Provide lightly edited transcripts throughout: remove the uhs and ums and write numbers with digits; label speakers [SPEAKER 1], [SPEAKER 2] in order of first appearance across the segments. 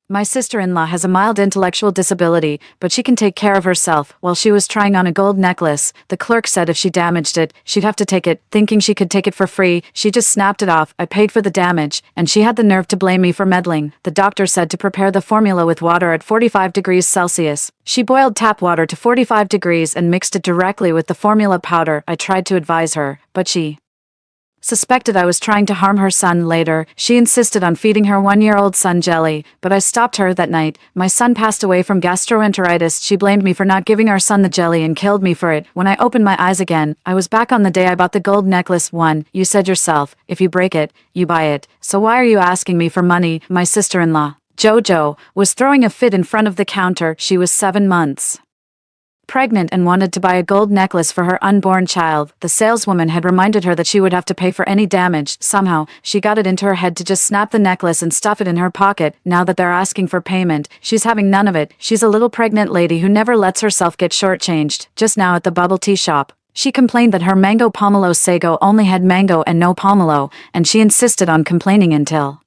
[SPEAKER 1] My sister-in-law has a mild intellectual disability, but she can take care of herself. While she was trying on a gold necklace, the clerk said if she damaged it, she'd have to take it. Thinking she could take it for free, she just snapped it off. I paid for the damage, and she had the nerve to blame me for meddling. The doctor said to prepare the formula with water at 45 degrees Celsius. She boiled tap water to 45 degrees and mixed it directly with the formula powder. I tried to advise her, but she suspected I was trying to harm her son. Later, she insisted on feeding her 1-year-old son jelly, but I stopped her that night. My son passed away from gastroenteritis. She blamed me for not giving our son the jelly and killed me for it. When I opened my eyes again, I was back on the day I bought the gold necklace. You said yourself, if you break it, you buy it. So why are you asking me for money? My sister-in-law, Jojo, was throwing a fit in front of the counter. She was 7 months pregnant and wanted to buy a gold necklace for her unborn child. The saleswoman had reminded her that she would have to pay for any damage. Somehow, she got it into her head to just snap the necklace and stuff it in her pocket. Now that they're asking for payment, she's having none of it. She's a little pregnant lady who never lets herself get shortchanged. Just now at the bubble tea shop, she complained that her mango pomelo sago only had mango and no pomelo, and she insisted on complaining until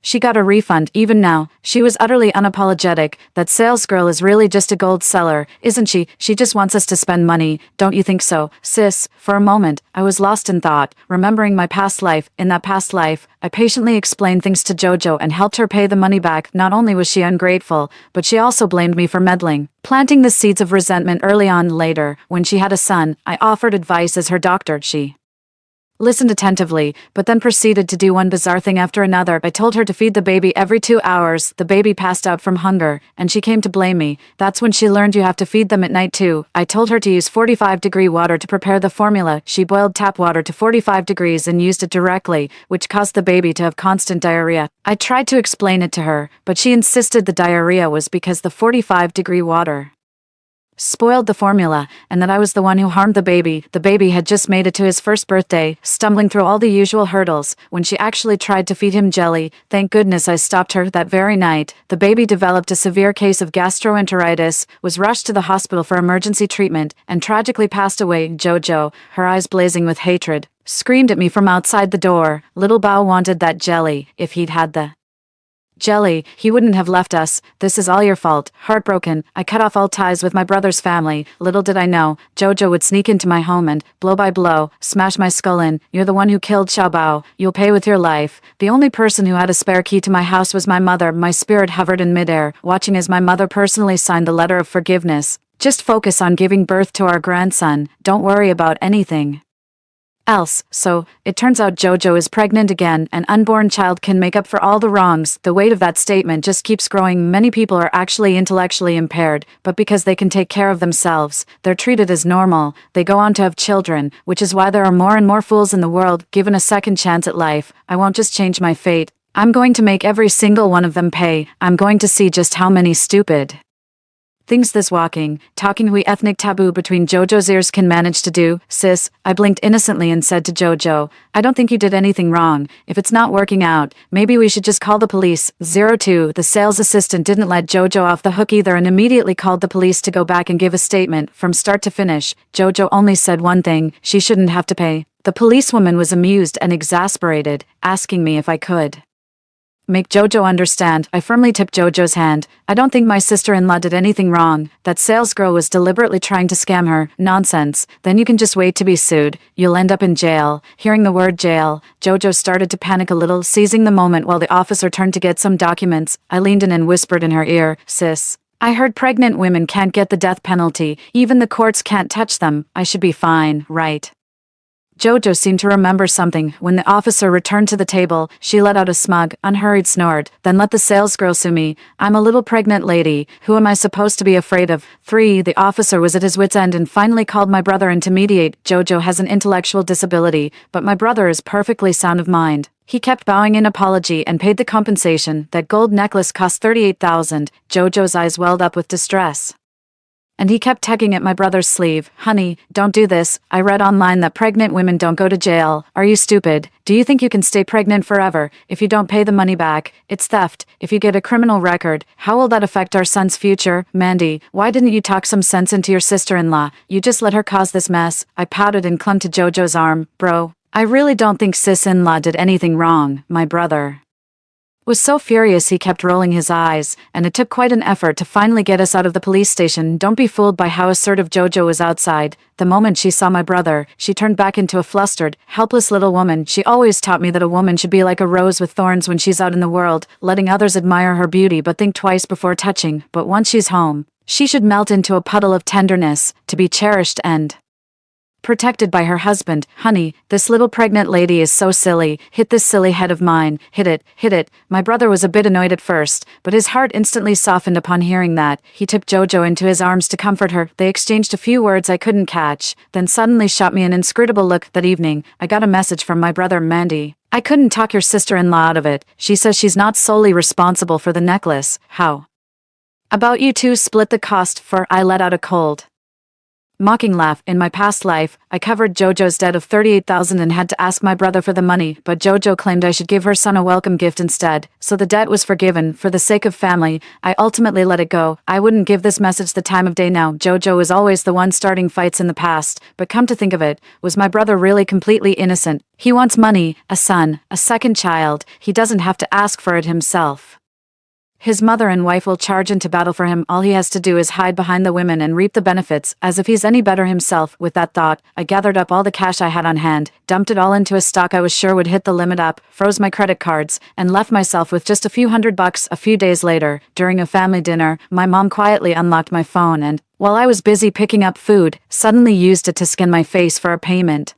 [SPEAKER 1] she got a refund. Even now, she was utterly unapologetic. That salesgirl is really just a gold seller, isn't she? She just wants us to spend money, don't you think so, sis? For a moment, I was lost in thought, remembering my past life. In that past life, I patiently explained things to Jojo and helped her pay the money back. Not only was she ungrateful, but she also blamed me for meddling, planting the seeds of resentment early on. Later, when she had a son, I offered advice as her doctor. She listened attentively, but then proceeded to do one bizarre thing after another. I told her to feed the baby every 2 hours. The baby passed out from hunger, and she came to blame me. That's when she learned you have to feed them at night too. I told her to use 45-degree water to prepare the formula. She boiled tap water to 45 degrees and used it directly, which caused the baby to have constant diarrhea. I tried to explain it to her, but she insisted the diarrhea was because the 45-degree water spoiled the formula, and that I was the one who harmed the baby. The baby had just made it to his first birthday, stumbling through all the usual hurdles. When she actually tried to feed him jelly, thank goodness I stopped her. That very night, the baby developed a severe case of gastroenteritis, was rushed to the hospital for emergency treatment, and tragically passed away. Jojo, her eyes blazing with hatred, screamed at me from outside the door. Little Bao wanted that jelly. If he'd had the jelly, he wouldn't have left us. This is all your fault. Heartbroken, I cut off all ties with my brother's family. Little did I know, Jojo would sneak into my home and, blow by blow, smash my skull in. You're the one who killed Xiaobao. You'll pay with your life. The only person who had a spare key to my house was my mother. My spirit hovered in midair, watching as my mother personally signed the letter of forgiveness. Just focus on giving birth to our grandson. Don't worry about anything else. So, it turns out Jojo is pregnant again. An unborn child can make up for all the wrongs. The weight of that statement just keeps growing. Many people are actually intellectually impaired, but because they can take care of themselves, they're treated as normal. They go on to have children, which is why there are more and more fools in the world. Given a second chance at life, I won't just change my fate. I'm going to make every single one of them pay. I'm going to see just how many stupid things this talking hui ethnic taboo between Jojo's ears can manage to do. Sis, I blinked innocently and said to Jojo, I don't think you did anything wrong. If it's not working out, maybe we should just call the police. 02, the sales assistant didn't let Jojo off the hook either and immediately called the police to go back and give a statement. From start to finish, Jojo only said one thing: she shouldn't have to pay. The policewoman was amused and exasperated, asking me if I could make Jojo understand. I firmly tipped Jojo's hand. I don't think my sister-in-law did anything wrong. That salesgirl was deliberately trying to scam her. Nonsense. Then you can just wait to be sued. You'll end up in jail. Hearing the word jail, Jojo started to panic a little, seizing the moment while the officer turned to get some documents. I leaned in and whispered in her ear, Sis, I heard pregnant women can't get the death penalty. Even the courts can't touch them. I should be fine, right? Jojo seemed to remember something. When the officer returned to the table, she let out a smug, unhurried snort. Then let the salesgirl sue me. I'm a little pregnant lady. Who am I supposed to be afraid of? 3. The officer was at his wit's end and finally called my brother in to mediate. Jojo has an intellectual disability, but my brother is perfectly sound of mind. He kept bowing in apology and paid the compensation. That gold necklace cost 38,000. Jojo's eyes welled up with distress, and he kept tugging at my brother's sleeve. Honey, don't do this. I read online that pregnant women don't go to jail. Are you stupid? Do you think you can stay pregnant forever if you don't pay the money back? It's theft. If you get a criminal record, how will that affect our son's future? Mandy, why didn't you talk some sense into your sister-in-law? You just let her cause this mess. I pouted and clung to Jojo's arm. Bro, I really don't think sis-in-law did anything wrong. My brother Was so furious he kept rolling his eyes, and it took quite an effort to finally get us out of the police station. Don't be fooled by how assertive Jojo was outside. The moment she saw my brother, she turned back into a flustered, helpless little woman. She always taught me that a woman should be like a rose with thorns when she's out in the world, letting others admire her beauty but think twice before touching. But once she's home, she should melt into a puddle of tenderness, to be cherished and protected by her husband. Honey, this little pregnant lady is so silly. Hit this silly head of mine. Hit it, hit it. My brother was a bit annoyed at first, but his heart instantly softened upon hearing that. He took Jojo into his arms to comfort her. They exchanged a few words I couldn't catch, then suddenly shot me an inscrutable look. That evening, I got a message from my brother Mandy. I couldn't talk your sister-in-law out of it. She says she's not solely responsible for the necklace. How about you two split the cost? For I let out a cold, mocking laugh. In my past life, I covered Jojo's debt of $38,000 and had to ask my brother for the money, but Jojo claimed I should give her son a welcome gift instead, so the debt was forgiven. For the sake of family, I ultimately let it go. I wouldn't give this message the time of day now. Jojo was always the one starting fights in the past, but come to think of it, was my brother really completely innocent? He wants money, a son, a second child. He doesn't have to ask for it himself. His mother and wife will charge into battle for him. All he has to do is hide behind the women and reap the benefits, as if he's any better himself. With that thought, I gathered up all the cash I had on hand, dumped it all into a stock I was sure would hit the limit up, froze my credit cards, and left myself with just a few $100. A few days later, during a family dinner, my mom quietly unlocked my phone and, while I was busy picking up food, suddenly used it to scan my face for a payment.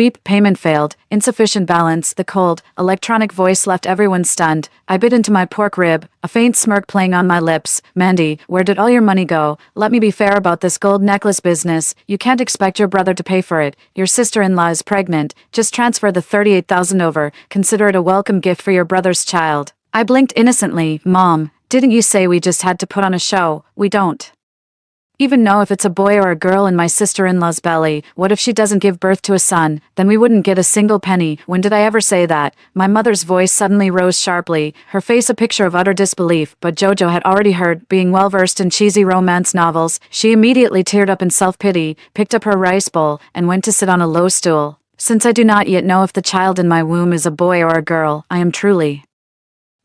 [SPEAKER 1] Beep, payment failed, insufficient balance. The cold, electronic voice left everyone stunned. I bit into my pork rib, a faint smirk playing on my lips. Mandy, where did all your money go? Let me be fair about this gold necklace business. You can't expect your brother to pay for it. Your sister-in-law is pregnant. Just transfer the $38,000 over. Consider it a welcome gift for your brother's child. I blinked innocently. Mom, didn't you say we just had to put on a show? We don't even know if it's a boy or a girl in my sister-in-law's belly. What if she doesn't give birth to a son? Then we wouldn't get a single penny. When did I ever say that? My mother's voice suddenly rose sharply, her face a picture of utter disbelief, but Jojo had already heard. Being well-versed in cheesy romance novels, she immediately teared up in self-pity, picked up her rice bowl, and went to sit on a low stool. Since I do not yet know if the child in my womb is a boy or a girl, I am truly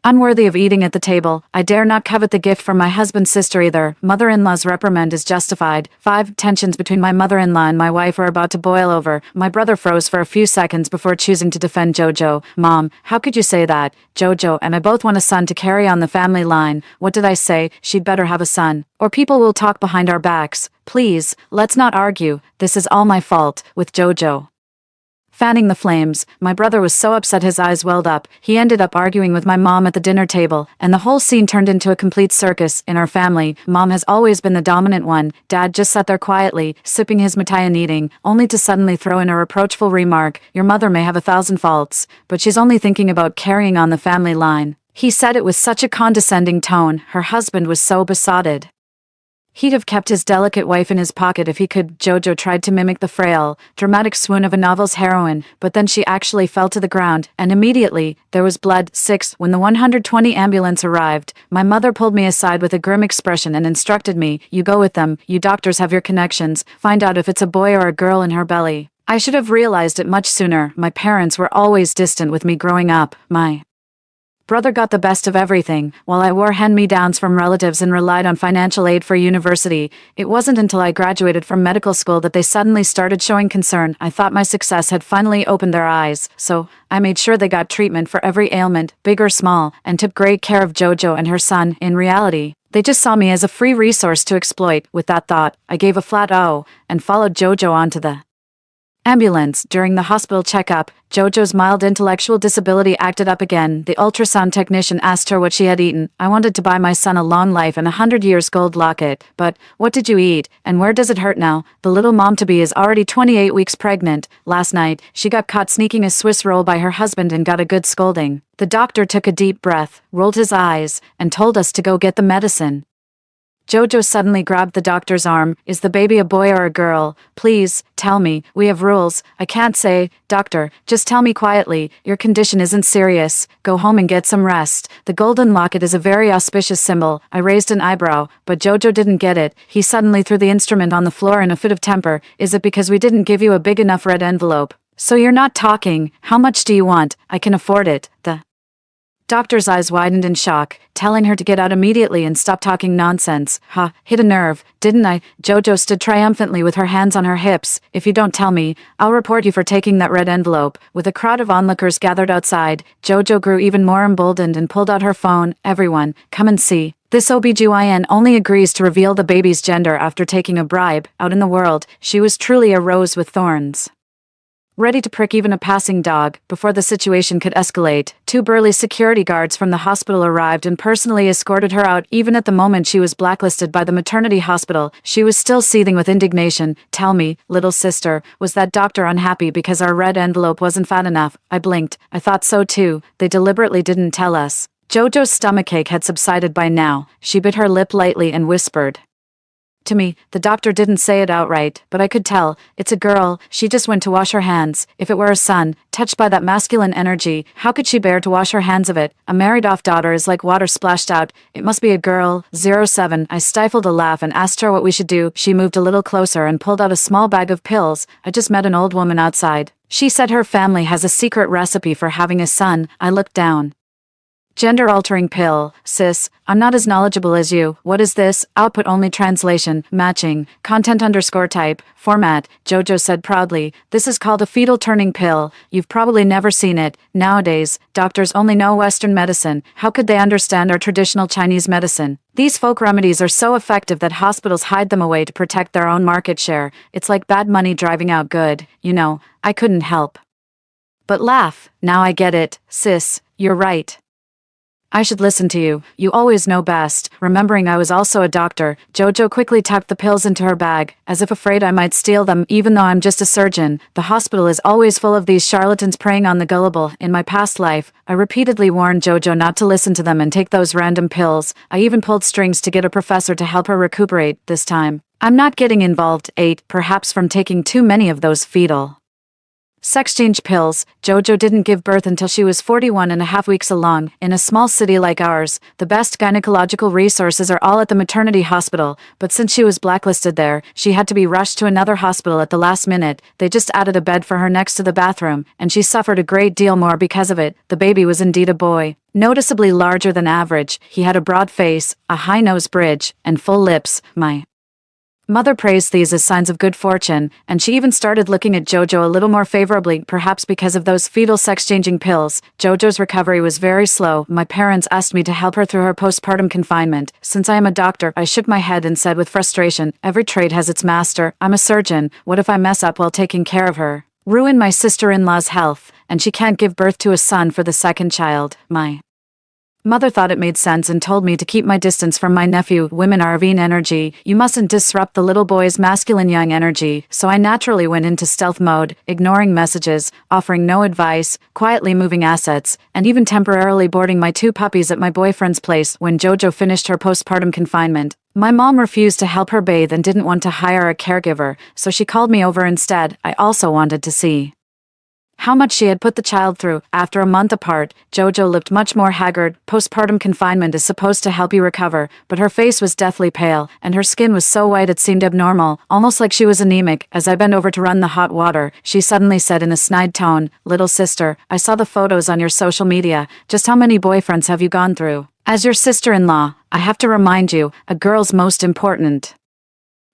[SPEAKER 1] unworthy of eating at the table. I dare not covet the gift from my husband's sister either. Mother-in-law's reprimand is justified. 5. Tensions between my mother-in-law and my wife are about to boil over. My brother froze for a few seconds before choosing to defend Jojo. Mom, how could you say that? Jojo and I both want a son to carry on the family line. What did I say? She'd better have a son, or people will talk behind our backs. Please, let's not argue. This is all my fault. With Jojo fanning the flames, my brother was so upset his eyes welled up. He ended up arguing with my mom at the dinner table, and the whole scene turned into a complete circus. In our family, Mom has always been the dominant one. Dad just sat there quietly, sipping his mitai and eating, only to suddenly throw in a reproachful remark. Your mother may have 1,000 faults, but she's only thinking about carrying on the family line. He said it with such a condescending tone. Her husband was so besotted he'd have kept his delicate wife in his pocket if he could. Jojo tried to mimic the frail, dramatic swoon of a novel's heroine, but then she actually fell to the ground, and immediately, there was blood. 6. When the 120 ambulance arrived, my mother pulled me aside with a grim expression and instructed me, you go with them, you doctors have your connections, find out if it's a boy or a girl in her belly. I should have realized it much sooner. My parents were always distant with me growing up. My brother got the best of everything, while I wore hand-me-downs from relatives and relied on financial aid for university. It wasn't until I graduated from medical school that they suddenly started showing concern. I thought my success had finally opened their eyes, so I made sure they got treatment for every ailment, big or small, and took great care of Jojo and her son. In reality, they just saw me as a free resource to exploit. With that thought, I gave a flat O and followed Jojo onto the ambulance. During the hospital checkup, Jojo's mild intellectual disability acted up again. The ultrasound technician asked her what she had eaten. I wanted to buy my son a long life and 100 years gold locket. But, what did you eat? And where does it hurt now? The little mom-to-be is already 28 weeks pregnant. Last night, she got caught sneaking a Swiss roll by her husband and got a good scolding. The doctor took a deep breath, rolled his eyes, and told us to go get the medicine. Jojo suddenly grabbed the doctor's arm. Is the baby a boy or a girl? Please, tell me. We have rules. I can't say. Doctor, just tell me quietly. Your condition isn't serious. Go home and get some rest. The golden locket is a very auspicious symbol. I raised an eyebrow, but Jojo didn't get it. He suddenly threw the instrument on the floor in a fit of temper. Is it because we didn't give you a big enough red envelope? So you're not talking. How much do you want? I can afford it. The Doctor's eyes widened in shock, telling her to get out immediately and stop talking nonsense. Ha, hit a nerve, didn't I? Jojo stood triumphantly with her hands on her hips. If you don't tell me, I'll report you for taking that red envelope. With a crowd of onlookers gathered outside, Jojo grew even more emboldened and pulled out her phone. Everyone, come and see. This OBGYN only agrees to reveal the baby's gender after taking a bribe. Out in the world, she was truly a rose with thorns. Ready to prick even a passing dog. Before the situation could escalate, 2 burly security guards from the hospital arrived and personally escorted her out. Even at the moment she was blacklisted by the maternity hospital, she was still seething with indignation. Tell me, little sister, was that doctor unhappy because our red envelope wasn't fat enough? I blinked. I thought so too. They deliberately didn't tell us. Jojo's stomachache had subsided by now. She bit her lip lightly and whispered. To me, the doctor didn't say it outright, but I could tell. It's a girl. She just went to wash her hands. If it were a son, touched by that masculine energy, how could she bear to wash her hands of it? A married-off daughter is like water splashed out. It must be a girl. 07. I stifled a laugh and asked her what we should do. She moved a little closer and pulled out a small bag of pills. I just met an old woman outside. She said her family has a secret recipe for having a son. I looked down. Gender-altering pill. Sis, I'm not as knowledgeable as you. What is this? Output only translation. Matching. Content_type. Format. Jojo said proudly. This is called a fetal turning pill. You've probably never seen it. Nowadays, doctors only know Western medicine. How could they understand our traditional Chinese medicine? These folk remedies are so effective that hospitals hide them away to protect their own market share. It's like bad money driving out good. You know, I couldn't help but laugh. Now I get it. Sis, you're right. I should listen to you. You always know best. Remembering I was also a doctor, Jojo quickly tucked the pills into her bag, as if afraid I might steal them even though I'm just a surgeon. The hospital is always full of these charlatans preying on the gullible. In my past life, I repeatedly warned Jojo not to listen to them and take those random pills. I even pulled strings to get a professor to help her recuperate. This time, I'm not getting involved. 8. Perhaps from taking too many of those fetal sex-change pills. Jojo didn't give birth until she was 41.5 weeks along. In a small city like ours, the best gynecological resources are all at the maternity hospital, but since she was blacklisted there, she had to be rushed to another hospital at the last minute. They just added a bed for her next to the bathroom, and she suffered a great deal more because of it. The baby was indeed a boy. Noticeably larger than average, he had a broad face, a high nose bridge, and full lips. My mother praised these as signs of good fortune, and she even started looking at Jojo a little more favorably, perhaps because of those fetal sex-changing pills. Jojo's recovery was very slow. My parents asked me to help her through her postpartum confinement. Since I am a doctor, I shook my head and said with frustration, every trade has its master. I'm a surgeon. What if I mess up while taking care of her? Ruin my sister-in-law's health, and she can't give birth to a son for the second child. My mother thought it made sense and told me to keep my distance from my nephew. Women are vain energy. You mustn't disrupt the little boy's masculine young energy. So I naturally went into stealth mode, ignoring messages, offering no advice, quietly moving assets, and even temporarily boarding my 2 puppies at my boyfriend's place when Jojo finished her postpartum confinement. My mom refused to help her bathe and didn't want to hire a caregiver, so she called me over instead. I also wanted to see how much she had put the child through. After a month apart, Jojo looked much more haggard. Postpartum confinement is supposed to help you recover, but her face was deathly pale, and her skin was so white it seemed abnormal, almost like she was anemic. As I bent over to run the hot water, she suddenly said in a snide tone, "Little sister, I saw the photos on your social media. Just how many boyfriends have you gone through? As your sister-in-law, I have to remind you, a girl's most important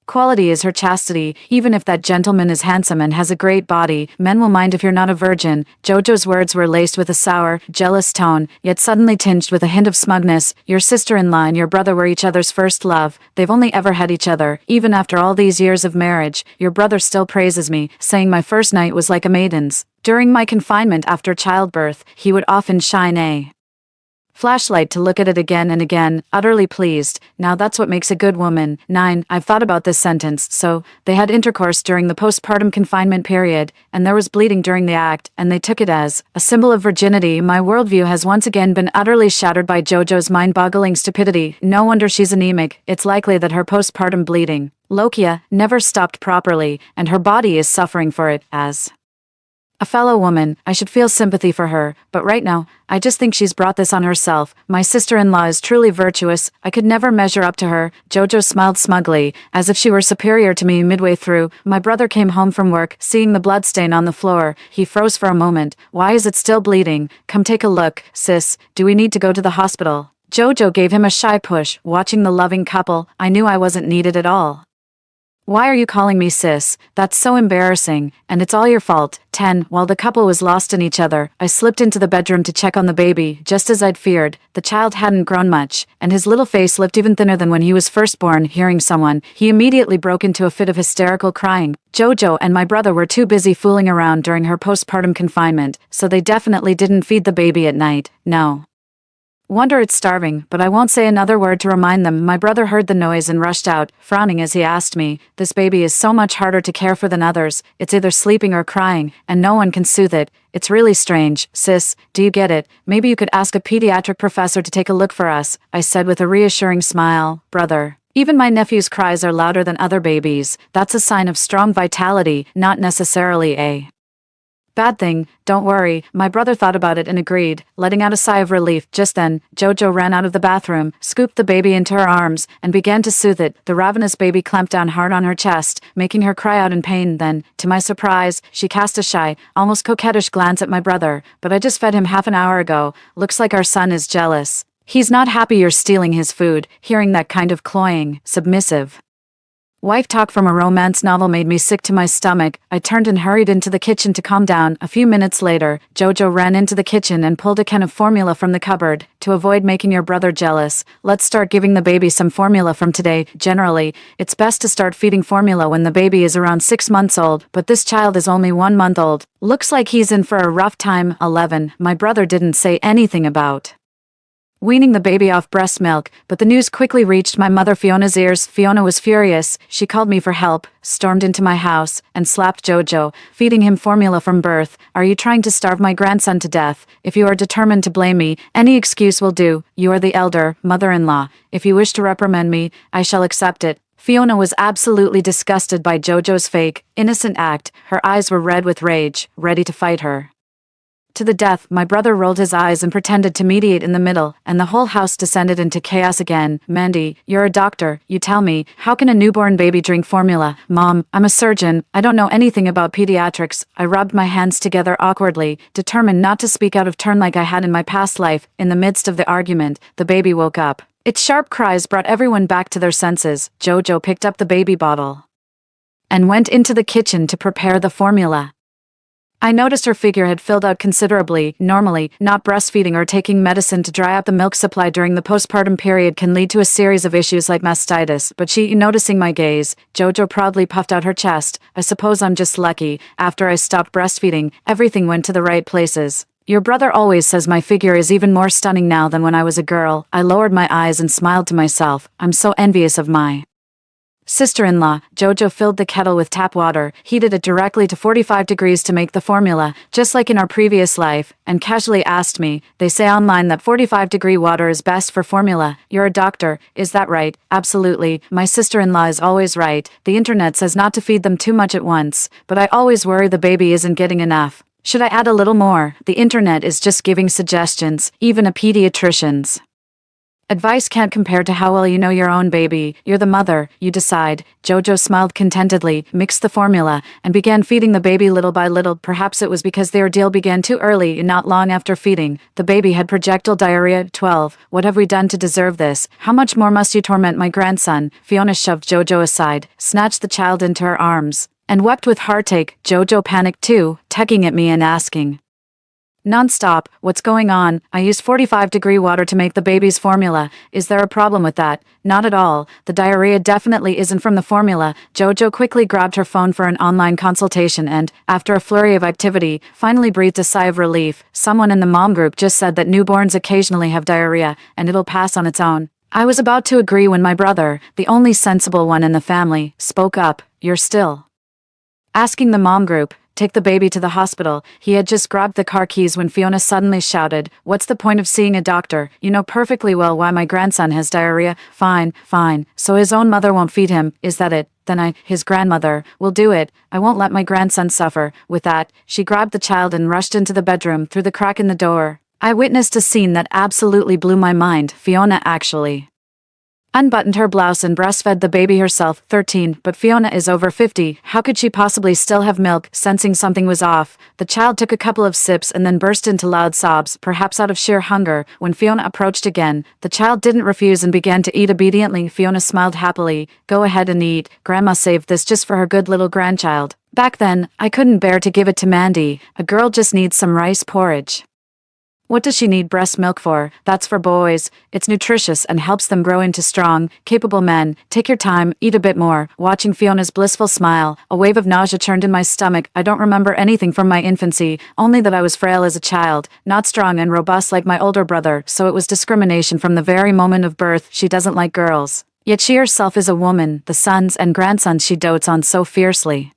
[SPEAKER 1] quality is her chastity. Even if that gentleman is handsome and has a great body, men will mind if you're not a virgin." Jojo's words were laced with a sour, jealous tone, yet suddenly tinged with a hint of smugness. Your sister-in-law and your brother were each other's first love. They've only ever had each other. Even after all these years of marriage, your brother still praises me, saying my first night was like a maiden's. During my confinement after childbirth, he would often shine a flashlight to look at it again and again, utterly pleased. Now that's what makes a good woman. 9. I've thought about this sentence. So, they had intercourse during the postpartum confinement period, and there was bleeding during the act, and they took it as a symbol of virginity. My worldview has once again been utterly shattered by Jojo's mind-boggling stupidity. No wonder she's anemic. It's likely that her postpartum bleeding, lochia, never stopped properly, and her body is suffering for it, as A fellow woman, I should feel sympathy for her, but right now, I just think she's brought this on herself. My sister-in-law is truly virtuous. I could never measure up to her. Jojo smiled smugly, as if she were superior to me midway through. My brother came home from work, seeing the bloodstain on the floor. He froze for a moment. Why is it still bleeding? Come take a look, sis. Do we need to go to the hospital? Jojo gave him a shy push. Watching the loving couple, I knew I wasn't needed at all. Why are you calling me sis? That's so embarrassing, and it's all your fault. 10. While the couple was lost in each other, I slipped into the bedroom to check on the baby, just as I'd feared. The child hadn't grown much, and his little face looked even thinner than when he was first born. Hearing someone, he immediately broke into a fit of hysterical crying. Jojo and my brother were too busy fooling around during her postpartum confinement, so they definitely didn't feed the baby at night. No wonder it's starving, but I won't say another word to remind them. My brother heard the noise and rushed out, frowning as he asked me, "This baby is so much harder to care for than others. It's either sleeping or crying, and no one can soothe it. It's really strange. Sis, do you get it? Maybe you could ask a pediatric professor to take a look for us," I said with a reassuring smile. Brother, even my nephew's cries are louder than other babies. That's a sign of strong vitality, not necessarily a bad thing. Don't worry. My brother thought about it and agreed, letting out a sigh of relief. Just then, Jojo ran out of the bathroom, scooped the baby into her arms, and began to soothe it. The ravenous baby clamped down hard on her chest, making her cry out in pain. Then, to my surprise, she cast a shy, almost coquettish glance at my brother. "But I just fed him half an hour ago. Looks like our son is jealous. He's not happy you're stealing his food." Hearing that kind of cloying, submissive wife talk from a romance novel made me sick to my stomach. I turned and hurried into the kitchen to calm down. A few minutes later, Jojo ran into the kitchen and pulled a can of formula from the cupboard. "To avoid making your brother jealous, let's start giving the baby some formula from today. Generally, it's best to start feeding formula when the baby is around 6 months old, but this child is only 1 month old. Looks like he's in for a rough time." 11. My brother didn't say anything about weaning the baby off breast milk, but the news quickly reached my mother Fiona's ears. Fiona was furious. She called me for help, stormed into my house, and slapped Jojo, feeding him formula from birth. "Are you trying to starve my grandson to death? If you are determined to blame me, any excuse will do. You are the elder mother-in-law. If you wish to reprimand me, I shall accept it." Fiona was absolutely disgusted by Jojo's fake, innocent act. Her eyes were red with rage, ready to fight her to the death. My brother rolled his eyes and pretended to mediate in the middle, and the whole house descended into chaos again. "Mandy, you're a doctor. You tell me, how can a newborn baby drink formula?" "Mom, I'm a surgeon. I don't know anything about pediatrics." I rubbed my hands together awkwardly, determined not to speak out of turn like I had in my past life. In the midst of the argument, the baby woke up. Its sharp cries brought everyone back to their senses. Jojo picked up the baby bottle and went into the kitchen to prepare the formula. I noticed her figure had filled out considerably. Normally, not breastfeeding or taking medicine to dry up the milk supply during the postpartum period can lead to a series of issues like mastitis, but she, noticing my gaze, Jojo proudly puffed out her chest. "I suppose I'm just lucky. After I stopped breastfeeding, everything went to the right places. Your brother always says my figure is even more stunning now than when I was a girl." I lowered my eyes and smiled to myself. I'm so envious of my sister-in-law. Jojo filled the kettle with tap water, heated it directly to 45 degrees to make the formula, just like in our previous life, and casually asked me, "They say online that 45-degree water is best for formula. You're a doctor, is that right?" "Absolutely. My sister-in-law is always right. The internet says not to feed them too much at once, but I always worry the baby isn't getting enough. Should I add a little more?" The internet is just giving suggestions, even a pediatrician's advice can't compare to how well you know your own baby. You're the mother, you decide. Jojo smiled contentedly, mixed the formula, and began feeding the baby little by little. Perhaps it was because the ordeal began too early and not long after feeding. The baby had projectile diarrhea. 12. What have we done to deserve this? How much more must you torment my grandson? Fiona shoved Jojo aside, snatched the child into her arms, and wept with heartache. Jojo panicked too, tugging at me and asking non-stop, "What's going on? I used 45-degree water to make the baby's formula. Is there a problem with that?" "Not at all. The diarrhea definitely isn't from the formula." Jojo quickly grabbed her phone for an online consultation and, after a flurry of activity, finally breathed a sigh of relief. Someone in the mom group just said that newborns occasionally have diarrhea, and it'll pass on its own. I was about to agree when my brother, the only sensible one in the family, spoke up. "You're still asking the mom group take the baby to the hospital." He had just grabbed the car keys when Fiona suddenly shouted, "What's the point of seeing a doctor? You know perfectly well why my grandson has diarrhea." Fine. So his own mother won't feed him, is that it?" Then his grandmother, will do it. I won't let my grandson suffer. With that, she grabbed the child and rushed into the bedroom through the crack in the door. I witnessed a scene that absolutely blew my mind. Fiona actually unbuttoned her blouse and breastfed the baby herself. 13, but Fiona is over 50. How could she possibly still have milk? Sensing something was off, the child took a couple of sips and then burst into loud sobs, perhaps out of sheer hunger. When Fiona approached again, the child didn't refuse and began to eat obediently. Fiona smiled happily. Go ahead and eat. Grandma saved this just for her good little grandchild. Back then, I couldn't bear to give it to Mandy. A girl just needs some rice porridge. What does she need breast milk for? That's for boys. It's nutritious and helps them grow into strong, capable men. Take your time, eat a bit more. Watching Fiona's blissful smile, a wave of nausea churned in my stomach. I don't remember anything from my infancy, only that I was frail as a child, not strong and robust like my older brother, so it was discrimination from the very moment of birth. She doesn't like girls. Yet she herself is a woman, the sons and grandsons she dotes on so fiercely.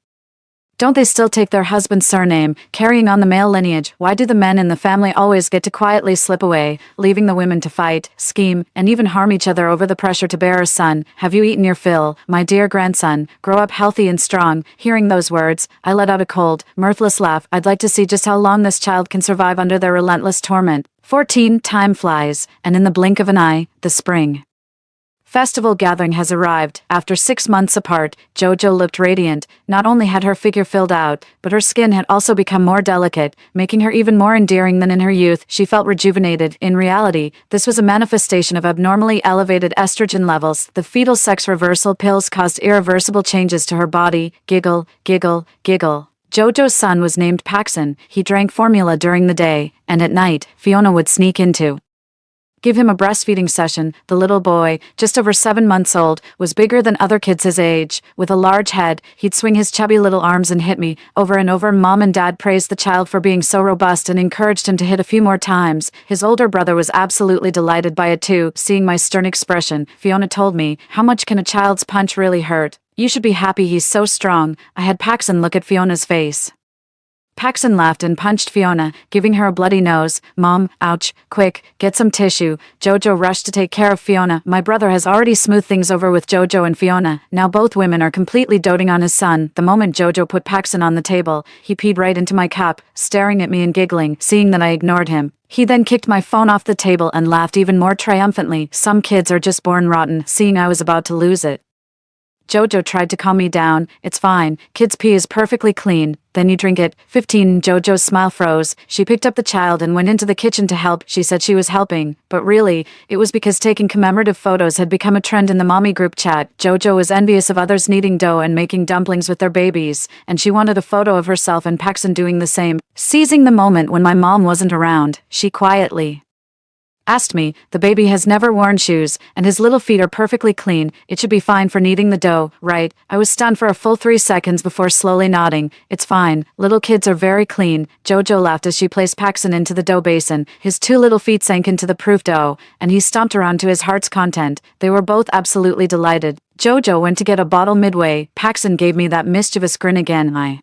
[SPEAKER 1] Don't they still take their husband's surname, carrying on the male lineage? Why do the men in the family always get to quietly slip away, leaving the women to fight, scheme, and even harm each other over the pressure to bear a son? Have you eaten your fill, my dear grandson? Grow up healthy and strong. Hearing those words, I let out a cold, mirthless laugh. I'd like to see just how long this child can survive under their relentless torment. 14, time flies, and in the blink of an eye, the spring festival gathering has arrived. After 6 months apart, JoJo looked radiant. Not only had her figure filled out, but her skin had also become more delicate, making her even more endearing than in her youth. She felt rejuvenated. In reality, this was a manifestation of abnormally elevated estrogen levels. The fetal sex reversal pills caused irreversible changes to her body. Giggle, giggle, giggle. JoJo's son was named Paxson. He drank formula during the day, and at night, Fiona would sneak into give him a breastfeeding session. The little boy, just over 7 months old, was bigger than other kids his age. With a large head, he'd swing his chubby little arms and hit me. Over and over, Mom and Dad praised the child for being so robust and encouraged him to hit a few more times. His older brother was absolutely delighted by it too. Seeing my stern expression, Fiona told me, "How much can a child's punch really hurt? You should be happy he's so strong." I had Paxson look at Fiona's face. Paxson laughed and punched Fiona, giving her a bloody nose. "Mom, ouch, quick, get some tissue." JoJo rushed to take care of Fiona. My brother has already smoothed things over with JoJo and Fiona. Now both women are completely doting on his son. The moment JoJo put Paxson on the table, he peed right into my cup, staring at me and giggling, seeing that I ignored him. He then kicked my phone off the table and laughed even more triumphantly. Some kids are just born rotten. Seeing I was about to lose it, JoJo tried to calm me down. "It's fine. Kids' pee is perfectly clean. Then you drink it." 15. JoJo's smile froze. She picked up the child and went into the kitchen to help. She said she was helping, but really, it was because taking commemorative photos had become a trend in the mommy group chat. JoJo was envious of others kneading dough and making dumplings with their babies, and she wanted a photo of herself and Paxson doing the same. Seizing the moment when my mom wasn't around, she quietly asked me, "The baby has never worn shoes, and his little feet are perfectly clean. It should be fine for kneading the dough, right?" I was stunned for a full 3 seconds before slowly nodding. "It's fine. Little kids are very clean." JoJo laughed as she placed Paxson into the dough basin. His 2 little feet sank into the proof dough, and he stomped around to his heart's content. They were both absolutely delighted. JoJo went to get a bottle midway. Paxson gave me that mischievous grin again. I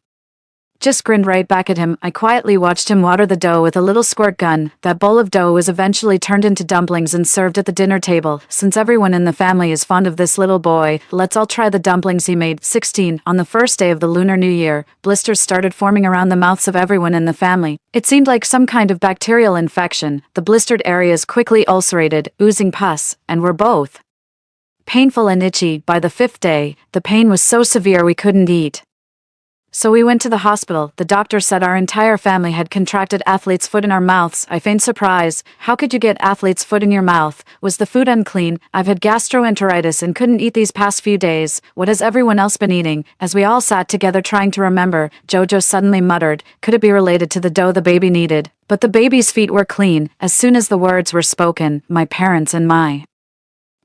[SPEAKER 1] just grinned right back at him. I quietly watched him water the dough with a little squirt gun. That bowl of dough was eventually turned into dumplings and served at the dinner table. Since everyone in the family is fond of this little boy, let's all try the dumplings he made. 16. On the first day of the Lunar New Year, blisters started forming around the mouths of everyone in the family. It seemed like some kind of bacterial infection. The blistered areas quickly ulcerated, oozing pus, and were both painful and itchy. By the 5th day, the pain was so severe we couldn't eat. So we went to the hospital. The doctor said our entire family had contracted athlete's foot in our mouths. I feigned surprise. "How could you get athlete's foot in your mouth? Was the food unclean? I've had gastroenteritis and couldn't eat these past few days. What has everyone else been eating?" As we all sat together trying to remember, JoJo suddenly muttered, "Could it be related to the dough the baby needed?" But the baby's feet were clean. As soon as the words were spoken, my parents and my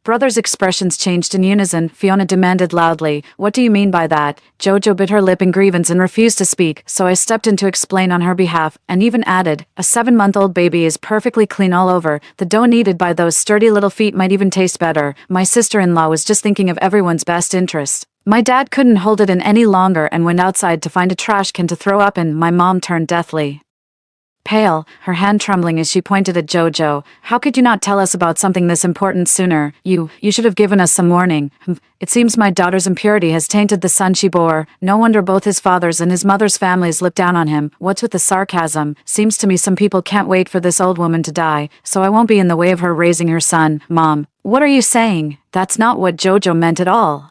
[SPEAKER 1] brother's expressions changed in unison. Fiona demanded loudly, "What do you mean by that?" JoJo bit her lip in grievance and refused to speak, so I stepped in to explain on her behalf, and even added, "A 7-month-old baby is perfectly clean all over. The dough kneaded by those sturdy little feet might even taste better." My sister-in-law was just thinking of everyone's best interest. My dad couldn't hold it in any longer and went outside to find a trash can to throw up in. My mom turned deathly pale, her hand trembling as she pointed at Jojo. "How could you not tell us about something this important sooner? You should have given us some warning. It seems my daughter's impurity has tainted the son she bore. No wonder both his father's and his mother's families look down on him. What's with the sarcasm? Seems to me some people can't wait for this old woman to die, so I won't be in the way of her raising her son." "Mom, what are you saying? That's not what Jojo meant at all."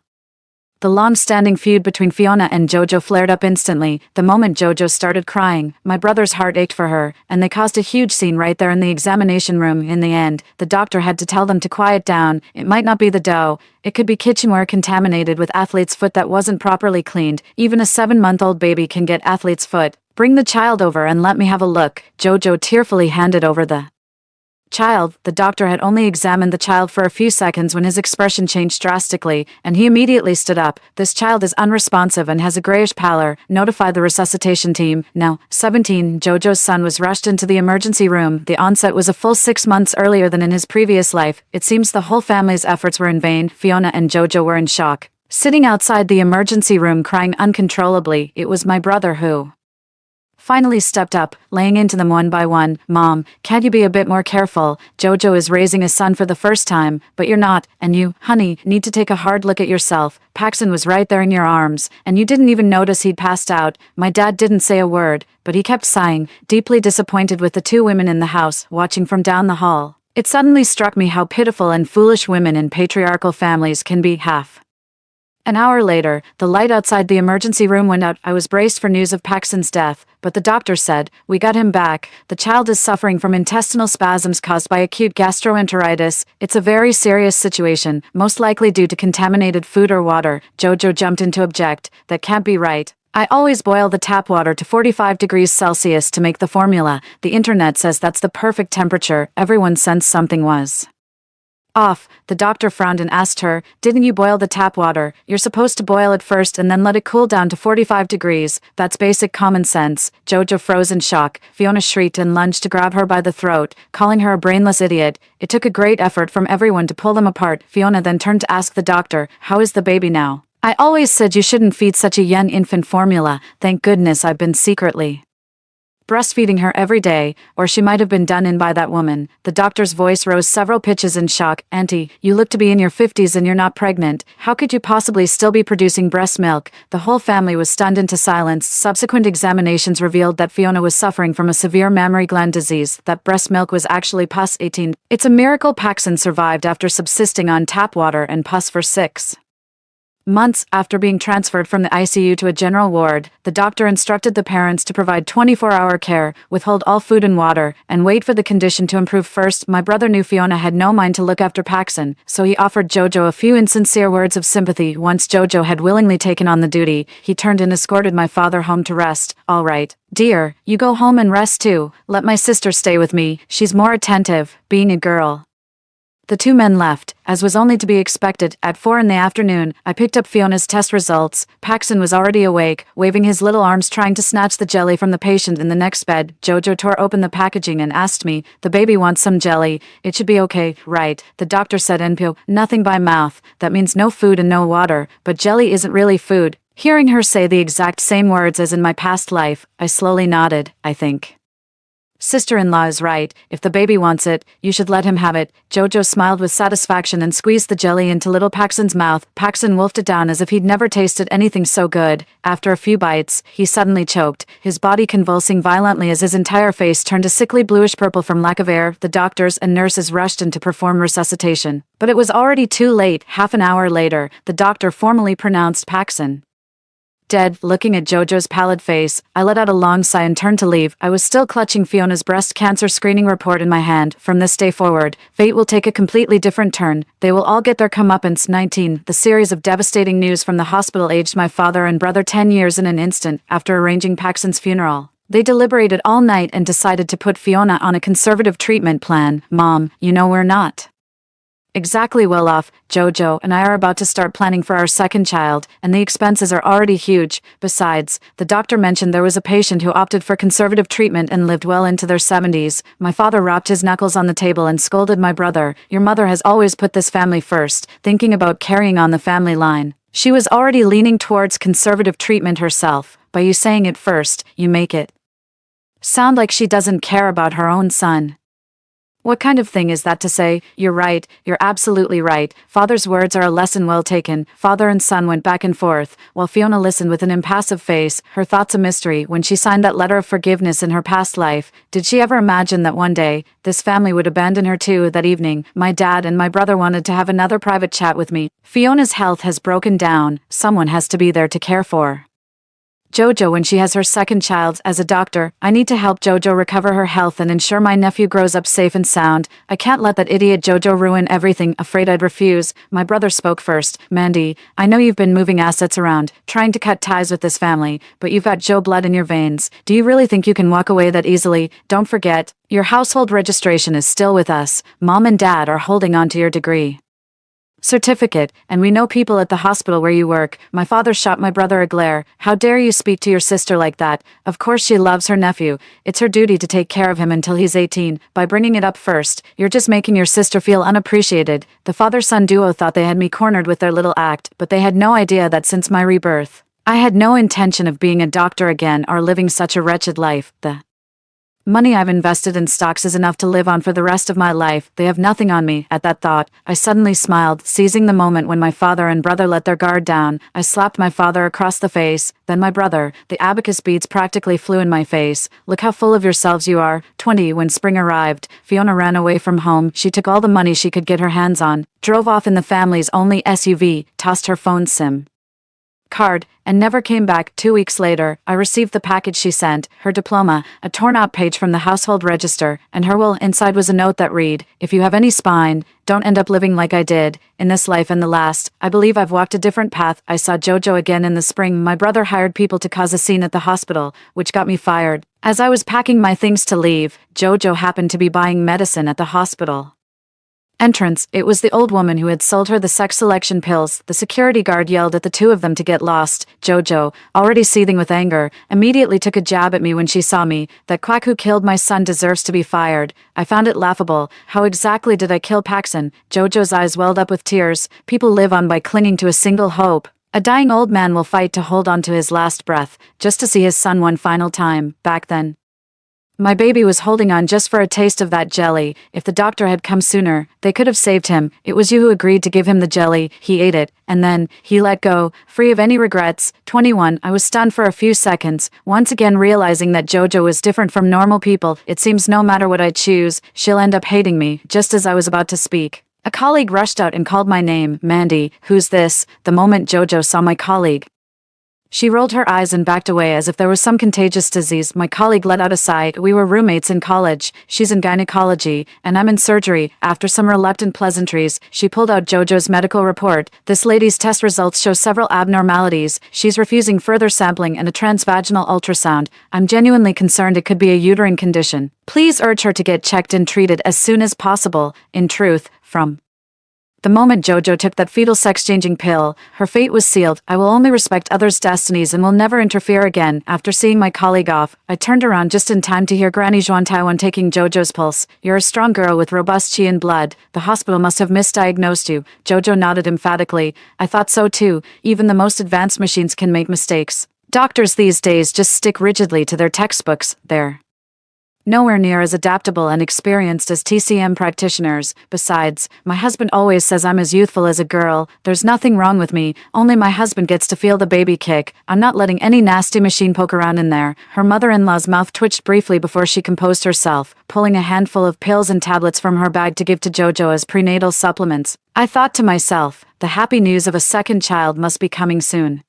[SPEAKER 1] The long-standing feud between Fiona and Jojo flared up instantly. The moment Jojo started crying, my brother's heart ached for her, and they caused a huge scene right there in the examination room. In the end, the doctor had to tell them to quiet down. It might not be the dough. It could be kitchenware contaminated with athlete's foot that wasn't properly cleaned. Even a 7-month-old baby can get athlete's foot. "Bring the child over and let me have a look." Jojo tearfully handed over the child. The doctor had only examined the child for a few seconds when his expression changed drastically, and he immediately stood up. "This child is unresponsive and has a grayish pallor. Notify the resuscitation team." Now, 17, Jojo's son was rushed into the emergency room. The onset was a full 6 months earlier than in his previous life. It seems the whole family's efforts were in vain. Fiona and Jojo were in shock, sitting outside the emergency room crying uncontrollably. It was my brother who finally stepped up, laying into them one by one. "Mom, can't you be a bit more careful? Jojo is raising a son for the first time, but you're not, and you, honey, need to take a hard look at yourself. Paxton was right there in your arms, and you didn't even notice he'd passed out." My dad didn't say a word, but he kept sighing, deeply disappointed with the two women in the house, watching from down the hall. It suddenly struck me how pitiful and foolish women in patriarchal families can be. An hour later, the light outside the emergency room went out. I was braced for news of Paxton's death, but the doctor said, "We got him back. The child is suffering from intestinal spasms caused by acute gastroenteritis. It's a very serious situation, most likely due to contaminated food or water." Jojo jumped in to object. "That can't be right. I always boil the tap water to 45 degrees Celsius to make the formula. The internet says that's the perfect temperature." Everyone sensed something was off. The doctor frowned and asked her, "Didn't you boil the tap water? You're supposed to boil it first and then let it cool down to 45 degrees. That's basic common sense." Jojo froze in shock. Fiona shrieked and lunged to grab her by the throat, calling her a brainless idiot. It took a great effort from everyone to pull them apart. Fiona then turned to ask the doctor, "How is the baby now?" "I always said you shouldn't feed such a young infant formula. Thank goodness I've been secretly breastfeeding her every day, or she might have been done in by that woman." The doctor's voice rose several pitches in shock. "Auntie, you look to be in your 50s and you're not pregnant. How could you possibly still be producing breast milk?" The whole family was stunned into silence. Subsequent examinations revealed that Fiona was suffering from a severe mammary gland disease, that breast milk was actually pus. 18. It's a miracle Paxton survived after subsisting on tap water and pus for 6 months. After being transferred from the ICU to a general ward, the doctor instructed the parents to provide 24-hour care, withhold all food and water, and wait for the condition to improve first. My brother knew Fiona had no mind to look after Paxton, so he offered Jojo a few insincere words of sympathy. Once Jojo had willingly taken on the duty, he turned and escorted my father home to rest. "All right, dear, you go home and rest too. Let my sister stay with me. She's more attentive, being a girl." The two men left, as was only to be expected. At 4 in the afternoon, I picked up Fiona's test results. Paxton was already awake, waving his little arms trying to snatch the jelly from the patient in the next bed. Jojo tore open the packaging and asked me, "The baby wants some jelly. It should be okay, right?" The doctor said NPO, "Nothing by mouth. That means no food and no water, but jelly isn't really food." Hearing her say the exact same words as in my past life, I slowly nodded. "I think sister-in-law is right. If the baby wants it, you should let him have it." Jojo smiled with satisfaction and squeezed the jelly into little Paxton's mouth. Paxton wolfed it down as if he'd never tasted anything so good. After a few bites, he suddenly choked, his body convulsing violently as his entire face turned a sickly bluish-purple from lack of air. The doctors and nurses rushed in to perform resuscitation. But it was already too late. Half an hour later, the doctor formally pronounced Paxton dead. Looking at Jojo's pallid face, I let out a long sigh and turned to leave. I was still clutching Fiona's breast cancer screening report in my hand. From this day forward, fate will take a completely different turn. They will all get their comeuppance. 19. The series of devastating news from the hospital aged my father and brother 10 years in an instant. After arranging Paxton's funeral, they deliberated all night and decided to put Fiona on a conservative treatment plan. "Mom, you know we're not exactly well off. Jojo and I are about to start planning for our second child, and the expenses are already huge. Besides, the doctor mentioned there was a patient who opted for conservative treatment and lived well into their 70s. My father rapped his knuckles on the table and scolded my brother. "Your mother has always put this family first, thinking about carrying on the family line. She was already leaning towards conservative treatment herself. By you saying it first, you make it Sound like she doesn't care about her own son. What kind of thing is that to say? You're right, you're absolutely right. Father's words are a lesson well taken. Father and son went back and forth, while Fiona listened with an impassive face, her thoughts a mystery. When she signed that letter of forgiveness in her past life, did she ever imagine that one day, this family would abandon her too? That evening, my dad and my brother wanted to have another private chat with me. Fiona's health has broken down, someone has to be there to care for Jojo when she has her second child. As a doctor, I need to help Jojo recover her health and ensure my nephew grows up safe and sound. I can't let that idiot Jojo ruin everything. Afraid I'd refuse. My brother spoke first. Mandy, I know you've been moving assets around, trying to cut ties with this family, but you've got Joe blood in your veins. Do you really think you can walk away that easily? Don't forget, your household registration is still with us. Mom and Dad are holding on to your degree certificate, and we know people at the hospital where you work. My father shot my brother a glare. How dare you speak to your sister like that? Of course she loves her nephew. It's her duty to take care of him until he's 18. By bringing it up first, you're just making your sister feel unappreciated. The father-son duo thought they had me cornered with their little act, but they had no idea that since my rebirth, I had no intention of being a doctor again or living such a wretched life. The money I've invested in stocks is enough to live on for the rest of my life. They have nothing on me. At that thought, I suddenly smiled, seizing the moment when my father and brother let their guard down. I slapped my father across the face, then my brother. The abacus beads practically flew in my face. Look how full of yourselves you are. 20. When spring arrived, Fiona ran away from home. She took all the money she could get her hands on, drove off in the family's only SUV, tossed her phone SIM card, and never came back. 2 weeks later, I received the package she sent, her diploma, a torn-out page from the household register, and her will. Inside was a note that read, "If you have any spine, don't end up living like I did, in this life and the last. I believe I've walked a different path." I saw Jojo again in the spring. My brother hired people to cause a scene at the hospital, which got me fired. As I was packing my things to leave, Jojo happened to be buying medicine at the hospital entrance. It was the old woman who had sold her the sex selection pills. The security guard yelled at the two of them to get lost. Jojo, already seething with anger, immediately took a jab at me when she saw me. "That quack who killed my son deserves to be fired." I found it laughable. How exactly did I kill Paxson? Jojo's eyes welled up with tears. People live on by clinging to a single hope. A dying old man will fight to hold on to his last breath, just to see his son one final time. Back then, my baby was holding on just for a taste of that jelly. If the doctor had come sooner, they could have saved him. It was you who agreed to give him the jelly. He ate it, and then, he let go, free of any regrets. 21. I was stunned for a few seconds, once again realizing that Jojo was different from normal people. It seems no matter what I choose, she'll end up hating me. Just as I was about to speak, a colleague rushed out and called my name. "Mandy, who's this?" The moment Jojo saw my colleague, she rolled her eyes and backed away as if there was some contagious disease. My colleague let out a sigh. "We were roommates in college. She's in gynecology, and I'm in surgery." After some reluctant pleasantries, she pulled out Jojo's medical report. "This lady's test results show several abnormalities. She's refusing further sampling and a transvaginal ultrasound. I'm genuinely concerned it could be a uterine condition. Please urge her to get checked and treated as soon as possible." In truth, from the moment Jojo took that fetal sex-changing pill, her fate was sealed. I will only respect others' destinies and will never interfere again. After seeing my colleague off, I turned around just in time to hear Granny Juan Taiwan taking Jojo's pulse. "You're a strong girl with robust chi and blood. The hospital must have misdiagnosed you." Jojo nodded emphatically. "I thought so too. Even the most advanced machines can make mistakes. Doctors these days just stick rigidly to their textbooks. They're nowhere near as adaptable and experienced as TCM practitioners. Besides, my husband always says I'm as youthful as a girl. There's nothing wrong with me, only my husband gets to feel the baby kick. I'm not letting any nasty machine poke around in there." Her mother-in-law's mouth twitched briefly before she composed herself, pulling a handful of pills and tablets from her bag to give to Jojo as prenatal supplements. I thought to myself, the happy news of a second child must be coming soon.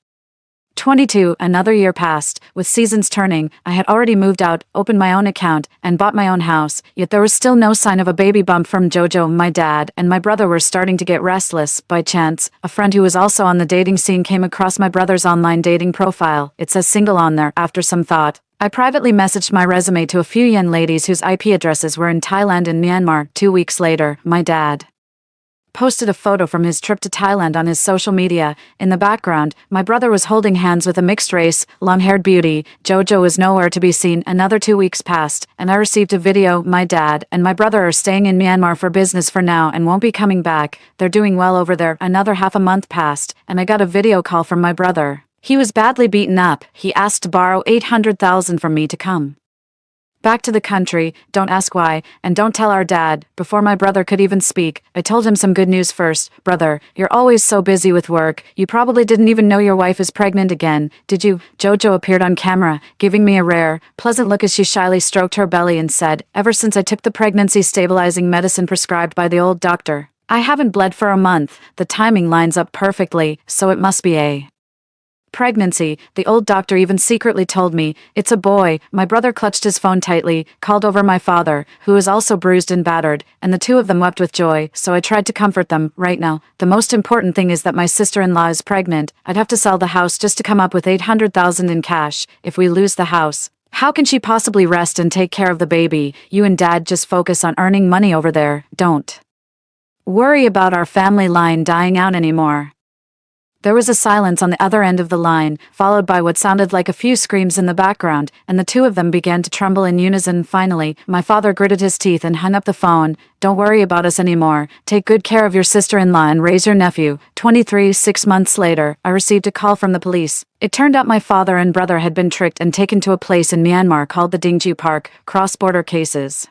[SPEAKER 1] 22. Another year passed. With seasons turning, I had already moved out, opened my own account, and bought my own house, yet there was still no sign of a baby bump from Jojo. My dad and my brother were starting to get restless. By chance, a friend who was also on the dating scene came across my brother's online dating profile. It says single on there. After some thought, I privately messaged my resume to a few young ladies whose IP addresses were in Thailand and Myanmar. 2 weeks later, my dad posted a photo from his trip to Thailand on his social media. In the background, my brother was holding hands with a mixed-race, long-haired beauty. Jojo was nowhere to be seen. Another 2 weeks passed, and I received a video. My dad and my brother are staying in Myanmar for business for now and won't be coming back. They're doing well over there. Another half a month passed, and I got a video call from my brother. He was badly beaten up. He asked to borrow 800,000 from me to come Back to the country, don't ask why, and don't tell our dad. Before my brother could even speak, I told him some good news first. Brother, you're always so busy with work, you probably didn't even know your wife is pregnant again, did you? Jojo appeared on camera, giving me a rare, pleasant look as she shyly stroked her belly and said, ever since I took the pregnancy stabilizing medicine prescribed by the old doctor, I haven't bled for a month. The timing lines up perfectly, so it must be a pregnancy. The old doctor even secretly told me, it's a boy. My brother clutched his phone tightly, called over my father, who was also bruised and battered, and the two of them wept with joy, so I tried to comfort them. Right now, the most important thing is that my sister-in-law is pregnant. I'd have to sell the house just to come up with 800,000 in cash. If we lose the house, how can she possibly rest and take care of the baby? You and Dad just focus on earning money over there. Don't worry about our family line dying out anymore. There was a silence on the other end of the line, followed by what sounded like a few screams in the background, and the two of them began to tremble in unison. Finally, my father gritted his teeth and hung up the phone. Don't worry about us anymore. Take good care of your sister-in-law and raise your nephew. 23. 6 months later, I received a call from the police. It turned out my father and brother had been tricked and taken to a place in Myanmar called the Didnt Park. Cross-border cases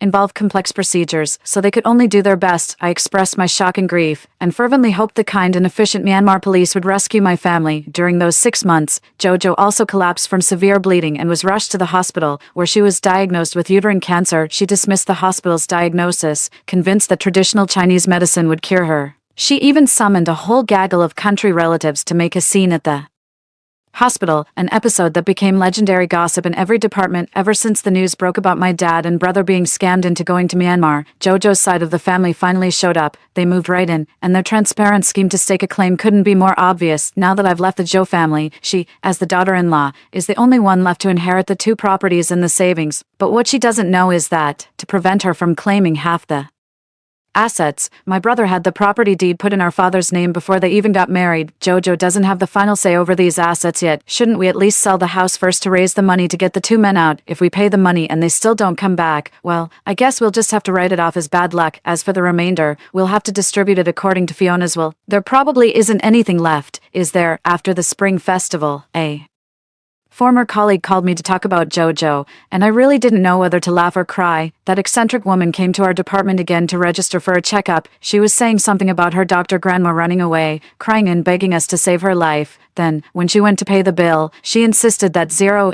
[SPEAKER 1] involved complex procedures, so they could only do their best. I expressed my shock and grief, and fervently hoped the kind and efficient Myanmar police would rescue my family. During those 6 months, Jojo also collapsed from severe bleeding and was rushed to the hospital, where she was diagnosed with uterine cancer. She dismissed the hospital's diagnosis, convinced that traditional Chinese medicine would cure her. She even summoned a whole gaggle of country relatives to make a scene at the hospital, an episode that became legendary gossip in every department ever since the news broke about my dad and brother being scammed into going to Myanmar. Jojo's side of the family finally showed up. They moved right in, and their transparent scheme to stake a claim couldn't be more obvious. Now that I've left the Zhou family, she, as the daughter-in-law, is the only one left to inherit the two properties and the savings. But what she doesn't know is that, to prevent her from claiming half the assets, my brother had the property deed put in our father's name before they even got married. Jojo doesn't have the final say over these assets yet. Shouldn't we at least sell the house first to raise the money to get the two men out? If we pay the money and they still don't come back, well, I guess we'll just have to write it off as bad luck. As for the remainder, we'll have to distribute it according to Fiona's will. There probably isn't anything left, is there, after the spring festival, eh? Former colleague called me to talk about Jojo, and I really didn't know whether to laugh or cry. That eccentric woman came to our department again to register for a checkup. She was saying something about her doctor grandma running away, crying and begging us to save her life. Then, when she went to pay the bill, she insisted that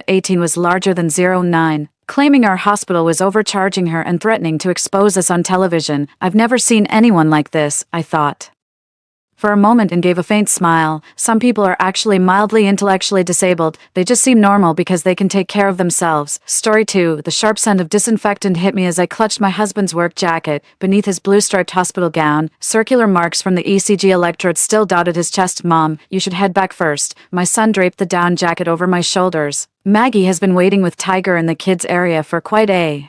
[SPEAKER 1] 018 was larger than 09. Claiming our hospital was overcharging her and threatening to expose us on television. I've never seen anyone like this, I thought for a moment and gave a faint smile. Some people are actually mildly intellectually disabled. They just seem normal because they can take care of themselves. Story 2. The sharp scent of disinfectant hit me as I clutched my husband's work jacket. Beneath his blue-striped hospital gown, circular marks from the ECG electrodes still dotted his chest. Mom, you should head back first. My son draped the down jacket over my shoulders. Maggie has been waiting with Tiger in the kids' area for quite a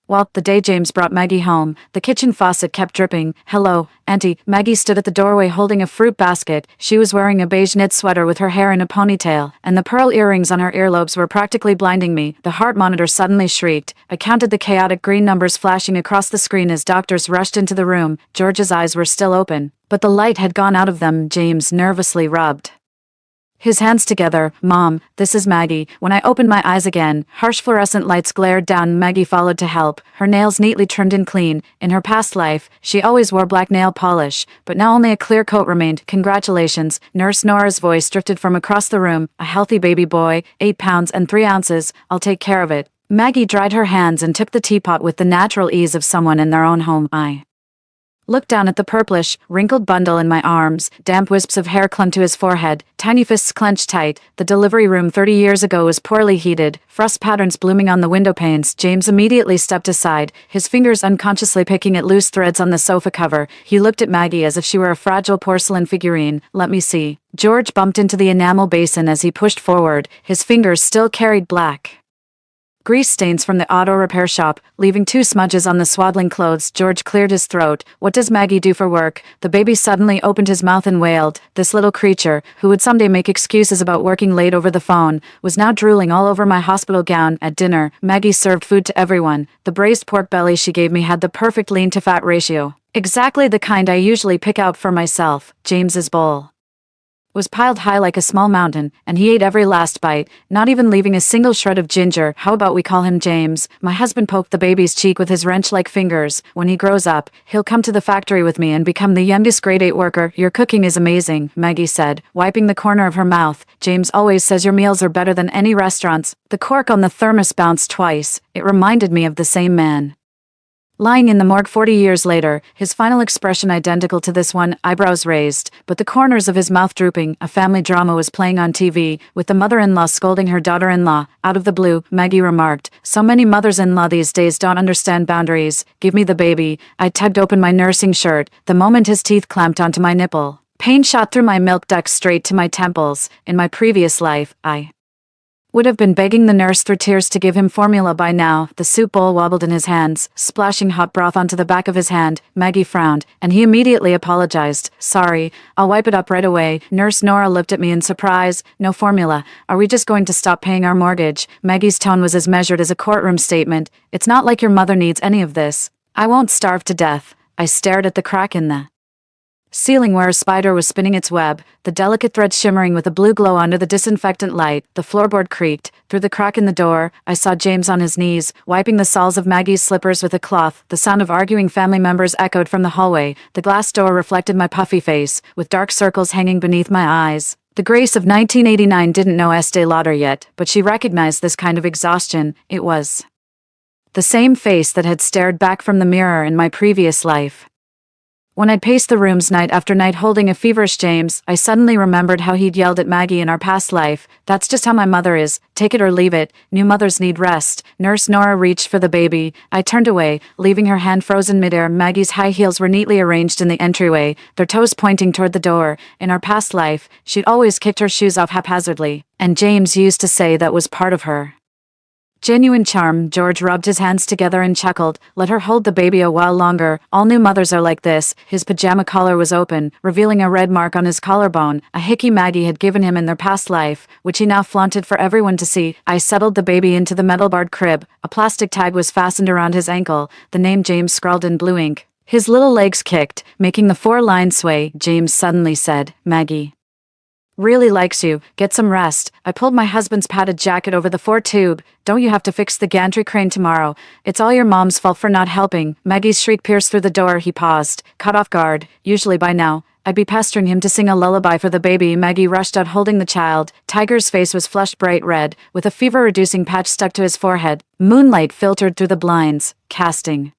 [SPEAKER 1] while. The day James brought Maggie home, the kitchen faucet kept dripping. Hello, Auntie. Maggie stood at the doorway holding a fruit basket. She was wearing a beige knit sweater with her hair in a ponytail, and the pearl earrings on her earlobes were practically blinding me. The heart monitor suddenly shrieked. I counted the chaotic green numbers flashing across the screen as doctors rushed into the room. George's eyes were still open, but the light had gone out of them. James nervously rubbed his hands together. Mom, this is Maggie. When I opened my eyes again, harsh fluorescent lights glared down. Maggie followed to help, her nails neatly trimmed and clean. In her past life, she always wore black nail polish, but now only a clear coat remained. Congratulations. Nurse Nora's voice drifted from across the room. A healthy baby boy, 8 pounds and 3 ounces. I'll take care of it. Maggie dried her hands and took the teapot with the natural ease of someone in their own home. I looked down at the purplish, wrinkled bundle in my arms. Damp wisps of hair clung to his forehead, tiny fists clenched tight. The delivery room 30 years ago was poorly heated, frost patterns blooming on the window panes. James immediately stepped aside, his fingers unconsciously picking at loose threads on the sofa cover. He looked at Maggie as if she were a fragile porcelain figurine. Let me see. George bumped into the enamel basin as he pushed forward. His fingers still carried black grease stains from the auto repair shop, leaving 2 smudges on the swaddling clothes. George cleared his throat. What does Maggie do for work? The baby suddenly opened his mouth and wailed. This little creature, who would someday make excuses about working late over the phone, was now drooling all over my hospital gown. At dinner, Maggie served food to everyone. The braised pork belly she gave me had the perfect lean-to-fat ratio. Exactly the kind I usually pick out for myself. James's bowl was piled high like a small mountain, and he ate every last bite, not even leaving a single shred of ginger. How about we call him James? My husband poked the baby's cheek with his wrench-like fingers. When he grows up, he'll come to the factory with me and become the youngest grade 8 worker. Your cooking is amazing, Maggie said, wiping the corner of her mouth. James always says your meals are better than any restaurants. The cork on the thermos bounced twice. It reminded me of the same man. Lying in the morgue 40 years later, his final expression identical to this one, eyebrows raised, but the corners of his mouth drooping. A family drama was playing on TV, with the mother-in-law scolding her daughter-in-law. Out of the blue, Maggie remarked, "So many mothers-in-law these days don't understand boundaries. Give me the baby." I tugged open my nursing shirt, the moment his teeth clamped onto my nipple. Pain shot through my milk duct straight to my temples. In my previous life, I would have been begging the nurse through tears to give him formula by now. The soup bowl wobbled in his hands, splashing hot broth onto the back of his hand. Maggie frowned, and he immediately apologized. "Sorry, I'll wipe it up right away." Nurse Nora looked at me in surprise. "No formula. Are we just going to stop paying our mortgage?" Maggie's tone was as measured as a courtroom statement. "It's not like your mother needs any of this. I won't starve to death." I stared at the crack in the ceiling where a spider was spinning its web, the delicate thread shimmering with a blue glow under the disinfectant light. The floorboard creaked. Through the crack in the door, I saw James on his knees, wiping the soles of Maggie's slippers with a cloth. The sound of arguing family members echoed from the hallway. The glass door reflected my puffy face, with dark circles hanging beneath my eyes. The Grace of 1989 didn't know Estee Lauder yet, but she recognized this kind of exhaustion. It was the same face that had stared back from the mirror in my previous life. When I'd paced the rooms night after night holding a feverish James, I suddenly remembered how he'd yelled at Maggie in our past life. "That's just how my mother is. Take it or leave it. New mothers need rest." Nurse Nora reached for the baby. I turned away, leaving her hand frozen midair. Maggie's high heels were neatly arranged in the entryway, their toes pointing toward the door. In our past life, she'd always kicked her shoes off haphazardly, and James used to say that was part of her genuine charm. George rubbed his hands together and chuckled. "Let her hold the baby a while longer. All new mothers are like this." His pajama collar was open, revealing a red mark on his collarbone, a hickey Maggie had given him in their past life, which he now flaunted for everyone to see. I settled the baby into the metal-barred crib. A plastic tag was fastened around his ankle, the name James scrawled in blue ink. His little legs kicked, making the 4-line sway. James suddenly said, "Maggie really likes you. Get some rest." I pulled my husband's padded jacket over the 4-tube. "Don't you have to fix the gantry crane tomorrow? It's all your mom's fault for not helping." Maggie's shriek pierced through the door. He paused, caught off guard. Usually by now, I'd be pestering him to sing a lullaby for the baby. Maggie rushed out holding the child. Tiger's face was flushed bright red, with a fever-reducing patch stuck to his forehead. Moonlight filtered through the blinds, casting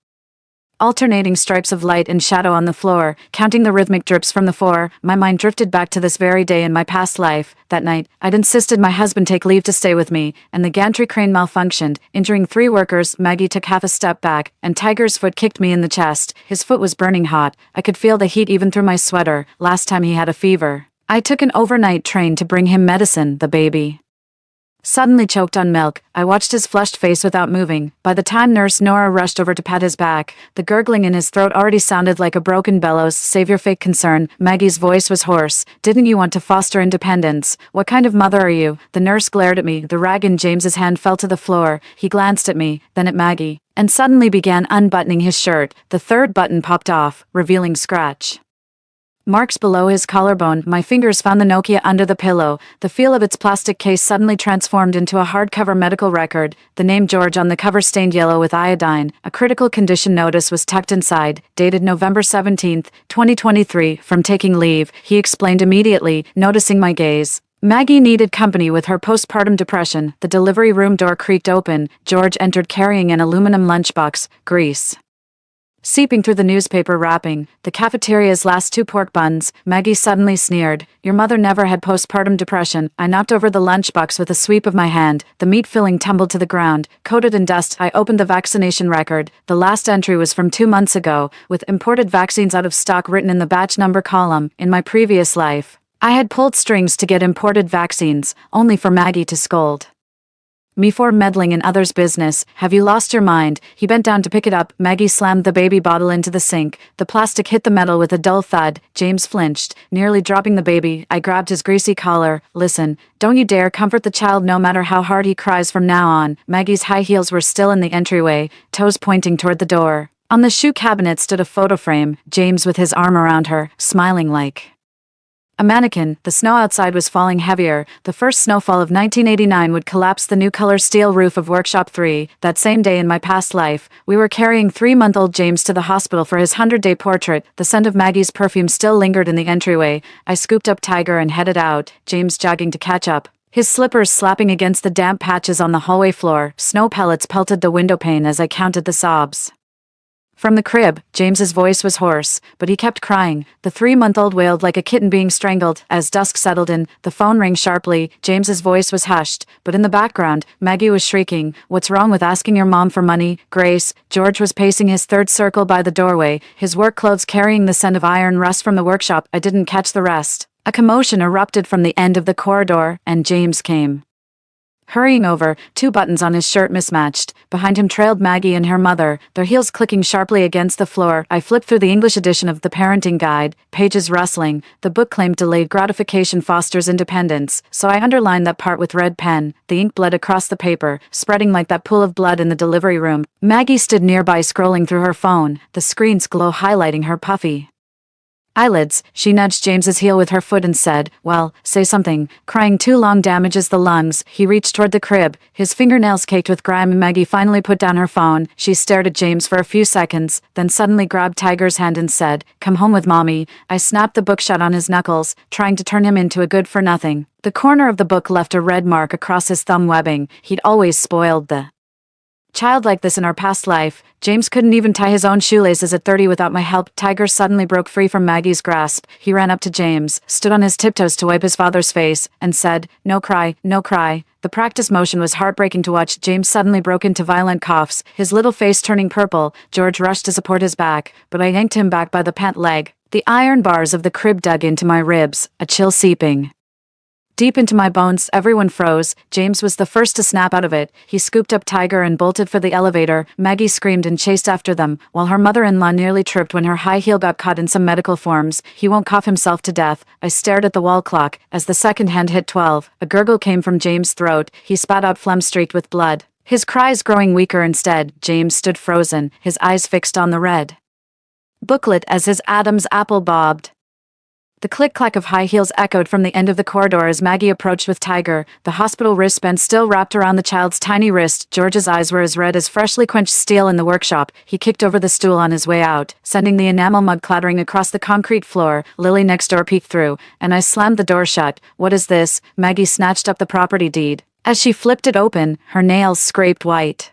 [SPEAKER 1] alternating stripes of light and shadow on the floor. Counting the rhythmic drips from the floor, my mind drifted back to this very day in my past life. That night, I'd insisted my husband take leave to stay with me, and the gantry crane malfunctioned, injuring 3 workers. Maggie took half a step back, and Tiger's foot kicked me in the chest. His foot was burning hot. I could feel the heat even through my sweater. Last time he had a fever, I took an overnight train to bring him medicine. The baby suddenly choked on milk. I watched his flushed face without moving. By the time Nurse Nora rushed over to pat his back, the gurgling in his throat already sounded like a broken bellows. "Save your fake concern." Maggie's voice was hoarse. "Didn't you want to foster independence? What kind of mother are you?" The nurse glared at me. The rag in James's hand fell to the floor. He glanced at me, then at Maggie, and suddenly began unbuttoning his shirt. The 3rd button popped off, revealing scratch marks below his collarbone. My fingers found the Nokia under the pillow. The feel of its plastic case suddenly transformed into a hardcover medical record. The name George on the cover stained yellow with iodine. A critical condition notice was tucked inside, dated November 17th, 2023. "From taking leave," he explained immediately, noticing my gaze. Maggie needed company with her postpartum depression. The delivery room door creaked open. George entered carrying an aluminum lunchbox, grease seeping through the newspaper wrapping. The cafeteria's last 2 pork buns. Maggie suddenly sneered. "Your mother never had postpartum depression." I knocked over the lunchbox with a sweep of my hand. The meat filling tumbled to the ground, coated in dust. I opened the vaccination record. The last entry was from 2 months ago, with imported vaccines out of stock written in the batch number column. In my previous life, I had pulled strings to get imported vaccines, only for Maggie to scold me for meddling in others' business. "Have you lost your mind?" He bent down to pick it up. Maggie slammed the baby bottle into the sink. The plastic hit the metal with a dull thud. James flinched, nearly dropping the baby. I grabbed his greasy collar. "Listen, don't you dare comfort the child no matter how hard he cries from now on." Maggie's high heels were still in the entryway, toes pointing toward the door. On the shoe cabinet stood a photo frame, James with his arm around her, smiling like A mannequin. The snow outside was falling heavier. The first snowfall of 1989 would collapse the new color steel roof of Workshop 3. That same day in my past life, we were carrying 3-month-old James to the hospital for his 100-day portrait. The scent of Maggie's perfume still lingered in the entryway. I scooped up Tiger and headed out, James jogging to catch up. His slippers slapping against the damp patches on the hallway floor. Snow pellets pelted the windowpane as I counted the sobs. From the crib, James's voice was hoarse, but he kept crying. The 3-month-old wailed like a kitten being strangled. As dusk settled in, the phone rang sharply. James's voice was hushed, but in the background, Maggie was shrieking, "What's wrong with asking your mom for money, Grace?" George was pacing his third circle by the doorway, his work clothes carrying the scent of iron rust from the workshop. I didn't catch the rest. A commotion erupted from the end of the corridor, and James came. Hurrying over, 2 buttons on his shirt mismatched. Behind him trailed Maggie and her mother, their heels clicking sharply against the floor. I flipped through the English edition of the parenting guide, pages rustling. The book claimed delayed gratification fosters independence, so I underlined that part with red pen. The ink bled across the paper, spreading like that pool of blood in the delivery room. Maggie stood nearby scrolling through her phone, the screen's glow highlighting her puffy eyelids. She nudged James's heel with her foot and said, "Well, say something." Crying too long damages the lungs. He reached toward the crib, his fingernails caked with grime. Maggie finally put down her phone. She stared at James for a few seconds, then suddenly grabbed Tiger's hand and said, "Come home with Mommy." I snapped the book shut on his knuckles, trying to turn him into a good-for-nothing. The corner of the book left a red mark across his thumb webbing. He'd always spoiled the child like this in our past life. James couldn't even tie his own shoelaces at 30 without my help. Tiger suddenly broke free from Maggie's grasp. He ran up to James, stood on his tiptoes to wipe his father's face, and said, "No cry, no cry." The practice motion was heartbreaking to watch. James suddenly broke into violent coughs, his little face turning purple. George rushed to support his back, but I yanked him back by the pant leg. The iron bars of the crib dug into my ribs, a chill seeping deep into my bones. Everyone froze. James was the first to snap out of it. He scooped up Tiger and bolted for the elevator. Maggie screamed and chased after them, while her mother-in-law nearly tripped when her high heel got caught in some medical forms. "He won't cough himself to death." I stared at the wall clock. As the second hand hit 12, a gurgle came from James' throat. He spat out phlegm streaked with blood. His cries growing weaker instead. James stood frozen, his eyes fixed on the red booklet as his Adam's apple bobbed. The click-clack of high heels echoed from the end of the corridor as Maggie approached with Tiger, the hospital wristband still wrapped around the child's tiny wrist. George's eyes were as red as freshly quenched steel in the workshop. He kicked over the stool on his way out, sending the enamel mug clattering across the concrete floor. Lily next door peeked through, and I slammed the door shut. "What is this?" Maggie snatched up the property deed. As she flipped it open, her nails scraped white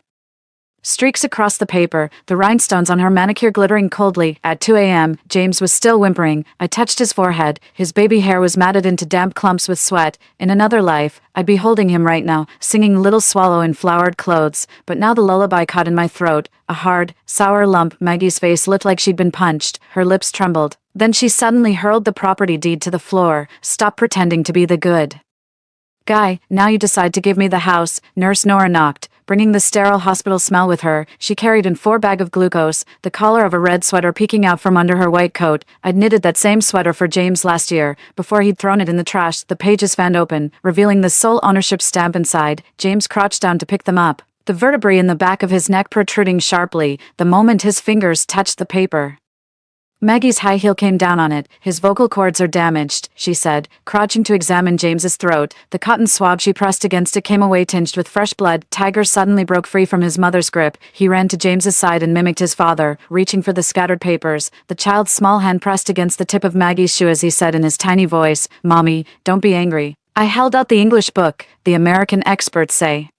[SPEAKER 1] streaks across the paper, the rhinestones on her manicure glittering coldly. At 2 a.m., James was still whimpering. I touched his forehead. His baby hair was matted into damp clumps with sweat. In another life, I'd be holding him right now, singing Little Swallow in flowered clothes. But now the lullaby caught in my throat, a hard, sour lump. Maggie's face looked like she'd been punched. Her lips trembled. Then she suddenly hurled the property deed to the floor. "Stop pretending to be the good guy. Now you decide to give me the house." Nurse Nora knocked, bringing the sterile hospital smell with her. She carried in 4 bags of glucose, the collar of a red sweater peeking out from under her white coat. I'd knitted that same sweater for James last year. Before he'd thrown it in the trash, the pages fanned open, revealing the sole ownership stamp inside. James crouched down to pick them up, the vertebrae in the back of his neck protruding sharply the moment his fingers touched the paper. Maggie's high heel came down on it. "His vocal cords are damaged," she said, crouching to examine James's throat. The cotton swab she pressed against it came away tinged with fresh blood. Tiger suddenly broke free from his mother's grip. He ran to James's side and mimicked his father, reaching for the scattered papers. The child's small hand pressed against the tip of Maggie's shoe as he said in his tiny voice, "Mommy, don't be angry." I held out the English book. "The American experts say."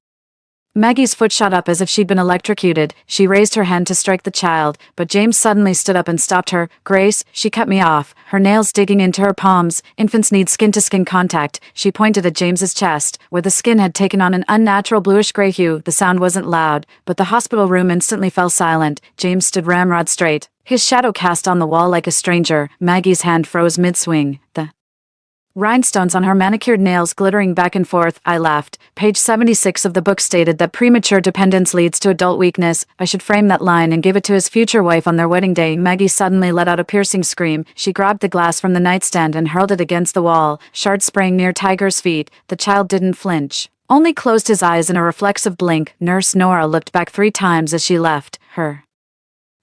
[SPEAKER 1] Maggie's foot shot up as if she'd been electrocuted. She raised her hand to strike the child, but James suddenly stood up and stopped her. "Grace," she cut me off, her nails digging into her palms. "Infants need skin-to-skin contact." She pointed at James's chest, where the skin had taken on an unnatural bluish-gray hue. The sound wasn't loud, but the hospital room instantly fell silent. James stood ramrod straight, his shadow cast on the wall like a stranger. Maggie's hand froze mid-swing, the rhinestones on her manicured nails glittering back and forth. I laughed. Page 76 of the book stated that premature dependence leads to adult weakness. I should frame that line and give it to his future wife on their wedding day. Maggie suddenly let out a piercing scream. She grabbed the glass from the nightstand and hurled it against the wall, shards spraying near Tiger's feet. The child didn't flinch, only closed his eyes in a reflexive blink. Nurse Nora looked back 3 times as she left. Her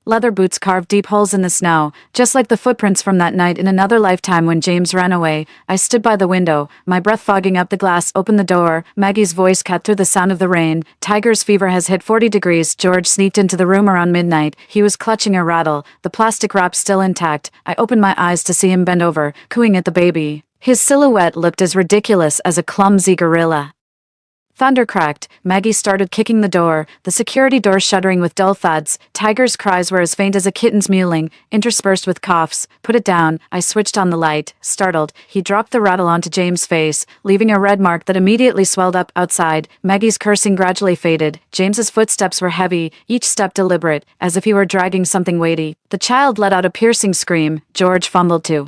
[SPEAKER 1] Leather boots carved deep holes in the snow, just like the footprints from that night in another lifetime when James ran away. I stood by the window, my breath fogging up the glass, opened the door. Maggie's voice cut through the sound of the rain. Tiger's fever has hit 40 degrees. George sneaked into the room around midnight. He was clutching a rattle, the plastic wrap still intact. I opened my eyes to see him bend over, cooing at the baby. His silhouette looked as ridiculous as a clumsy gorilla. Thunder cracked. Maggie started kicking the door, the security door shuddering with dull thuds. Tiger's cries were as faint as a kitten's mewling, interspersed with coughs. Put it down. I switched on the light. Startled, he dropped the rattle onto James' face, leaving a red mark that immediately swelled up. Outside, Maggie's cursing gradually faded. James's footsteps were heavy, each step deliberate, as if he were dragging something weighty. The child let out a piercing scream. George fumbled to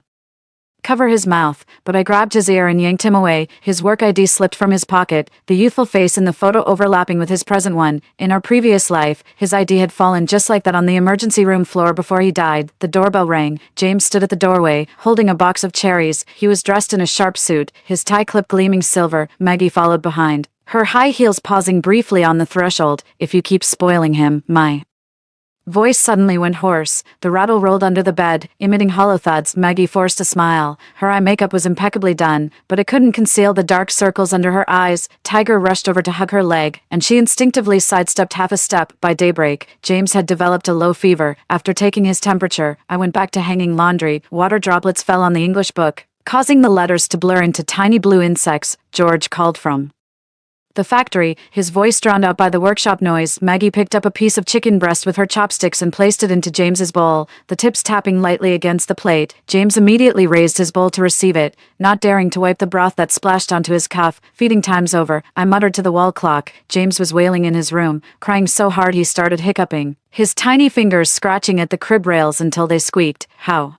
[SPEAKER 1] cover his mouth, but I grabbed his ear and yanked him away. His work ID slipped from his pocket, the youthful face in the photo overlapping with his present one. In our previous life, his ID had fallen just like that on the emergency room floor before he died. The doorbell rang. James stood at the doorway, holding a box of cherries. He was dressed in a sharp suit, his tie clip gleaming silver. Maggie followed behind, her high heels pausing briefly on the threshold. If you keep spoiling him, my voice suddenly went hoarse. The rattle rolled under the bed, emitting hollow thuds. Maggie forced a smile. Her eye makeup was impeccably done, but it couldn't conceal the dark circles under her eyes. Tiger rushed over to hug her leg, and she instinctively sidestepped half a step. By daybreak, James had developed a low fever. After taking his temperature, I went back to hanging laundry. Water droplets fell on the English book, causing the letters to blur into tiny blue insects. George called from the factory, his voice drowned out by the workshop noise. Maggie picked up a piece of chicken breast with her chopsticks and placed it into James's bowl, the tips tapping lightly against the plate. James immediately raised his bowl to receive it, not daring to wipe the broth that splashed onto his cuff. Feeding time's over, I muttered to the wall clock. James was wailing in his room, crying so hard he started hiccuping, his tiny fingers scratching at the crib rails until they squeaked. How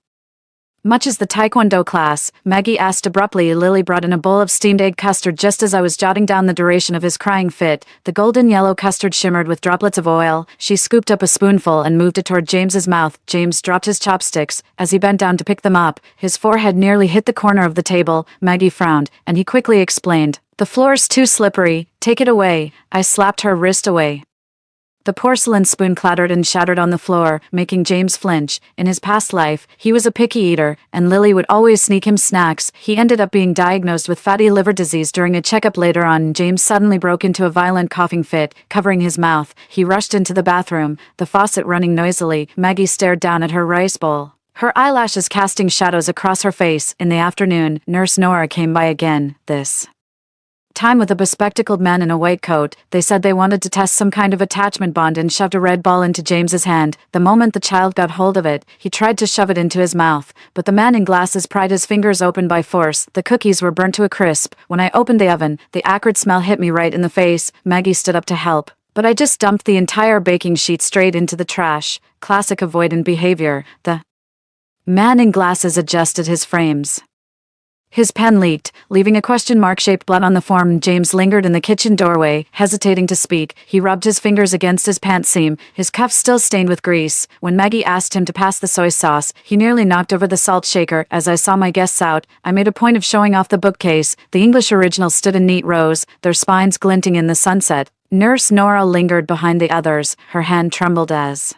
[SPEAKER 1] much is the taekwondo class? Maggie asked abruptly. Lily brought in a bowl of steamed egg custard just as I was jotting down the duration of his crying fit. The golden yellow custard shimmered with droplets of oil. She scooped up a spoonful and moved it toward James's mouth. James dropped his chopsticks as he bent down to pick them up. His forehead nearly hit the corner of the table. Maggie frowned, and he quickly explained, "The floor's too slippery. Take it away." I slapped her wrist away. The porcelain spoon clattered and shattered on the floor, making James flinch. In his past life, he was a picky eater, and Lily would always sneak him snacks. He ended up being diagnosed with fatty liver disease during a checkup later on. James suddenly broke into a violent coughing fit, covering his mouth. He rushed into the bathroom, the faucet running noisily. Maggie stared down at her rice bowl, her eyelashes casting shadows across her face. In the afternoon, Nurse Nora came by again, this time with a bespectacled man in a white coat. They said they wanted to test some kind of attachment bond and shoved a red ball into James's hand. The moment the child got hold of it, he tried to shove it into his mouth, but the man in glasses pried his fingers open by force. The cookies were burnt to a crisp. When I opened the oven, the acrid smell hit me right in the face. Maggie stood up to help, but I just dumped the entire baking sheet straight into the trash. Classic avoidant behavior. The man in glasses adjusted his frames. His pen leaked, leaving a question mark-shaped blot on the form. James lingered in the kitchen doorway, hesitating to speak. He rubbed his fingers against his pants seam, his cuffs still stained with grease. When Maggie asked him to pass the soy sauce, he nearly knocked over the salt shaker. As I saw my guests out, I made a point of showing off the bookcase. The English originals stood in neat rows, their spines glinting in the sunset. Nurse Nora lingered behind the others, her hand trembled as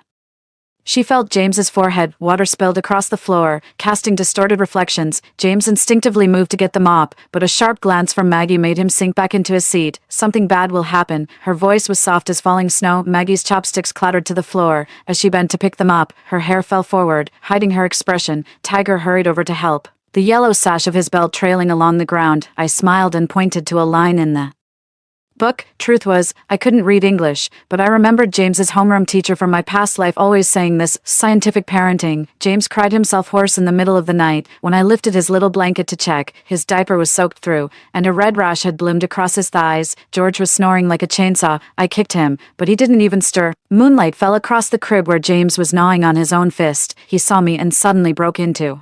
[SPEAKER 1] she felt James's forehead. Water spilled across the floor, casting distorted reflections. James instinctively moved to get the mop, but a sharp glance from Maggie made him sink back into his seat. "Something bad will happen." Her voice was soft as falling snow. Maggie's chopsticks clattered to the floor. As she bent to pick them up, her hair fell forward, hiding her expression. Tiger hurried over to help, the yellow sash of his belt trailing along the ground. I smiled and pointed to a line in the book. Truth was, I couldn't read English, but I remembered James's homeroom teacher from my past life always saying this: scientific parenting. James cried himself hoarse in the middle of the night. When I lifted his little blanket to check, his diaper was soaked through, and a red rash had bloomed across his thighs. George was snoring like a chainsaw. I kicked him, but he didn't even stir. Moonlight fell across the crib where James was gnawing on his own fist. He saw me and suddenly broke into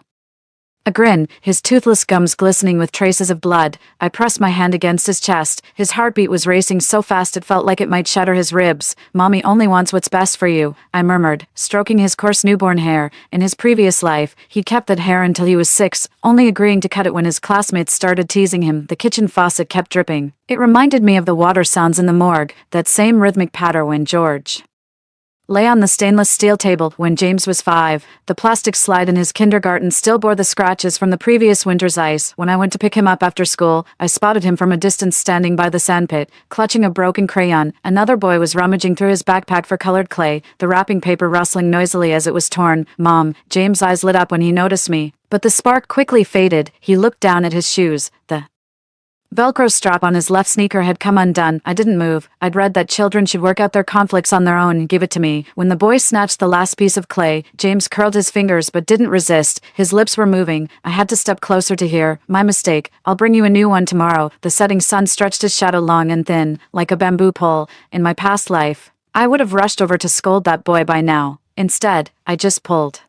[SPEAKER 1] a grin, his toothless gums glistening with traces of blood. I pressed my hand against his chest. His heartbeat was racing so fast it felt like it might shatter his ribs. "Mommy only wants what's best for you," I murmured, stroking his coarse newborn hair. In his previous life, he'd kept that hair until he was 6, only agreeing to cut it when his classmates started teasing him. The kitchen faucet kept dripping. It reminded me of the water sounds in the morgue, that same rhythmic patter when George lay on the stainless steel table when James was 5. The plastic slide in his kindergarten still bore the scratches from the previous winter's ice. When I went to pick him up after school, I spotted him from a distance standing by the sandpit, clutching a broken crayon. Another boy was rummaging through his backpack for colored clay, the wrapping paper rustling noisily as it was torn. Mom, James' eyes lit up when he noticed me, but the spark quickly faded. He looked down at his shoes. The Velcro strap on his left sneaker had come undone. I didn't move. I'd read that children should work out their conflicts on their own and give it to me. When the boy snatched the last piece of clay, James curled his fingers but didn't resist. His lips were moving. I had to step closer to hear. My mistake. I'll bring you a new one tomorrow. The setting sun stretched his shadow long and thin, like a bamboo pole. In my past life, I would have rushed over to scold that boy by now. Instead, I just pulled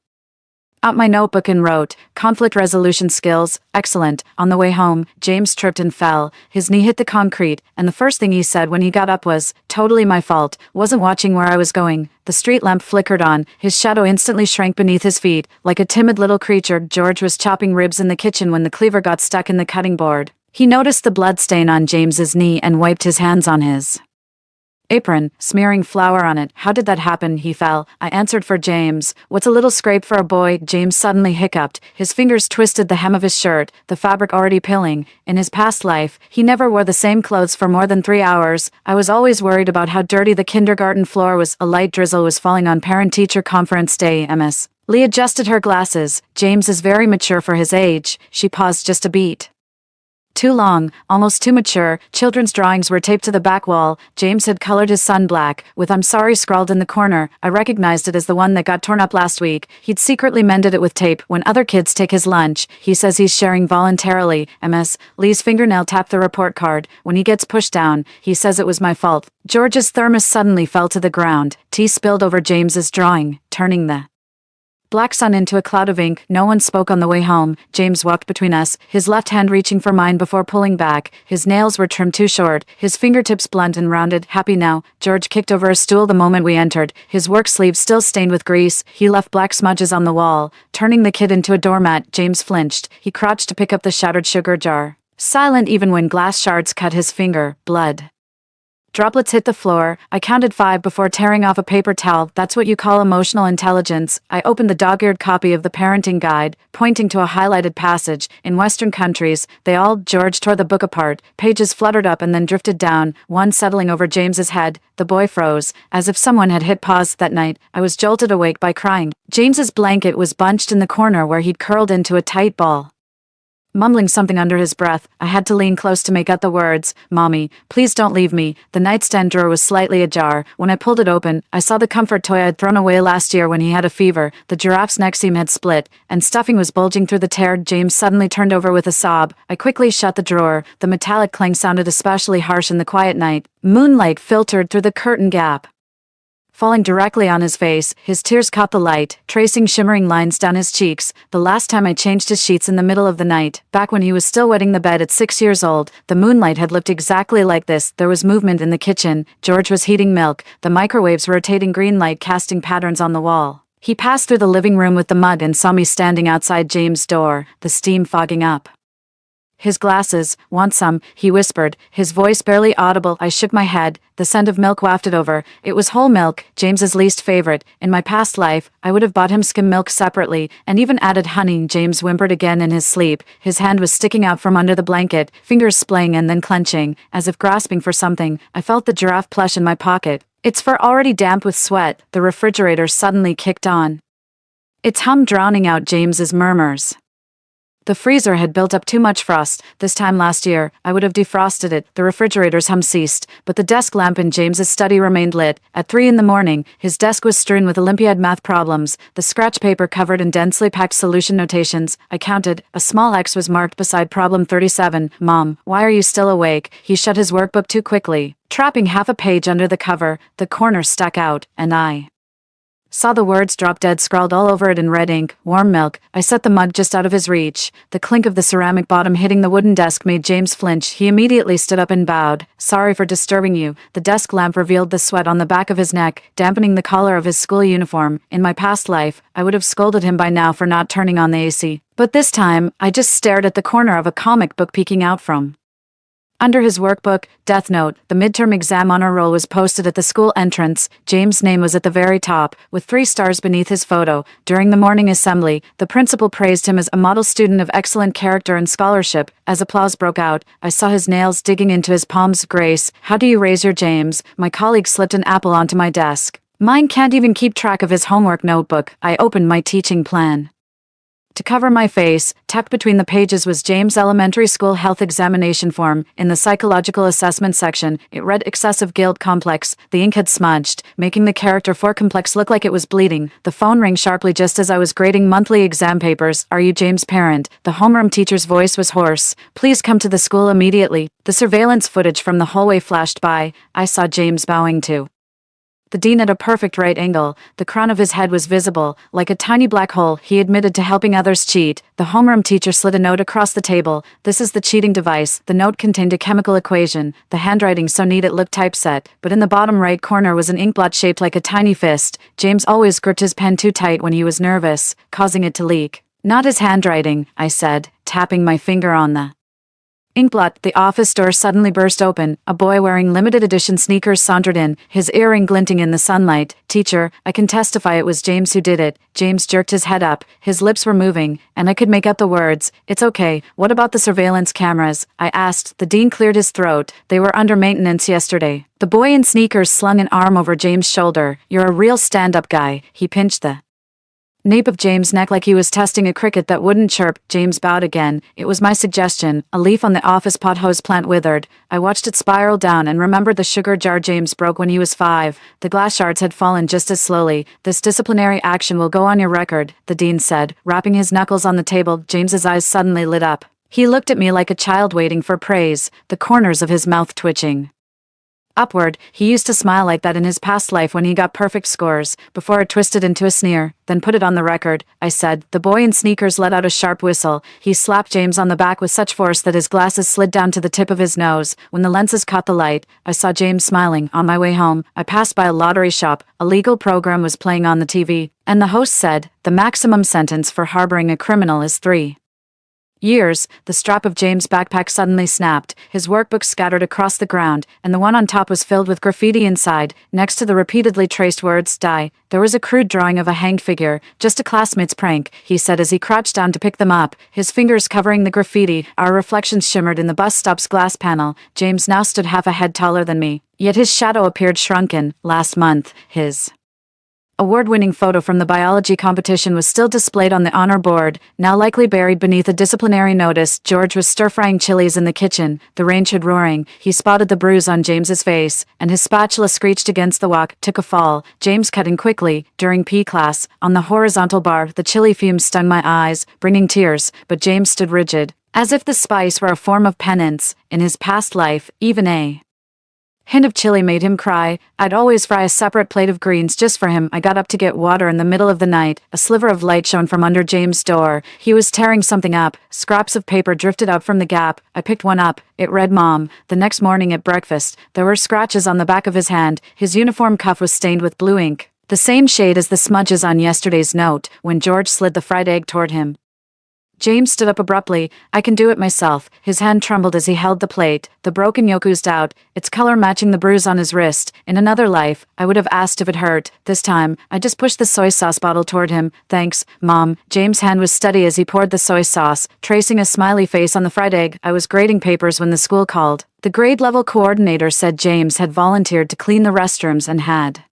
[SPEAKER 1] out my notebook and wrote, conflict resolution skills, excellent. On the way home, James tripped and fell. His knee hit the concrete, and the first thing he said when he got up was, totally my fault. Wasn't watching where I was going. The street lamp flickered on. His shadow instantly shrank beneath his feet. Like a timid little creature, George was chopping ribs in the kitchen when the cleaver got stuck in the cutting board. He noticed the blood stain on James's knee and wiped his hands on his apron, smearing flour on it. How did that happen? He fell. I answered for James. What's a little scrape for a boy? James suddenly hiccuped. His fingers twisted the hem of his shirt, the fabric already pilling. In his past life, he never wore the same clothes for more than 3 hours. I was always worried about how dirty the kindergarten floor was. A light drizzle was falling on parent-teacher conference day. Ms. Lee adjusted her glasses. James is very mature for his age. She paused just a beat. Too long, almost too mature. Children's drawings were taped to the back wall. James had colored his son black, with I'm sorry scrawled in the corner. I recognized it as the one that got torn up last week. He'd secretly mended it with tape. When other kids take his lunch, he says he's sharing voluntarily. Ms. Lee's fingernail tapped the report card. When he gets pushed down, he says it was my fault. George's thermos suddenly fell to the ground. Tea spilled over James's drawing, turning the black sun into a cloud of ink. No one spoke on the way home. James walked between us, his left hand reaching for mine before pulling back. His nails were trimmed too short, his fingertips blunt and rounded. Happy now. George kicked over a stool the moment we entered, his work sleeve still stained with grease. He left black smudges on the wall, turning the kid into a doormat. James flinched. He crouched to pick up the shattered sugar jar, silent even when glass shards cut his finger. Blood droplets hit the floor. I counted 5 before tearing off a paper towel. That's what you call emotional intelligence. I opened the dog-eared copy of the parenting guide, pointing to a highlighted passage. In Western countries, George tore the book apart. Pages fluttered up and then drifted down, one settling over James's head. The boy froze, as if someone had hit pause. That night, I was jolted awake by crying. James's blanket was bunched in the corner where he'd curled into a tight ball. Mumbling something under his breath, I had to lean close to make out the words, Mommy, please don't leave me. The nightstand drawer was slightly ajar. When I pulled it open, I saw the comfort toy I'd thrown away last year when he had a fever. The giraffe's neck seam had split, and stuffing was bulging through the tear. James suddenly turned over with a sob. I quickly shut the drawer. The metallic clang sounded especially harsh in the quiet night. Moonlight filtered through the curtain gap, falling directly on his face. His tears caught the light, tracing shimmering lines down his cheeks. The last time I changed his sheets in the middle of the night, back when he was still wetting the bed at 6 years old, the moonlight had looked exactly like this. There was movement in the kitchen. George was heating milk, the microwave's rotating green light casting patterns on the wall. He passed through the living room with the mug and saw me standing outside James' door, the steam fogging up his glasses. Want some? He whispered, his voice barely audible. I shook my head. The scent of milk wafted over. It was whole milk, James's least favorite. In my past life, I would have bought him skim milk separately, and even added honey. James whimpered again in his sleep. His hand was sticking out from under the blanket, fingers splaying and then clenching, as if grasping for something. I felt the giraffe plush in my pocket, its fur already damp with sweat. The refrigerator suddenly kicked on, its hum drowning out James's murmurs. The freezer had built up too much frost. This time last year, I would have defrosted it. The refrigerator's hum ceased, but the desk lamp in James's study remained lit. At 3 in the morning, his desk was strewn with Olympiad math problems, the scratch paper covered in densely packed solution notations. I counted. A small X was marked beside problem 37. Mom, why are you still awake? He shut his workbook too quickly, trapping half a page under the cover. The corner stuck out, and I saw the words drop dead scrawled all over it in red ink. Warm milk. I set the mug just out of his reach. The clink of the ceramic bottom hitting the wooden desk made James flinch. He immediately stood up and bowed. Sorry for disturbing you. The desk lamp revealed the sweat on the back of his neck, dampening the collar of his school uniform. In my past life, I would have scolded him by now for not turning on the AC. But this time, I just stared at the corner of a comic book peeking out from Under his workbook, Death Note, the midterm exam honor roll was posted at the school entrance. James' name was at the very top, with 3 stars beneath his photo. During the morning assembly, the principal praised him as a model student of excellent character and scholarship. As applause broke out, I saw his nails digging into his palms. Grace, how do you raise your James? My colleague slipped an apple onto my desk. Mine can't even keep track of his homework notebook. I opened my teaching plan. To cover my face, tucked between the pages was James' elementary school health examination form. In the psychological assessment section, it read excessive guilt complex. The ink had smudged, making the character for complex look like it was bleeding. The phone rang sharply just as I was grading monthly exam papers. Are you James' parent? The homeroom teacher's voice was hoarse. Please come to the school immediately. The surveillance footage from the hallway flashed by. I saw James bowing to the dean at a perfect right angle. The crown of his head was visible, like a tiny black hole. He admitted to helping others cheat. The homeroom teacher slid a note across the table. This is the cheating device. The note contained a chemical equation, the handwriting so neat it looked typeset, but in the bottom right corner was an inkblot shaped like a tiny fist. James always gripped his pen too tight when he was nervous, causing it to leak. Not his handwriting, I said, tapping my finger on the inkblot. The office door suddenly burst open. A boy wearing limited edition sneakers sauntered in, his earring glinting in the sunlight. Teacher, I can testify it was James who did it. James jerked his head up. His lips were moving, and I could make out the words. It's okay. What about the surveillance cameras? I asked. The dean cleared his throat. They were under maintenance yesterday. The boy in sneakers slung an arm over James' shoulder. You're a real stand-up guy. He pinched the nape of James' neck like he was testing a cricket that wouldn't chirp. James bowed again. It was my suggestion. A leaf on the office pot hose plant withered. I watched it spiral down and remembered the sugar jar James broke when he was 5. The glass shards had fallen just as slowly. This disciplinary action will go on your record, the dean said, rapping his knuckles on the table. James's eyes suddenly lit up. He looked at me like a child waiting for praise, the corners of his mouth twitching upward. He used to smile like that in his past life when he got perfect scores, before it twisted into a sneer. Then put it on the record, I said. The boy in sneakers let out a sharp whistle. He slapped James on the back with such force that his glasses slid down to the tip of his nose. When the lenses caught the light, I saw James smiling. On my way home, I passed by a lottery shop. A legal program was playing on the TV, and the host said, the maximum sentence for harboring a criminal is 3 years. The strap of James' backpack suddenly snapped. His workbook scattered across the ground, and the one on top was filled with graffiti inside. Next to the repeatedly traced words, die, there was a crude drawing of a hanged figure. Just a classmate's prank, he said as he crouched down to pick them up, his fingers covering the graffiti. Our reflections shimmered in the bus stop's glass panel. James now stood half a head taller than me, yet his shadow appeared shrunken. Last month, his award-winning photo from the biology competition was still displayed on the honor board, now likely buried beneath a disciplinary notice. George was stir-frying chilies in the kitchen. The range had roaring. He spotted the bruise on James's face, and his spatula screeched against the wok. Took a fall. James cut in quickly. During PE class, on the horizontal bar, the chili fumes stung my eyes, bringing tears, but James stood rigid, as if the spice were a form of penance. In his past life, even a hint of chili made him cry. I'd always fry a separate plate of greens just for him. I got up to get water in the middle of the night. A sliver of light shone from under James' door. He was tearing something up. Scraps of paper drifted out from the gap. I picked one up. It read Mom. The next morning at breakfast, there were scratches on the back of his hand. His uniform cuff was stained with blue ink, the same shade as the smudges on yesterday's note. When George slid the fried egg toward him, James stood up abruptly. I can do it myself. His hand trembled as he held the plate. The broken yolk oozed out, its color matching the bruise on his wrist. In another life, I would have asked if it hurt. This time, I just pushed the soy sauce bottle toward him. Thanks, Mom. James' hand was steady as he poured the soy sauce, tracing a smiley face on the fried egg. I was grading papers when the school called. The grade-level coordinator said James had volunteered to clean the restrooms and had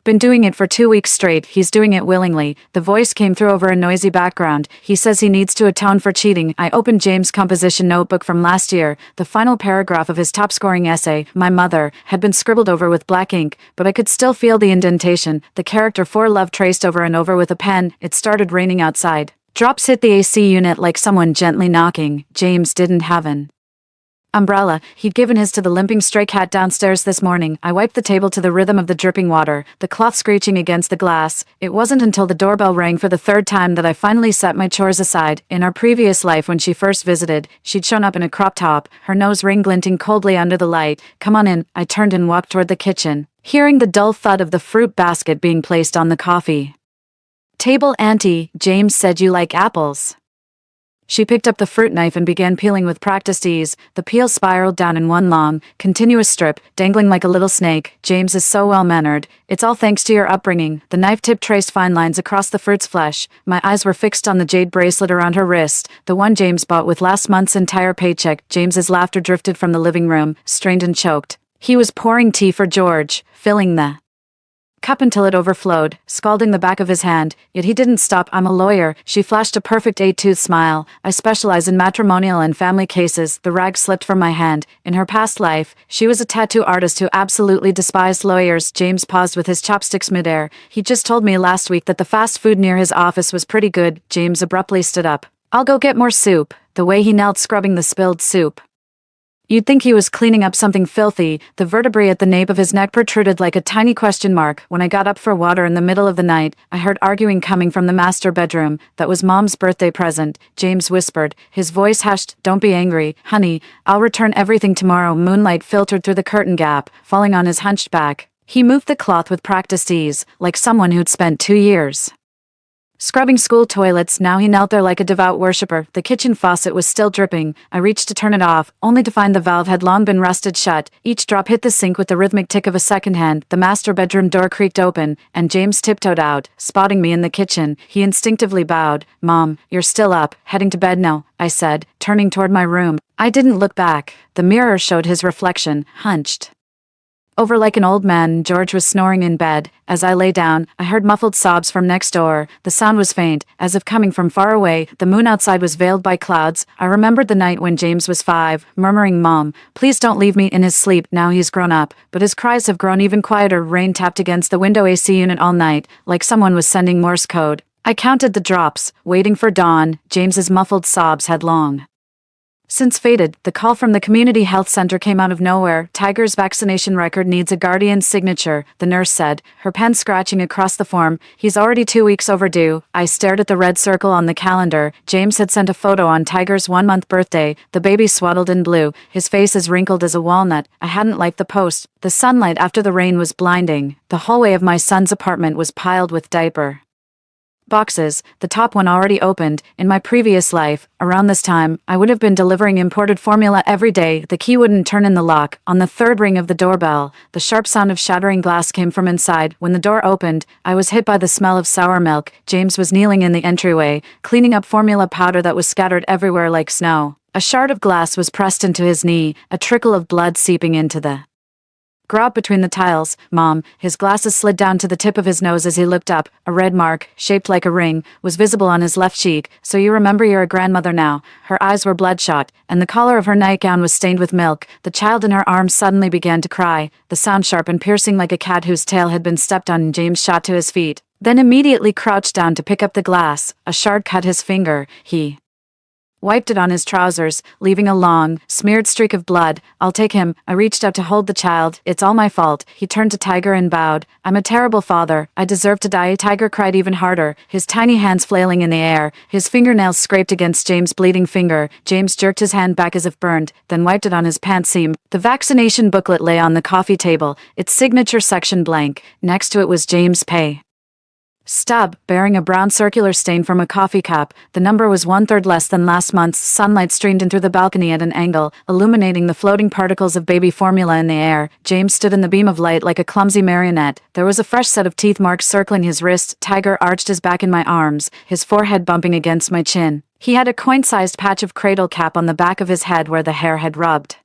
[SPEAKER 1] been doing it for 2 weeks straight. He's doing it willingly. The voice came through over a noisy background. He says he needs to atone for cheating. I opened James' composition notebook from last year. The final paragraph of his top-scoring essay, My Mother, had been scribbled over with black ink, but I could still feel the indentation. The character for love traced over and over with a pen. It started raining outside. Drops hit the AC unit like someone gently knocking. James didn't have an umbrella. He'd given his to the limping stray cat downstairs this morning. I wiped the table to the rhythm of the dripping water, the cloth screeching against the glass. It wasn't until the doorbell rang for the 3rd time that I finally set my chores aside. In our previous life, when she first visited, she'd shown up in a crop top, her nose ring glinting coldly under the light. Come on in. I turned and walked toward the kitchen, hearing the dull thud of the fruit basket being placed on the coffee table. Auntie, James said you like apples. She picked up the fruit knife and began peeling with practiced ease. The peel spiraled down in one long, continuous strip, dangling like a little snake. James is so well-mannered. It's all thanks to your upbringing. The knife tip traced fine lines across the fruit's flesh. My eyes were fixed on the jade bracelet around her wrist, the one James bought with last month's entire paycheck. James's laughter drifted from the living room, strained and choked. He was pouring tea for George, filling the cup until it overflowed, scalding the back of his hand, yet he didn't stop. I'm a lawyer. She flashed a perfect 8-tooth smile. I specialize in matrimonial and family cases. The rag slipped from my hand. In her past life, she was a tattoo artist who absolutely despised lawyers. James paused with his chopsticks midair. He just told me last week that the fast food near his office was pretty good. James abruptly stood up. I'll go get more soup. The way he knelt scrubbing the spilled soup. You'd think he was cleaning up something filthy. The vertebrae at the nape of his neck protruded like a tiny question mark. When I got up for water in the middle of the night, I heard arguing coming from the master bedroom. That was Mom's birthday present, James whispered, his voice hushed. Don't be angry, honey. I'll return everything tomorrow. Moonlight filtered through the curtain gap, falling on his hunched back. He moved the cloth with practiced ease, like someone who'd spent 2 years scrubbing school toilets. Now he knelt there like a devout worshipper. The kitchen faucet was still dripping. I reached to turn it off, only to find the valve had long been rusted shut. Each drop hit the sink with the rhythmic tick of a second hand. The master bedroom door creaked open, and James tiptoed out, spotting me in the kitchen. He instinctively bowed. Mom, you're still up, heading to bed now, I said, turning toward my room. I didn't look back. The mirror showed his reflection, hunched over like an old man. George was snoring in bed. As I lay down, I heard muffled sobs from next door. The sound was faint, as if coming from far away. The moon outside was veiled by clouds. I remembered the night when James was 5, murmuring, Mom, please don't leave me, in his sleep. Now he's grown up, but his cries have grown even quieter. Rain tapped against the window AC unit all night, like someone was sending Morse code. I counted the drops, waiting for dawn. James's muffled sobs had long since faded. The call from the community health center came out of nowhere. Tiger's vaccination record needs a guardian's signature, the nurse said, her pen scratching across the form. He's already 2 weeks overdue. I stared at the red circle on the calendar. James had sent a photo on Tiger's 1-month birthday, the baby swaddled in blue, his face as wrinkled as a walnut. I hadn't liked the post. The sunlight after the rain was blinding. The hallway of my son's apartment was piled with diaper boxes, the top one already opened. In my previous life, around this time, I would have been delivering imported formula every day. The key wouldn't turn in the lock. On the third ring of the doorbell, the sharp sound of shattering glass came from inside. When the door opened, I was hit by the smell of sour milk. James was kneeling in the entryway, cleaning up formula powder that was scattered everywhere like snow. A shard of glass was pressed into his knee, a trickle of blood seeping into the grout between the tiles. Mom, his glasses slid down to the tip of his nose as he looked up. A red mark, shaped like a ring, was visible on his left cheek. So you remember you're a grandmother now. Her eyes were bloodshot, and the collar of her nightgown was stained with milk. The child in her arms suddenly began to cry, the sound sharp and piercing like a cat whose tail had been stepped on. James shot to his feet, then immediately crouched down to pick up the glass. A shard cut his finger. He wiped it on his trousers, leaving a long, smeared streak of blood. I'll take him. I reached out to hold the child. It's all my fault. He turned to Tiger and bowed. I'm a terrible father. I deserve to die. Tiger cried even harder, his tiny hands flailing in the air. His fingernails scraped against James' bleeding finger. James jerked his hand back as if burned, then wiped it on his pants seam. The vaccination booklet lay on the coffee table, its signature section blank. Next to it was James' pay stub, bearing a brown circular stain from a coffee cup. The number was 1/3 less than last month's. Sunlight streamed in through the balcony at an angle, illuminating the floating particles of baby formula in the air. James stood in the beam of light like a clumsy marionette. There was a fresh set of teeth marks circling his wrist. Tiger arched his back in my arms, his forehead bumping against my chin. He had a coin-sized patch of cradle cap on the back of his head where the hair had rubbed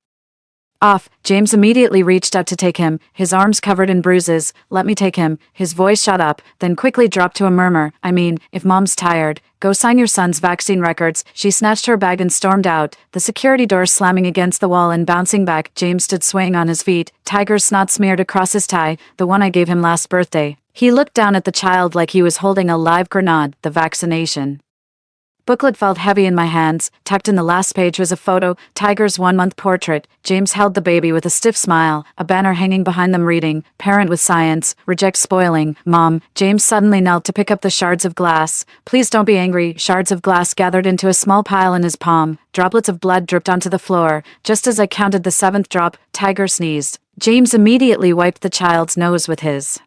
[SPEAKER 1] off. James immediately reached out to take him, his arms covered in bruises. Let me take him. His voice shot up, then quickly dropped to a murmur. I mean, if Mom's tired, go sign your son's vaccine records. She snatched her bag and stormed out, the security door slamming against the wall and bouncing back. James stood swaying on his feet, Tiger's snot smeared across his tie, the one I gave him last birthday. He looked down at the child like he was holding a live grenade. The vaccination booklet felt heavy in my hands. Tucked in the last page was a photo, Tiger's 1-month portrait. James held the baby with a stiff smile, a banner hanging behind them reading, Parent with Science, Reject Spoiling. Mom, James suddenly knelt to pick up the shards of glass. Please don't be angry. Shards of glass gathered into a small pile in his palm. Droplets of blood dripped onto the floor. Just as I counted the 7th drop, Tiger sneezed. James immediately wiped the child's nose with his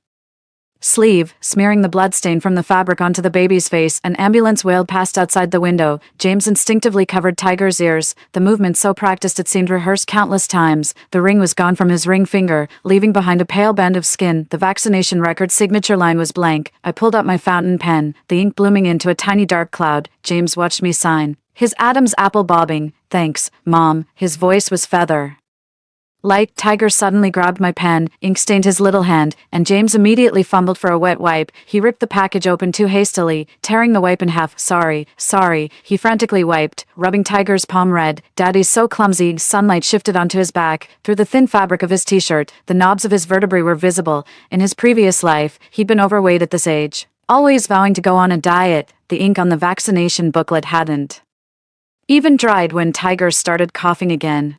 [SPEAKER 1] sleeve, smearing the bloodstain from the fabric onto the baby's face. An ambulance wailed past outside the window. James instinctively covered Tiger's ears, the movement so practiced it seemed rehearsed countless times. The ring was gone from his ring finger, leaving behind a pale band of skin. The vaccination record signature line was blank. I pulled out my fountain pen, the ink blooming into a tiny dark cloud. James watched me sign, his Adam's apple bobbing. "Thanks, Mom." His voice was feather light. Tiger suddenly grabbed my pen, ink stained his little hand, and James immediately fumbled for a wet wipe. He ripped the package open too hastily, tearing the wipe in half. Sorry. He frantically wiped, rubbing Tiger's palm red. Daddy's so clumsy. Sunlight shifted onto his back, through the thin fabric of his t-shirt. The knobs of his vertebrae were visible. In his previous life, he'd been overweight at this age, always vowing to go on a diet. The ink on the vaccination booklet hadn't even dried when Tiger started coughing again.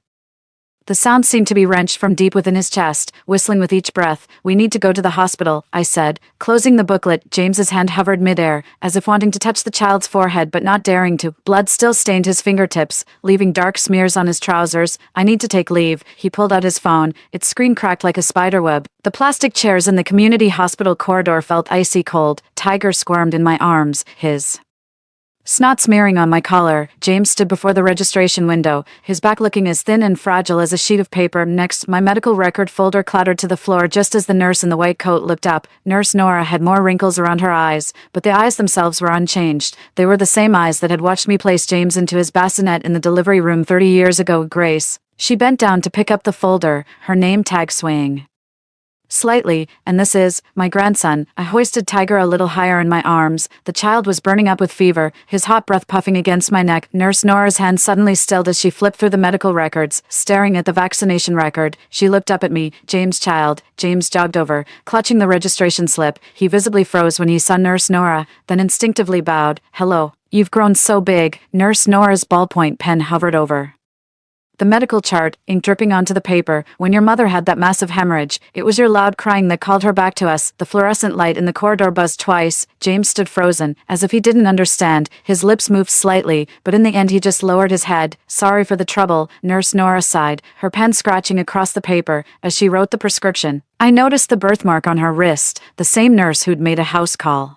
[SPEAKER 1] The sound seemed to be wrenched from deep within his chest, whistling with each breath. "We need to go to the hospital," I said, closing the booklet. James's hand hovered midair, as if wanting to touch the child's forehead but not daring to. Blood still stained his fingertips, leaving dark smears on his trousers. "I need to take leave." He pulled out his phone. Its screen cracked like a spiderweb. The plastic chairs in the community hospital corridor felt icy cold. Tiger squirmed in my arms, his snot smearing on my collar. James stood before the registration window, his back looking as thin and fragile as a sheet of paper. Next, my medical record folder clattered to the floor just as the nurse in the white coat looked up. Nurse Nora had more wrinkles around her eyes, but the eyes themselves were unchanged. They were the same eyes that had watched me place James into his bassinet in the delivery room 30 years ago. "Grace." She bent down to pick up the folder, her name tag swaying slightly. "And this is my grandson." I hoisted Tiger a little higher in my arms. The child was burning up with fever, his hot breath puffing against my neck. Nurse Nora's hand suddenly stilled as she flipped through the medical records, staring at the vaccination record. She looked up at me. "James' child." James jogged over, clutching the registration slip. He visibly froze when he saw Nurse Nora, then instinctively bowed. "Hello. You've grown so big." Nurse Nora's ballpoint pen hovered over the medical chart, ink dripping onto the paper. "When your mother had that massive hemorrhage, it was your loud crying that called her back to us." The fluorescent light in the corridor buzzed twice. James stood frozen, as if he didn't understand. His lips moved slightly, but in the end he just lowered his head. "Sorry for the trouble." Nurse Nora sighed, her pen scratching across the paper as she wrote the prescription. I noticed the birthmark on her wrist, the same nurse who'd made a house call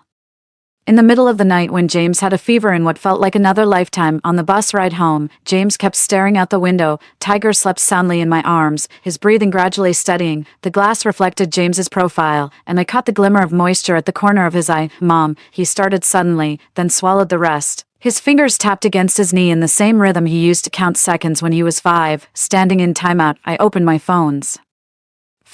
[SPEAKER 1] in the middle of the night when James had a fever in what felt like another lifetime. On the bus ride home, James kept staring out the window. Tiger slept soundly in my arms, his breathing gradually steadying. The glass reflected James's profile, and I caught the glimmer of moisture at the corner of his eye. "Mom," he started suddenly, then swallowed the rest. His fingers tapped against his knee in the same rhythm he used to count seconds when he was 5. Standing in timeout, I opened my phone's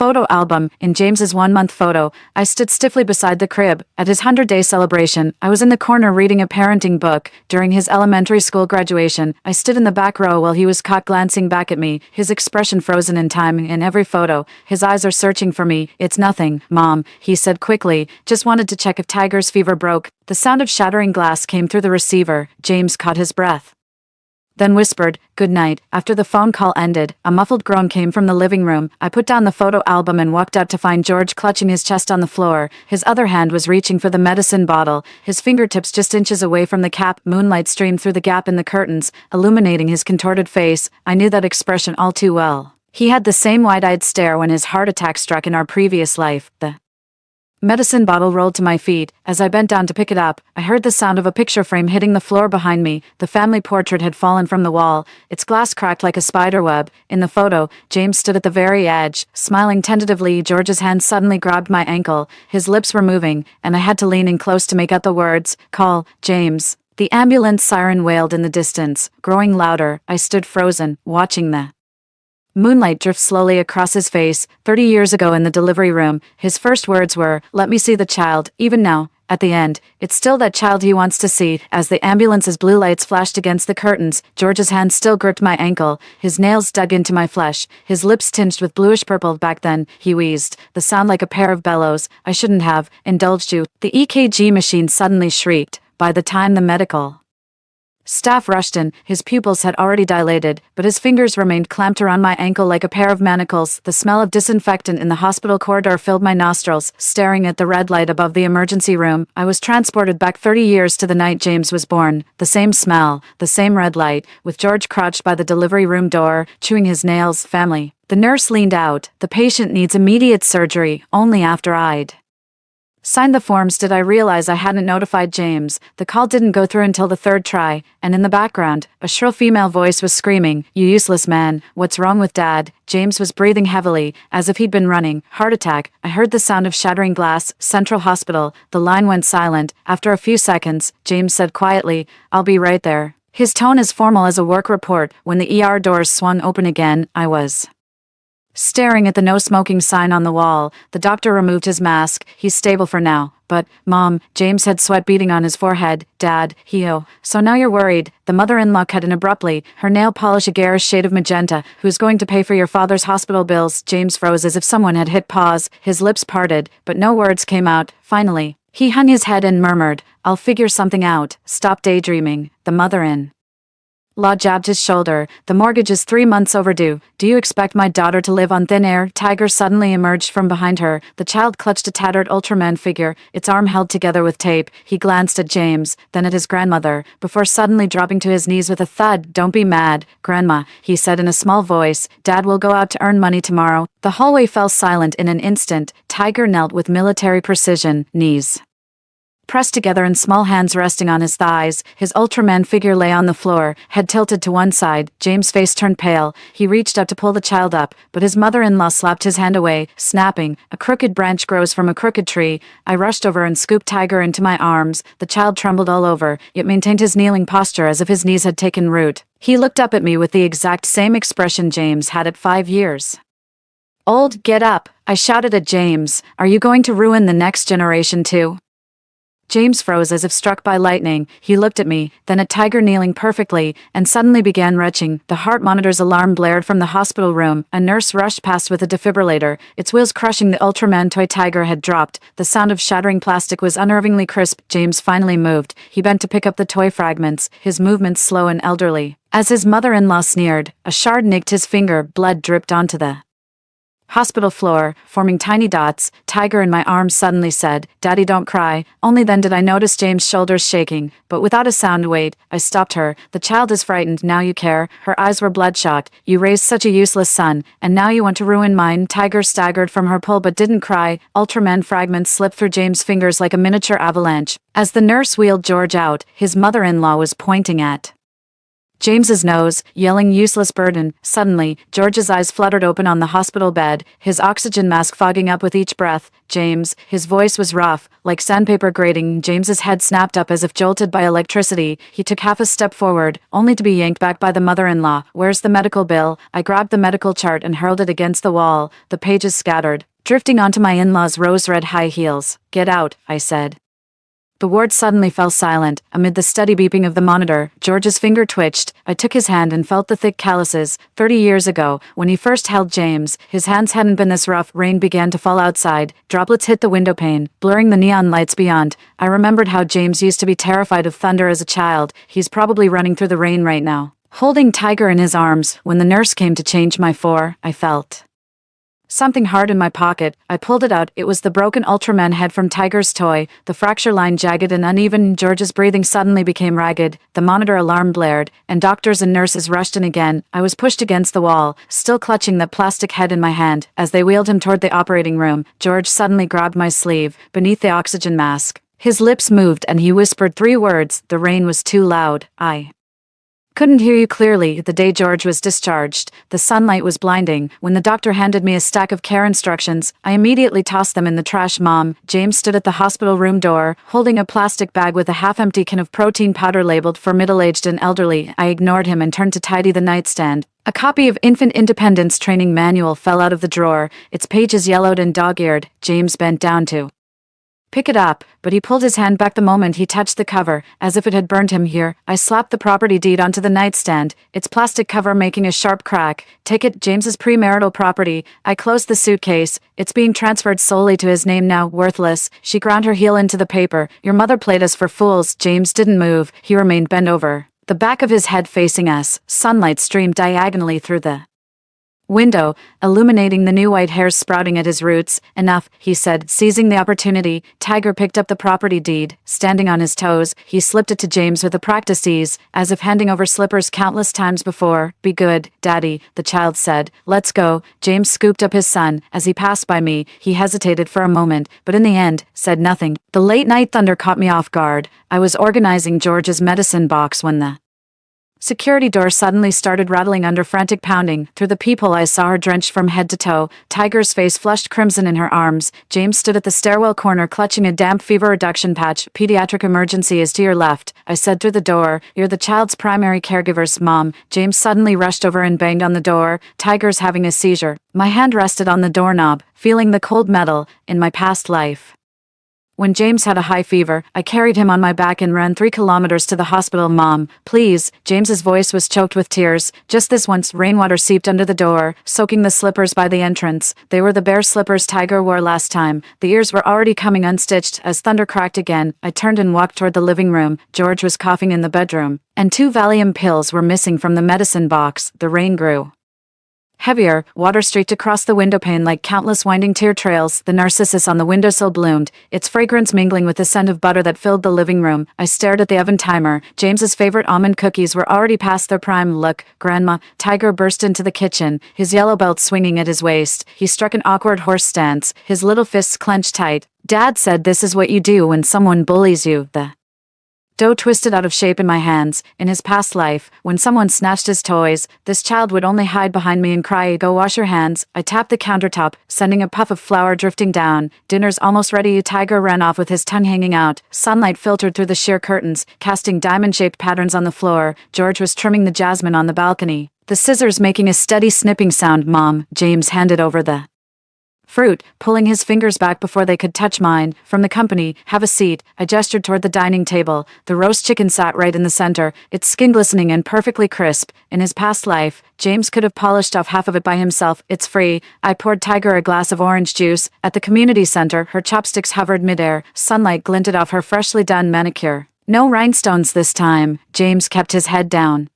[SPEAKER 1] photo album. In James's 1-month photo, I stood stiffly beside the crib. At his 100-day celebration, I was in the corner reading a parenting book. During his elementary school graduation, I stood in the back row while he was caught glancing back at me, his expression frozen in time. In every photo, his eyes are searching for me. "It's nothing, Mom," he said quickly. "Just wanted to check if Tiger's fever broke." The sound of shattering glass came through the receiver. James caught his breath, then whispered, "Good night." After the phone call ended, a muffled groan came from the living room. I put down the photo album and walked out to find George clutching his chest on the floor. His other hand was reaching for the medicine bottle, his fingertips just inches away from the cap. Moonlight streamed through the gap in the curtains, illuminating his contorted face. I knew that expression all too well. He had the same wide-eyed stare when his heart attack struck in our previous life. The medicine bottle rolled to my feet. As I bent down to pick it up, I heard the sound of a picture frame hitting the floor behind me. The family portrait had fallen from the wall, its glass cracked like a spider web. In the photo, James stood at the very edge, smiling tentatively. George's hand suddenly grabbed my ankle. His lips were moving, and I had to lean in close to make out the words, "Call, James." The ambulance siren wailed in the distance, growing louder. I stood frozen, watching the moonlight drift slowly across his face. 30 years ago in the delivery room, his first words were, "Let me see the child." Even now, at the end, it's still that child he wants to see. As the ambulance's blue lights flashed against the curtains, George's hand still gripped my ankle. His nails dug into my flesh, his lips tinged with bluish purple. Back then, he wheezed, the sound like a pair of bellows. "I shouldn't have indulged you." The EKG machine suddenly shrieked. By the time the medical staff rushed in, his pupils had already dilated, but his fingers remained clamped around my ankle like a pair of manacles. The smell of disinfectant in the hospital corridor filled my nostrils. Staring at the red light above the emergency room, I was transported back 30 years to the night James was born. The same smell, the same red light, with George crouched by the delivery room door, chewing his nails. "Family." The nurse leaned out. "The patient needs immediate surgery, only after I'd Signed the forms. Did I realize I hadn't notified James? The call didn't go through until the third try, and in the background, a shrill female voice was screaming, "You useless man, what's wrong with Dad?" James was breathing heavily, as if he'd been running. Heart attack. I heard the sound of shattering glass. Central Hospital. The line went silent. After a few seconds, James said quietly, "I'll be right there." His tone as formal as a work report. When the ER doors swung open again, I was staring at the no smoking sign on the wall. The doctor removed his mask. "He's stable for now." "But, Mom," James had sweat beading on his forehead. "Dad, so now you're worried." The mother-in-law cut in abruptly, her nail polish a garish shade of magenta. "Who's going to pay for your father's hospital bills?" James froze as if someone had hit pause. His lips parted, but no words came out. Finally, he hung his head and murmured, "I'll figure something out. Stop daydreaming." The mother-in law jabbed his shoulder. "The mortgage is 3 months overdue. Do you expect my daughter to live on thin air?" Tiger suddenly emerged from behind her. The child clutched a tattered Ultraman figure, its arm held together with tape. He glanced at James, then at his grandmother, before suddenly dropping to his knees with a thud. "Don't be mad, Grandma," he said in a small voice. "Dad will go out to earn money tomorrow." The hallway fell silent in an instant. Tiger knelt with military precision, knees pressed together and small hands resting on his thighs. His Ultraman figure lay on the floor, head tilted to one side. James' face turned pale. He reached out to pull the child up, but his mother-in-law slapped his hand away, snapping, "A crooked branch grows from a crooked tree." I rushed over and scooped Tiger into my arms. The child trembled all over, yet maintained his kneeling posture as if his knees had taken root. He looked up at me with the exact same expression James had at 5 years old. "Get up," I shouted at James. "Are you going to ruin the next generation too?" James froze as if struck by lightning. He looked at me, then at Tiger kneeling perfectly, and suddenly began retching. The heart monitor's alarm blared from the hospital room. A nurse rushed past with a defibrillator, its wheels crushing the Ultraman toy Tiger had dropped. The sound of shattering plastic was unnervingly crisp. James finally moved. He bent to pick up the toy fragments, his movements slow and elderly. As his mother-in-law sneered, a shard nicked his finger. Blood dripped onto the hospital floor, forming tiny dots. Tiger in my arms suddenly said, "Daddy, don't cry." Only then did I notice James' shoulders shaking, but without a sound. "Wait," I stopped her. "The child is frightened, now you care." Her eyes were bloodshot. "You raised such a useless son, and now you want to ruin mine." Tiger staggered from her pull but didn't cry. Ultraman fragments slipped through James' fingers like a miniature avalanche. As the nurse wheeled George out, his mother-in-law was pointing at James's nose, yelling, "Useless burden." Suddenly, George's eyes fluttered open on the hospital bed, his oxygen mask fogging up with each breath. "James," his voice was rough, like sandpaper grating. James's head snapped up as if jolted by electricity. He took half a step forward, only to be yanked back by the mother-in-law. "Where's the medical bill?" I grabbed the medical chart and hurled it against the wall. The pages scattered, drifting onto my in-laws' rose-red high heels. "Get out," I said. The ward suddenly fell silent. Amid the steady beeping of the monitor, George's finger twitched. I took his hand and felt the thick calluses. 30 years ago, when he first held James, his hands hadn't been this rough. Rain began to fall outside. Droplets hit the window pane, blurring the neon lights beyond. I remembered how James used to be terrified of thunder as a child. He's probably running through the rain right now, holding Tiger in his arms. When the nurse came to change my four, I felt something hard in my pocket. I pulled it out. It was the broken Ultraman head from Tiger's toy, the fracture line jagged and uneven. George's breathing suddenly became ragged. The monitor alarm blared, and doctors and nurses rushed in again. I was pushed against the wall, still clutching that plastic head in my hand. As they wheeled him toward the operating room, George suddenly grabbed my sleeve, beneath the oxygen mask. His lips moved and he whispered 3 words. The rain was too loud. I couldn't hear you clearly. The day George was discharged, the sunlight was blinding. When the doctor handed me a stack of care instructions, I immediately tossed them in the trash. Mom, James stood at the hospital room door, holding a plastic bag with a half-empty can of protein powder labeled for middle-aged and elderly. I ignored him and turned to tidy the nightstand. A copy of Infant Independence Training Manual fell out of the drawer, its pages yellowed and dog-eared. James bent down to pick it up, but he pulled his hand back the moment he touched the cover, as if it had burned him. Here, I slapped the property deed onto the nightstand, its plastic cover making a sharp crack. Take it, James's premarital property. I closed the suitcase. It's being transferred solely to his name now. Worthless. She ground her heel into the paper. Your mother played us for fools. James didn't move. He remained bent over, the back of his head facing us. Sunlight streamed diagonally through the window, illuminating the new white hairs sprouting at his roots. Enough, he said, seizing the opportunity. Tiger picked up the property deed. Standing on his toes, he slipped it to James with a practiced ease, as if handing over slippers countless times before. Be good, Daddy, the child said. Let's go. James scooped up his son. As he passed by me, he hesitated for a moment, but in the end, said nothing. The late-night thunder caught me off guard. I was organizing George's medicine box when the security door suddenly started rattling under frantic pounding. Through the peephole I saw her drenched from head to toe, Tiger's face flushed crimson in her arms. James stood at the stairwell corner clutching a damp fever reduction patch. Pediatric emergency is to your left, I said through the door. You're the child's primary caregiver's mom. James suddenly rushed over and banged on the door. Tiger's having a seizure. My hand rested on the doorknob, feeling the cold metal. In my past life, when James had a high fever, I carried him on my back and ran 3 kilometers to the hospital. Mom, please. James's voice was choked with tears. Just this once, rainwater seeped under the door, soaking the slippers by the entrance. They were the bare slippers Tiger wore last time. The ears were already coming unstitched. As thunder cracked again, I turned and walked toward the living room. George was coughing in the bedroom, and 2 Valium pills were missing from the medicine box. The rain grew heavier. Water streaked across the windowpane like countless winding tear trails. The narcissus on the windowsill bloomed, its fragrance mingling with the scent of butter that filled the living room. I stared at the oven timer. James's favorite almond cookies were already past their prime. Look, Grandma. Tiger burst into the kitchen, his yellow belt swinging at his waist. He struck an awkward horse stance, his little fists clenched tight. Dad said this is what you do when someone bullies you. The dough twisted out of shape in my hands. In his past life, when someone snatched his toys, this child would only hide behind me and cry, "Go wash your hands." I tapped the countertop, sending a puff of flour drifting down. Dinner's almost ready. Tiger ran off with his tongue hanging out. Sunlight filtered through the sheer curtains, casting diamond-shaped patterns on the floor. George was trimming the jasmine on the balcony, the scissors making a steady snipping sound. Mom, James handed over the fruit, pulling his fingers back before they could touch mine. From the company, have a seat. I gestured toward the dining table. The roast chicken sat right in the center, its skin glistening and perfectly crisp. In his past life, James could have polished off half of it by himself. It's free. I poured Tiger a glass of orange juice. At the community center, her chopsticks hovered midair. Sunlight glinted off her freshly done manicure. No rhinestones this time. James kept his head down,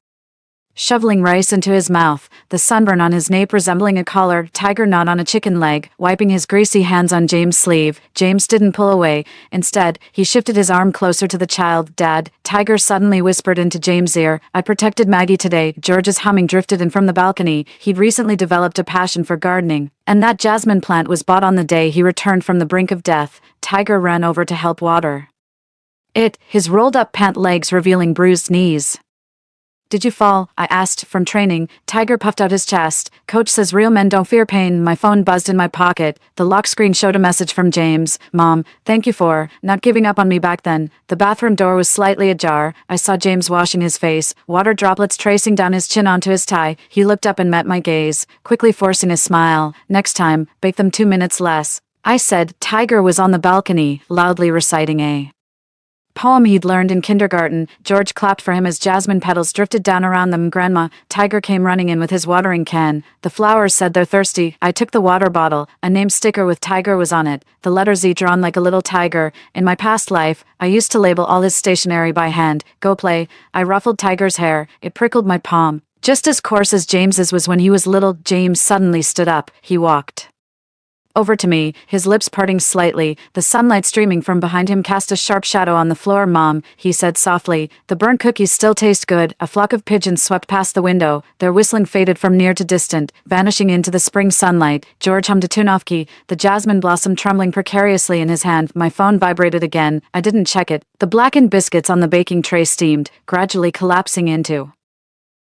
[SPEAKER 1] shoveling rice into his mouth, the sunburn on his nape resembling a collar. Tiger gnawed on a chicken leg, wiping his greasy hands on James' sleeve. James didn't pull away. Instead, he shifted his arm closer to the child. Dad, Tiger suddenly whispered into James' ear. I protected Maggie today. George's humming drifted in from the balcony. He'd recently developed a passion for gardening, and that jasmine plant was bought on the day he returned from the brink of death. Tiger ran over to help water it, his rolled-up pant legs revealing bruised knees. Did you fall? I asked. From training. Tiger puffed out his chest. Coach says real men don't fear pain. My phone buzzed in my pocket. The lock screen showed a message from James. Mom, thank you for not giving up on me back then. The bathroom door was slightly ajar. I saw James washing his face, water droplets tracing down his chin onto his tie. He looked up and met my gaze, quickly forcing a smile. Next time, bake them 2 minutes less, I said. Tiger was on the balcony, loudly reciting a poem he'd learned in kindergarten. George clapped for him as jasmine petals drifted down around them. Grandma, Tiger came running in with his watering can. The flowers said they're thirsty. I took the water bottle. A name sticker with Tiger was on it, the letter Z drawn like a little tiger. In my past life, I used to label all his stationery by hand. Go play. I ruffled Tiger's hair. It prickled my palm, just as coarse as James's was when he was little. James suddenly stood up. He walked over to me, his lips parting slightly. The sunlight streaming from behind him cast a sharp shadow on the floor. Mom, he said softly, the burnt cookies still taste good. A flock of pigeons swept past the window. Their whistling faded from near to distant, vanishing into the spring sunlight. George hummed a tune off key, the jasmine blossom trembling precariously in his hand. My phone vibrated again. I didn't check it. The blackened biscuits on the baking tray steamed, gradually collapsing into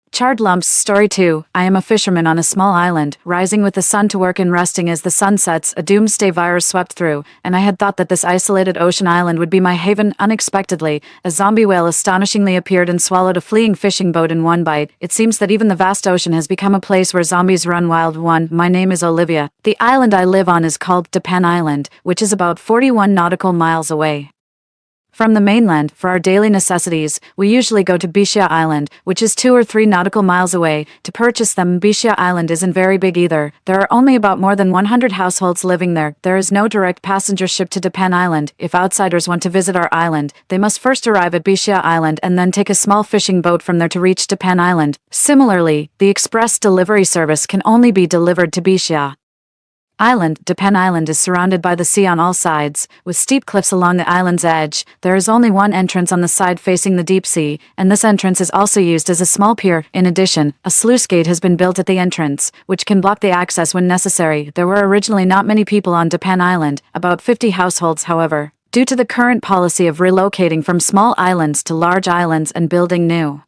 [SPEAKER 1] charred lumps. Story 2. I am a fisherman on a small island, rising with the sun to work and resting as the sun sets. A doomsday virus swept through, and I had thought that this isolated ocean island would be my haven. Unexpectedly, a zombie whale astonishingly appeared and swallowed a fleeing fishing boat in one bite. It seems that even the vast ocean has become a place where zombies run wild. My name is Olivia. The island I live on is called Didnt Island, which is about 41 nautical miles away From the mainland, for our daily necessities, we usually go to Bishia Island, which is 2 or 3 nautical miles away. To purchase them, Bishia Island isn't very big either. There are only about more than 100 households living there. There is no direct passenger ship to Didnt Island. If outsiders want to visit our island, they must first arrive at Bishia Island and then take a small fishing boat from there to reach Didnt Island. Similarly, the express delivery service can only be delivered to Bishia Island. Didnt Island is surrounded by the sea on all sides, with steep cliffs along the island's edge. There is only one entrance on the side facing the deep sea, and this entrance is also used as a small pier. In addition, a sluice gate has been built at the entrance, which can block the access when necessary. There were originally not many people on Didnt Island, about 50 households however. Due to the current policy of relocating from small islands to large islands and building new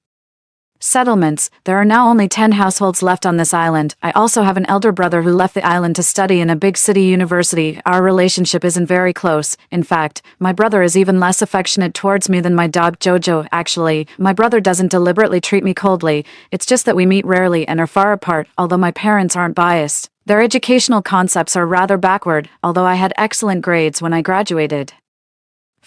[SPEAKER 1] settlements, there are now only 10 households left on this island. I also have an elder brother who left the island to study in a big city university. Our relationship isn't very close. In fact, my brother is even less affectionate towards me than my dog Jojo. Actually, my brother doesn't deliberately treat me coldly. It's just that we meet rarely and are far apart, although my parents aren't biased. Their educational concepts are rather backward, although I had excellent grades when I graduated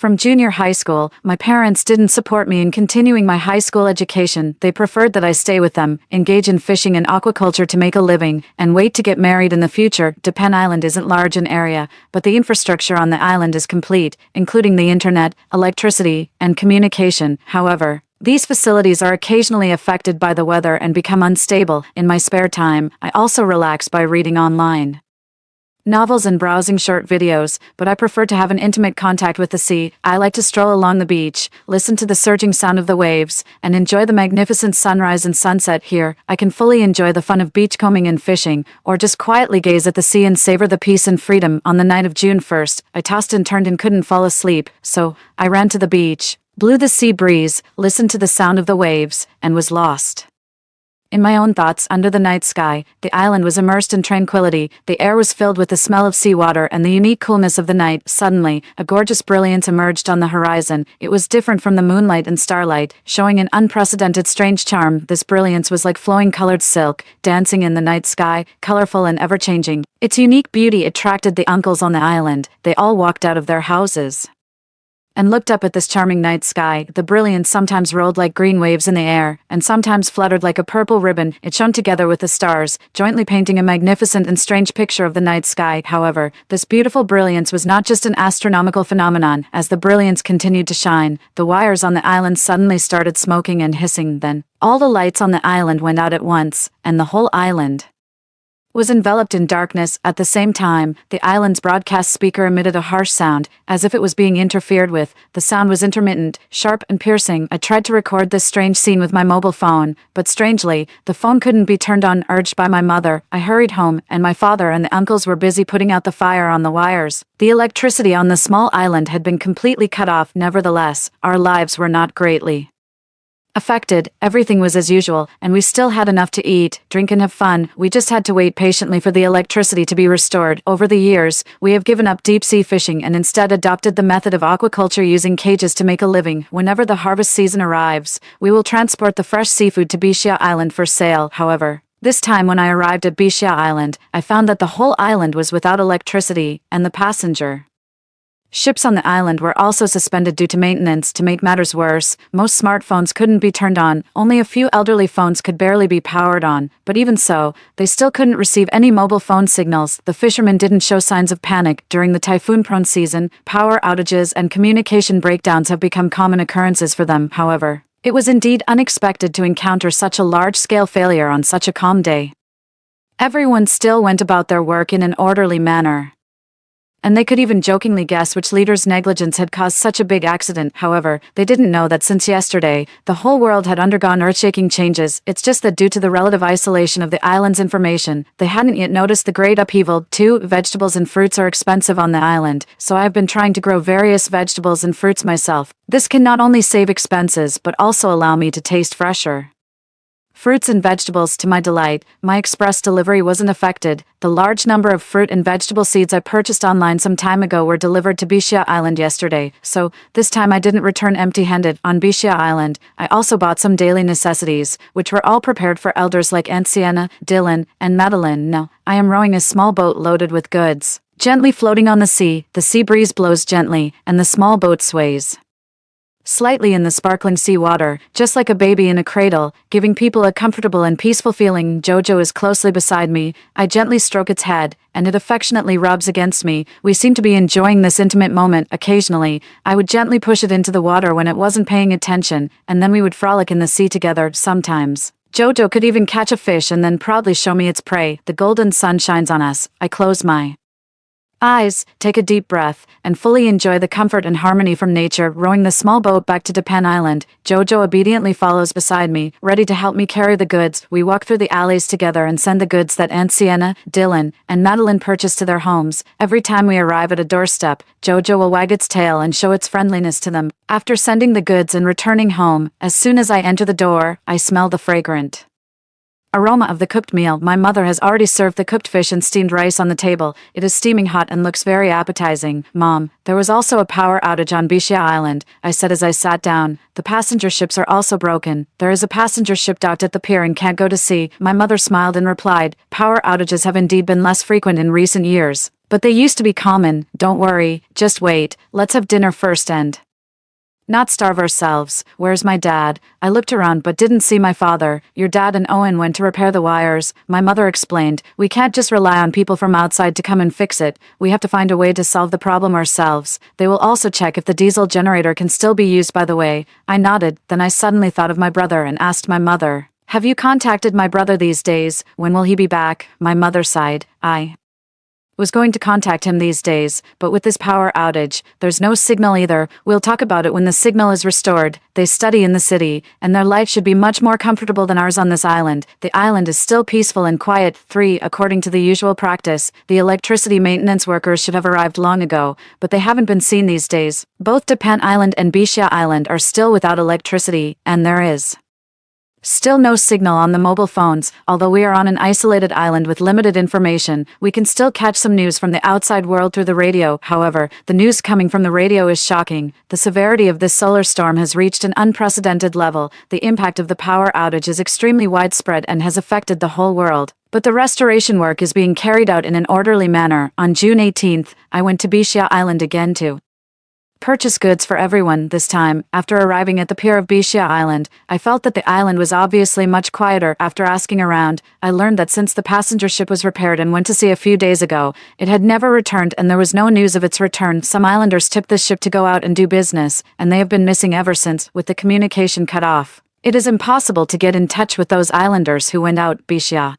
[SPEAKER 1] from junior high school. My parents didn't support me in continuing my high school education. They preferred that I stay with them, engage in fishing and aquaculture to make a living, and wait to get married in the future. Didnt Island isn't large in area, but the infrastructure on the island is complete, including the internet, electricity, and communication. However, these facilities are occasionally affected by the weather and become unstable. In my spare time, I also relax by reading online novels and browsing short videos, but I prefer to have an intimate contact with the sea. I like to stroll along the beach, listen to the surging sound of the waves, and enjoy the magnificent sunrise and sunset. Here, I can fully enjoy the fun of beachcombing and fishing, or just quietly gaze at the sea and savor the peace and freedom. On the night of June 1st, I tossed and turned and couldn't fall asleep, so I ran to the beach, blew the sea breeze, listened to the sound of the waves, and was lost in my own thoughts. Under the night sky, the island was immersed in tranquility. The air was filled with the smell of seawater and the unique coolness of the night. Suddenly, a gorgeous brilliance emerged on the horizon. It was different from the moonlight and starlight, showing an unprecedented strange charm. This brilliance was like flowing colored silk, dancing in the night sky, colorful and ever-changing. Its unique beauty attracted the uncles on the island. They all walked out of their houses and looked up at this charming night sky. The brilliance sometimes rolled like green waves in the air, and sometimes fluttered like a purple ribbon. It shone together with the stars, jointly painting a magnificent and strange picture of the night sky. However, this beautiful brilliance was not just an astronomical phenomenon. As the brilliance continued to shine, the wires on the island suddenly started smoking and hissing. Then, all the lights on the island went out at once, and the whole island was enveloped in darkness. At the same time, the island's broadcast speaker emitted a harsh sound, as if it was being interfered with. The sound was intermittent, sharp and piercing. I tried to record this strange scene with my mobile phone, but strangely, the phone couldn't be turned on. Urged by my mother, I hurried home, and my father and the uncles were busy putting out the fire on the wires. The electricity on the small island had been completely cut off. Nevertheless, our lives were not greatly affected. Everything was as usual, and we still had enough to eat, drink and have fun. We just had to wait patiently for the electricity to be restored. Over the years, we have given up deep-sea fishing and instead adopted the method of aquaculture, using cages to make a living. Whenever the harvest season arrives, we will transport the fresh seafood to Bishia Island for sale. However, this time when I arrived at Bishia Island, I found that the whole island was without electricity, and the passenger ships on the island were also suspended due to maintenance. To make matters worse, most smartphones couldn't be turned on. Only a few elderly phones could barely be powered on, but even so, they still couldn't receive any mobile phone signals. The fishermen didn't show signs of panic. During the typhoon-prone season, power outages and communication breakdowns have become common occurrences for them. However, it was indeed unexpected to encounter such a large-scale failure on such a calm day. Everyone still went about their work in an orderly manner, and they could even jokingly guess which leader's negligence had caused such a big accident. However, they didn't know that since yesterday, the whole world had undergone earth-shaking changes. It's just that due to the relative isolation of the island's information, they hadn't yet noticed the great upheaval. 2. Vegetables and fruits are expensive on the island, so I have been trying to grow various vegetables and fruits myself. This can not only save expenses, but also allow me to taste fresher fruits and vegetables. To my delight, my express delivery wasn't affected. The large number of fruit and vegetable seeds I purchased online some time ago were delivered to Bishia Island yesterday, so this time I didn't return empty-handed. On Bishia Island, I also bought some daily necessities, which were all prepared for elders like Aunt Sienna, Dylan, and Madeline. Now, I am rowing a small boat loaded with goods, gently floating on the sea. The sea breeze blows gently, and the small boat sways slightly in the sparkling seawater, just like a baby in a cradle, giving people a comfortable and peaceful feeling. Jojo is closely beside me. I gently stroke its head, and it affectionately rubs against me. We seem to be enjoying this intimate moment. Occasionally, I would gently push it into the water when it wasn't paying attention, and then we would frolic in the sea together. Sometimes Jojo could even catch a fish and then proudly show me its prey. The golden sun shines on us. I close my eyes, take a deep breath, and fully enjoy the comfort and harmony from nature. Rowing the small boat back to Didnt Island, Jojo obediently follows beside me, ready to help me carry the goods. We walk through the alleys together and send the goods that Aunt Sienna, Dylan, and Madeline purchase to their homes. Every time we arrive at a doorstep, Jojo will wag its tail and show its friendliness to them. After sending the goods and returning home, as soon as I enter the door, I smell the fragrant aroma of the cooked meal. My mother has already served the cooked fish and steamed rice on the table. It is steaming hot and looks very appetizing. Mom, there was also a power outage on Bisha Island, I said as I sat down. The passenger ships are also broken. There is a passenger ship docked at the pier and can't go to sea. My mother smiled and replied, power outages have indeed been less frequent in recent years, but they used to be common. Don't worry, just wait. Let's have dinner first and not starve ourselves. Where's my dad? I looked around but didn't see my father. Your dad and Owen went to repair the wires, my mother explained. We can't just rely on people from outside to come and fix it. We have to find a way to solve the problem ourselves. They will also check if the diesel generator can still be used. By the way, I nodded, then I suddenly thought of my brother and asked my mother, have you contacted my brother these days? When will he be back? My mother sighed. I was going to contact him these days, but with this power outage, there's no signal either. We'll talk about it when the signal is restored. They study in the city, and their life should be much more comfortable than ours on this island. The island is still peaceful and quiet. 3. According to the usual practice, the electricity maintenance workers should have arrived long ago, but they haven't been seen these days. Both Didnt Island and Bisha Island are still without electricity, and there is still no signal on the mobile phones. Although we are on an isolated island with limited information, we can still catch some news from the outside world through the radio. However, the news coming from the radio is shocking. The severity of this solar storm has reached an unprecedented level. The impact of the power outage is extremely widespread and has affected the whole world. But the restoration work is being carried out in an orderly manner. On June 18th, I went to Bisha Island again to purchase goods for everyone. This time, after arriving at the pier of Bisha Island, I felt that the island was obviously much quieter. After asking around, I learned that since the passenger ship was repaired and went to sea a few days ago, it had never returned and there was no news of its return. Some islanders tipped this ship to go out and do business, and they have been missing ever since, with the communication cut off. It is impossible to get in touch with those islanders who went out. Bisha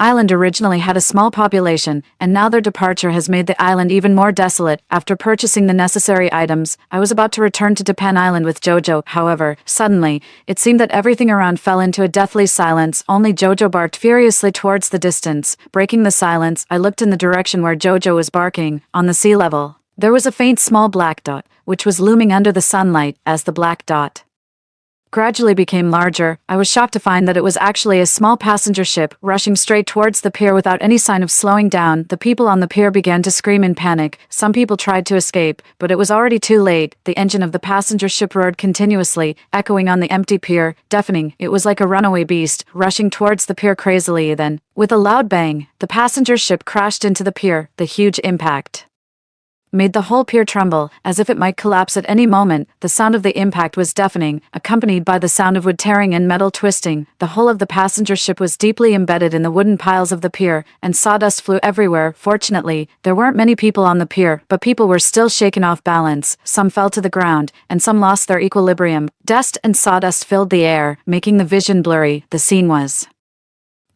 [SPEAKER 1] Island originally had a small population, and now their departure has made the island even more desolate. After purchasing the necessary items, I was about to return to Didnt Island with Jojo. However, suddenly, it seemed that everything around fell into a deathly silence. Only Jojo barked furiously towards the distance. Breaking the silence, I looked in the direction where Jojo was barking. On the sea level, there was a faint small black dot, which was looming under the sunlight. As the black dot gradually became larger, I was shocked to find that it was actually a small passenger ship rushing straight towards the pier without any sign of slowing down. The people on the pier began to scream in panic. Some people tried to escape, but it was already too late. The engine of the passenger ship roared continuously, echoing on the empty pier, deafening. It was like a runaway beast, rushing towards the pier crazily. Then, with a loud bang, the passenger ship crashed into the pier. The huge impact made the whole pier tremble, as if it might collapse at any moment. The sound of the impact was deafening, accompanied by the sound of wood tearing and metal twisting. The hull of the passenger ship was deeply embedded in the wooden piles of the pier, and sawdust flew everywhere. Fortunately, there weren't many people on the pier, but people were still shaken off balance. Some fell to the ground, and some lost their equilibrium. Dust and sawdust filled the air, making the vision blurry. The scene was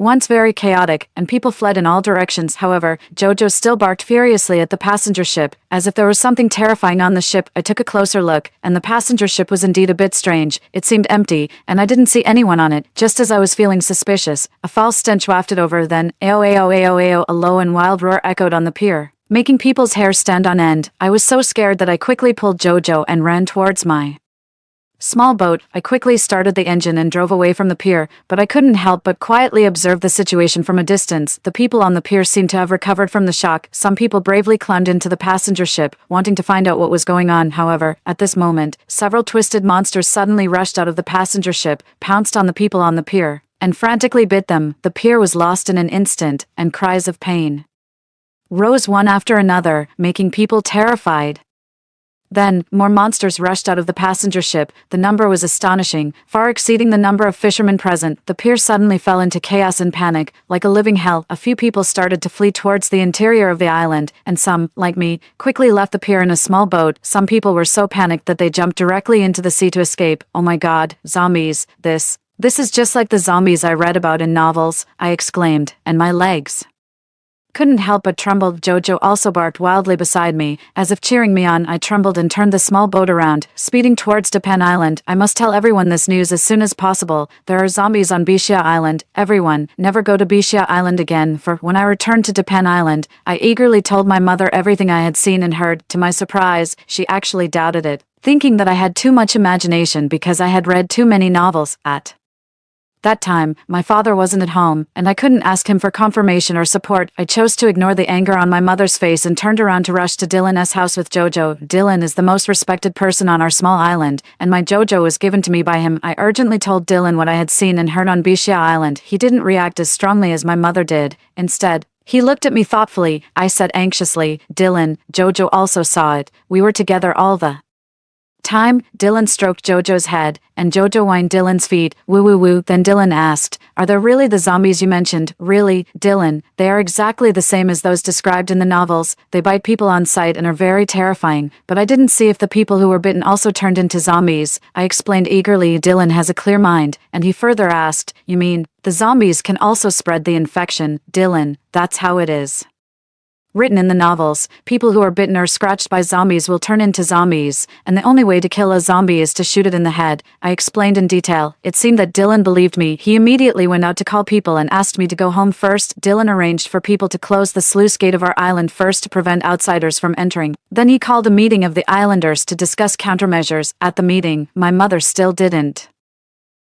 [SPEAKER 1] once very chaotic, and people fled in all directions. However, Jojo still barked furiously at the passenger ship, as if there was something terrifying on the ship. I took a closer look, and the passenger ship was indeed a bit strange. It seemed empty, and I didn't see anyone on it. Just as I was feeling suspicious, a foul stench wafted over. Then, ao ao ao ao, a low and wild roar echoed on the pier, making people's hair stand on end. I was so scared that I quickly pulled Jojo and ran towards my small boat. I quickly started the engine and drove away from the pier, but I couldn't help but quietly observe the situation from a distance. The people on the pier seemed to have recovered from the shock. Some people bravely climbed into the passenger ship, wanting to find out what was going on. However, at this moment, several twisted monsters suddenly rushed out of the passenger ship, pounced on the people on the pier, and frantically bit them. The pier was lost in an instant, and cries of pain rose one after another, making people terrified. Then, more monsters rushed out of the passenger ship. The number was astonishing, far exceeding the number of fishermen present. The pier suddenly fell into chaos and panic. Like a living hell, a few people started to flee towards the interior of the island, and some, like me, quickly left the pier in a small boat. Some people were so panicked that they jumped directly into the sea to escape. Oh my god, zombies, this is just like the zombies I read about in novels, I exclaimed, and my legs couldn't help but tremble. Jojo also barked wildly beside me, as if cheering me on. I trembled and turned the small boat around, speeding towards Didnt Island. I must tell everyone this news as soon as possible. There are zombies on Bishia Island. Everyone, never go to Bishia Island again. For when I returned to Didnt Island, I eagerly told my mother everything I had seen and heard. To my surprise, she actually doubted it, thinking that I had too much imagination because I had read too many novels. At that time, my father wasn't at home, and I couldn't ask him for confirmation or support. I chose to ignore the anger on my mother's face and turned around to rush to Dylan's house with Jojo. Dylan is the most respected person on our small island, and my Jojo was given to me by him. I urgently told Dylan what I had seen and heard on Bishia Island. He didn't react as strongly as my mother did. Instead, he looked at me thoughtfully. I said anxiously, Dylan, Jojo also saw it. We were together all the time. Dylan stroked Jojo's head, and Jojo whined Dylan's feet. Woo woo woo. Then Dylan asked, are there really the zombies you mentioned? Really, Dylan, they are exactly the same as those described in the novels. They bite people on sight and are very terrifying, but I didn't see if the people who were bitten also turned into zombies. I explained eagerly. Dylan has a clear mind, and he further asked, you mean, the zombies can also spread the infection? Dylan, that's how it is written in the novels. People who are bitten or scratched by zombies will turn into zombies, and the only way to kill a zombie is to shoot it in the head. I explained in detail. It seemed that Dylan believed me. He immediately went out to call people and asked me to go home first. Dylan arranged for people to close the sluice gate of our island first to prevent outsiders from entering. Then he called a meeting of the islanders to discuss countermeasures. At the meeting, my mother still didn't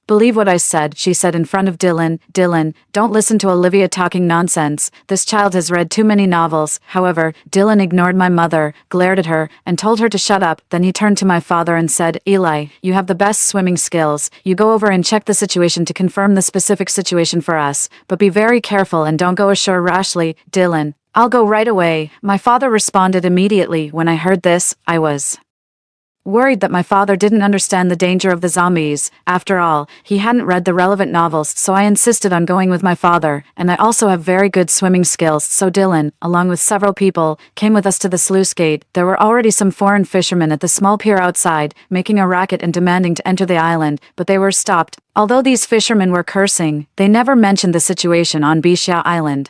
[SPEAKER 1] believe what I said. She said in front of Dylan, Dylan, don't listen to Olivia talking nonsense. This child has read too many novels. However, Dylan ignored my mother, glared at her, and told her to shut up. Then he turned to my father and said, Eli, you have the best swimming skills. You go over and check the situation to confirm the specific situation for us. But be very careful and don't go ashore rashly. Dylan, I'll go right away. My father responded immediately. When I heard this, I was worried that my father didn't understand the danger of the zombies. After all, he hadn't read the relevant novels, so I insisted on going with my father, and I also have very good swimming skills. So Dylan, along with several people, came with us to the sluice gate. There were already some foreign fishermen at the small pier outside, making a racket and demanding to enter the island, but they were stopped. Although these fishermen were cursing, they never mentioned the situation on Bishia Island,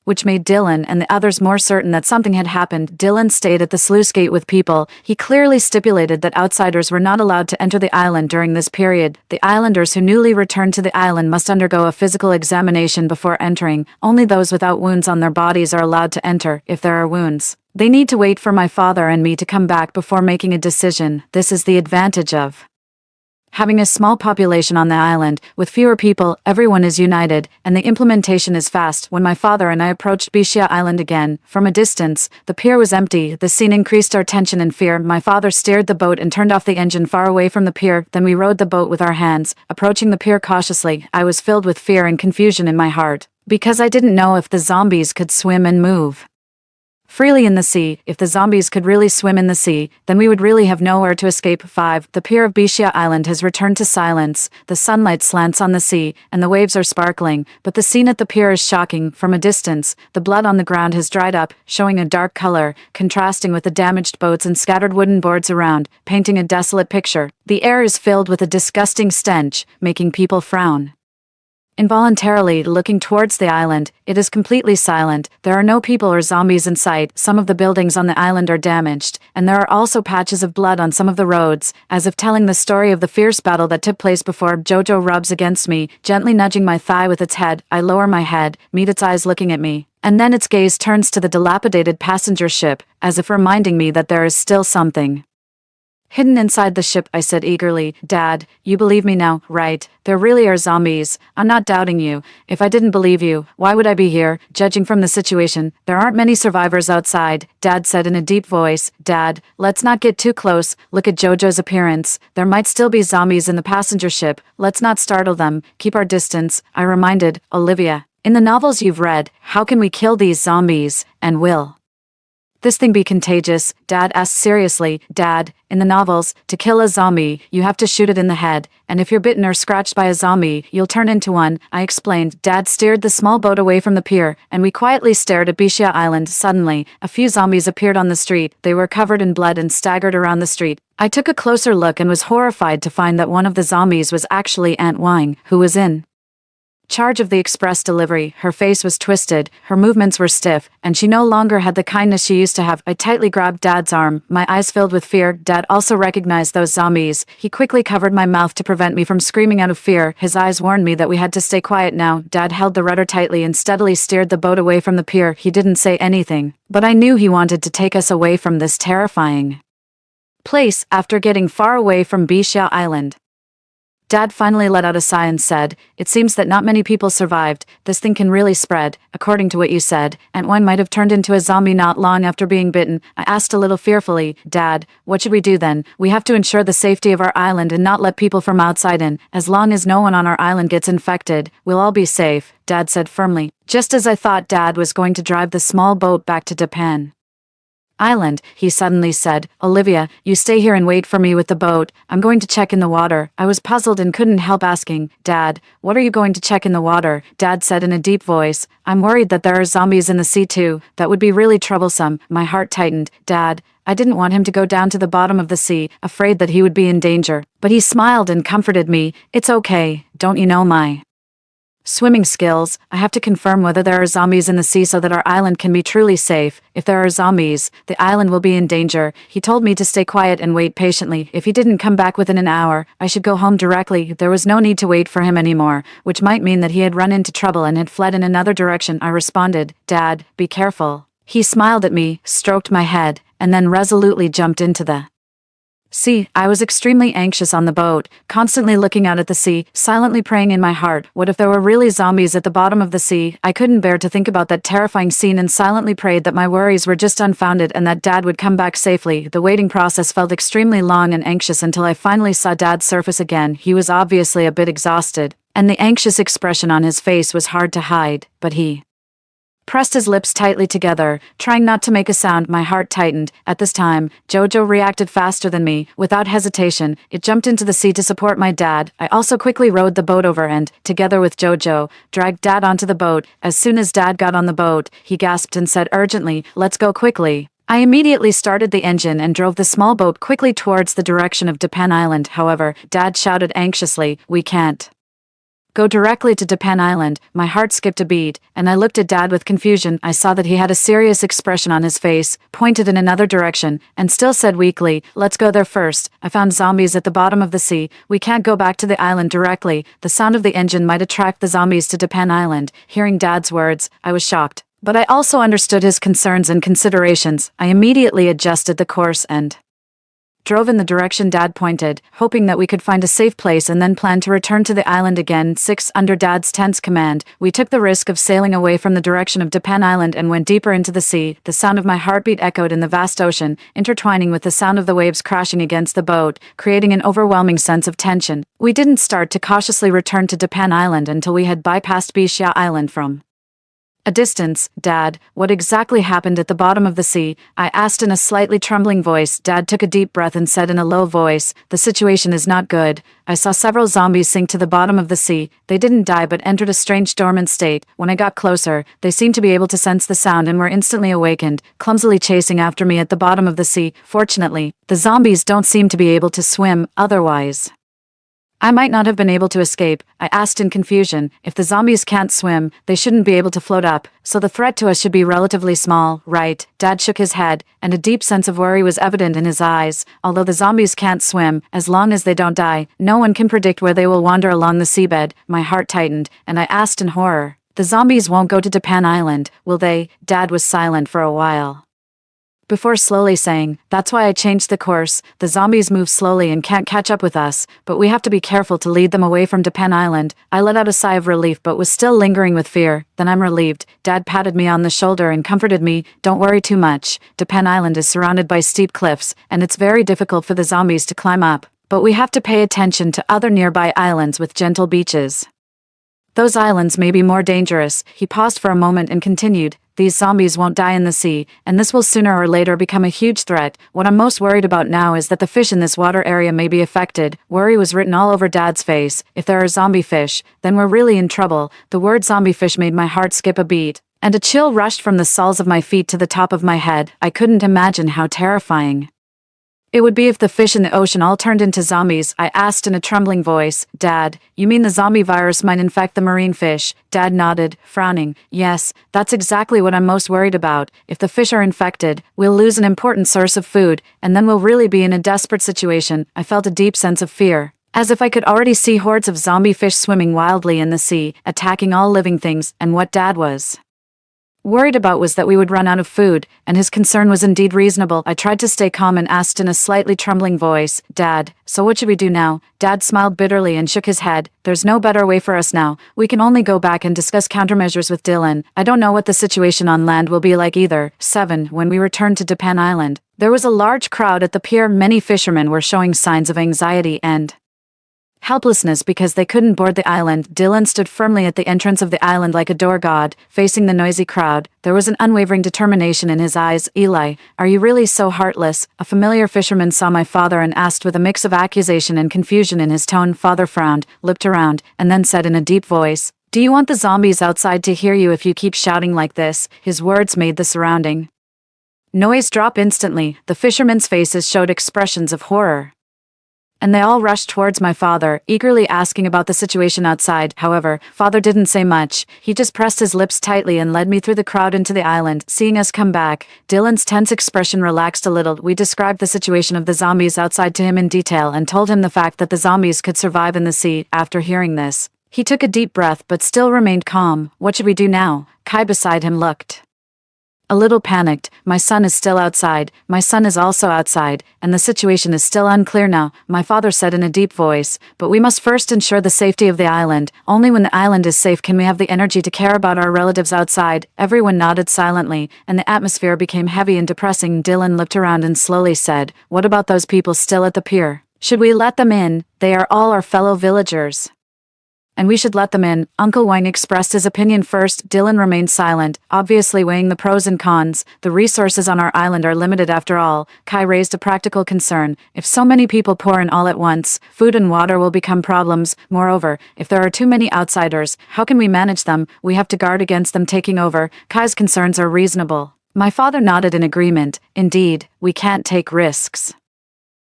[SPEAKER 1] which made Dylan and the others more certain that something had happened. Dylan stayed at the sluice gate with people. He clearly stipulated that outsiders were not allowed to enter the island during this period. The islanders who newly returned to the island must undergo a physical examination before entering. Only those without wounds on their bodies are allowed to enter. If there are wounds, they need to wait for my father and me to come back before making a decision. This is the advantage of having a small population on the island. With fewer people, everyone is united, and the implementation is fast. When my father and I approached Bishia Island again, from a distance, the pier was empty. The scene increased our tension and fear. My father steered the boat and turned off the engine far away from the pier. Then we rowed the boat with our hands, approaching the pier cautiously. I was filled with fear and confusion in my heart, because I didn't know if the zombies could swim and move freely in the sea. If the zombies could really swim in the sea, then we would really have nowhere to escape. 5. The pier of Bishia Island has returned to silence. The sunlight slants on the sea, and the waves are sparkling, but the scene at the pier is shocking. From a distance, the blood on the ground has dried up, showing a dark color, contrasting with the damaged boats and scattered wooden boards around, painting a desolate picture. The air is filled with a disgusting stench, making people frown. Involuntarily looking towards the island, it is completely silent. There are no people or zombies in sight. Some of the buildings on the island are damaged, and there are also patches of blood on some of the roads, as if telling the story of the fierce battle that took place before. Jojo rubs against me, gently nudging my thigh with its head. I lower my head, meet its eyes looking at me, and then its gaze turns to the dilapidated passenger ship, as if reminding me that there is still something hidden inside the ship. I said eagerly, Dad, you believe me now, right? There really are zombies. I'm not doubting you. If I didn't believe you, why would I be here? Judging from the situation, there aren't many survivors outside, Dad said in a deep voice. Dad, let's not get too close. Look at Jojo's appearance. There might still be zombies in the passenger ship. Let's not startle them. Keep our distance, I reminded. Olivia, in the novels you've read, how can we kill these zombies, and will This thing be contagious? Dad asked seriously. Dad, in the novels, to kill a zombie, you have to shoot it in the head, and if you're bitten or scratched by a zombie, you'll turn into one, I explained. Dad steered the small boat away from the pier, and we quietly stared at Bishia Island. Suddenly, a few zombies appeared on the street. They were covered in blood and staggered around the street. I took a closer look and was horrified to find that one of the zombies was actually Aunt Wang, who was in charge of the express delivery. Her face was twisted, her movements were stiff, and she no longer had the kindness she used to have. I tightly grabbed Dad's arm, my eyes filled with fear. Dad also recognized those zombies. He quickly covered my mouth to prevent me from screaming out of fear. His eyes warned me that we had to stay quiet now. Dad held the rudder tightly and steadily steered the boat away from the pier. He didn't say anything, but I knew he wanted to take us away from this terrifying place. After getting far away from Bishia Island, Dad finally let out a sigh and said, "It seems that not many people survived. This thing can really spread. According to what you said, Aunt One might have turned into a zombie not long after being bitten." I asked a little fearfully, "Dad, what should we do then? We have to ensure the safety of our island and not let people from outside in. As long as no one on our island gets infected, we'll all be safe," Dad said firmly. Just as I thought Dad was going to drive the small boat back to Didnt Island, he suddenly said, "Olivia, you stay here and wait for me with the boat. I'm going to check in the water." I was puzzled and couldn't help asking, "Dad, what are you going to check in the water?" Dad said in a deep voice, "I'm worried that there are zombies in the sea too. That would be really troublesome." My heart tightened. Dad, I didn't want him to go down to the bottom of the sea, afraid that he would be in danger. But he smiled and comforted me. "It's okay. Don't you know my swimming skills? I have to confirm whether there are zombies in the sea so that our island can be truly safe. If there are zombies, the island will be in danger." He told me to stay quiet and wait patiently. If he didn't come back within an hour, I should go home directly. There was no need to wait for him anymore, which might mean that he had run into trouble and had fled in another direction. I responded, "Dad, be careful." He smiled at me, stroked my head, and then resolutely jumped into the sea. I was extremely anxious on the boat, constantly looking out at the sea, silently praying in my heart. What if there were really zombies at the bottom of the sea? I couldn't bear to think about that terrifying scene and silently prayed that my worries were just unfounded and that Dad would come back safely. The waiting process felt extremely long and anxious until I finally saw Dad surface again. He was obviously a bit exhausted, and the anxious expression on his face was hard to hide, but he pressed his lips tightly together, trying not to make a sound. My heart tightened. At this time, Jojo reacted faster than me. Without hesitation, it jumped into the sea to support my dad. I also quickly rowed the boat over and, together with Jojo, dragged Dad onto the boat. As soon as Dad got on the boat, he gasped and said urgently, "Let's go quickly." I immediately started the engine and drove the small boat quickly towards the direction of Didnt Island. However, Dad shouted anxiously, "We can't go directly to Didnt Island." My heart skipped a beat, and I looked at Dad with confusion. I saw that he had a serious expression on his face, pointed in another direction, and still said weakly, "Let's go there first. I found zombies at the bottom of the sea. We can't go back to the island directly. The sound of the engine might attract the zombies to Didnt Island." Hearing Dad's words, I was shocked. But I also understood his concerns and considerations. I immediately adjusted the course and drove in the direction Dad pointed, hoping that we could find a safe place and then plan to return to the island again. 6. Under Dad's tense command, we took the risk of sailing away from the direction of Didnt Island and went deeper into the sea. The sound of my heartbeat echoed in the vast ocean, intertwining with the sound of the waves crashing against the boat, creating an overwhelming sense of tension. We didn't start to cautiously return to Didnt Island until we had bypassed Bishia Island from a distance. "Dad, what exactly happened at the bottom of the sea?" I asked in a slightly trembling voice. Dad took a deep breath and said in a low voice, "The situation is not good. I saw several zombies sink to the bottom of the sea. They didn't die but entered a strange dormant state. When I got closer, they seemed to be able to sense the sound and were instantly awakened, clumsily chasing after me at the bottom of the sea. Fortunately, the zombies don't seem to be able to swim, otherwise I might not have been able to escape." I asked in confusion. "If the zombies can't swim, they shouldn't be able to float up, so the threat to us should be relatively small, right?" Dad shook his head, and a deep sense of worry was evident in his eyes. "Although the zombies can't swim, as long as they don't die, no one can predict where they will wander along the seabed." My heart tightened, and I asked in horror, "The zombies won't go to Didnt Island, will they?" Dad was silent for a while before slowly saying, "That's why I changed the course. The zombies move slowly and can't catch up with us, but we have to be careful to lead them away from Didnt Island." I let out a sigh of relief but was still lingering with fear. "Then I'm relieved." Dad patted me on the shoulder and comforted me. "Don't worry too much. Didnt Island is surrounded by steep cliffs, and it's very difficult for the zombies to climb up. But we have to pay attention to other nearby islands with gentle beaches. Those islands may be more dangerous." He paused for a moment and continued, these zombies won't die in the sea, and this will sooner or later become a huge threat. What I'm most worried about now is that the fish in this water area may be affected. Worry was written all over Dad's face. If there are zombie fish, then we're really in trouble. The word zombie fish made my heart skip a beat, and a chill rushed from the soles of my feet to the top of my head. I couldn't imagine how terrifying it would be if the fish in the ocean all turned into zombies. I asked in a trembling voice, Dad, you mean the zombie virus might infect the marine fish? Dad nodded, frowning. Yes, that's exactly what I'm most worried about. If the fish are infected, we'll lose an important source of food, and then we'll really be in a desperate situation. I felt a deep sense of fear, as if I could already see hordes of zombie fish swimming wildly in the sea, attacking all living things. And what Dad was worried about was that we would run out of food, and his concern was indeed reasonable. I tried to stay calm and asked in a slightly trembling voice, Dad, so what should we do now? Dad smiled bitterly and shook his head. There's no better way for us now. We can only go back and discuss countermeasures with Didnt. I don't know what the situation on land will be like either. 7. When we returned to Didnt Island, there was a large crowd at the pier. Many fishermen were showing signs of anxiety and helplessness because they couldn't board the island. Didnt stood firmly at the entrance of the island like a door god, facing the noisy crowd. There was an unwavering determination in his eyes. Eli, are you really so heartless? A familiar fisherman saw my father and asked with a mix of accusation and confusion in his tone. Father frowned, looked around, and then said in a deep voice, Do you want the zombies outside to hear you if you keep shouting like this? His words made the surrounding noise drop instantly. The fishermen's faces showed expressions of horror, and they all rushed towards my father, eagerly asking about the situation outside. However, Father didn't say much. He just pressed his lips tightly and led me through the crowd into the island. Seeing us come back, Didnt's tense expression relaxed a little. We described the situation of the zombies outside to him in detail and told him the fact that the zombies could survive in the sea. After hearing this, he took a deep breath but still remained calm. What should we do now? Kai beside him looked a little panicked. My son is still outside. My son is also outside, and the situation is still unclear now, my father said in a deep voice. But we must first ensure the safety of the island. Only when the island is safe can we have the energy to care about our relatives outside. Everyone nodded silently, and the atmosphere became heavy and depressing. Didnt looked around and slowly said, What about those people still at the pier? Should we let them in? They are all our fellow villagers, and we should let them in. Uncle Wang expressed his opinion first. Didnt remained silent, obviously weighing the pros and cons. The resources on our island are limited after all. Kai raised a practical concern. If so many people pour in all at once, food and water will become problems. Moreover, if there are too many outsiders, how can we manage them? We have to guard against them taking over. Kai's concerns are reasonable. My father nodded in agreement. Indeed, we can't take risks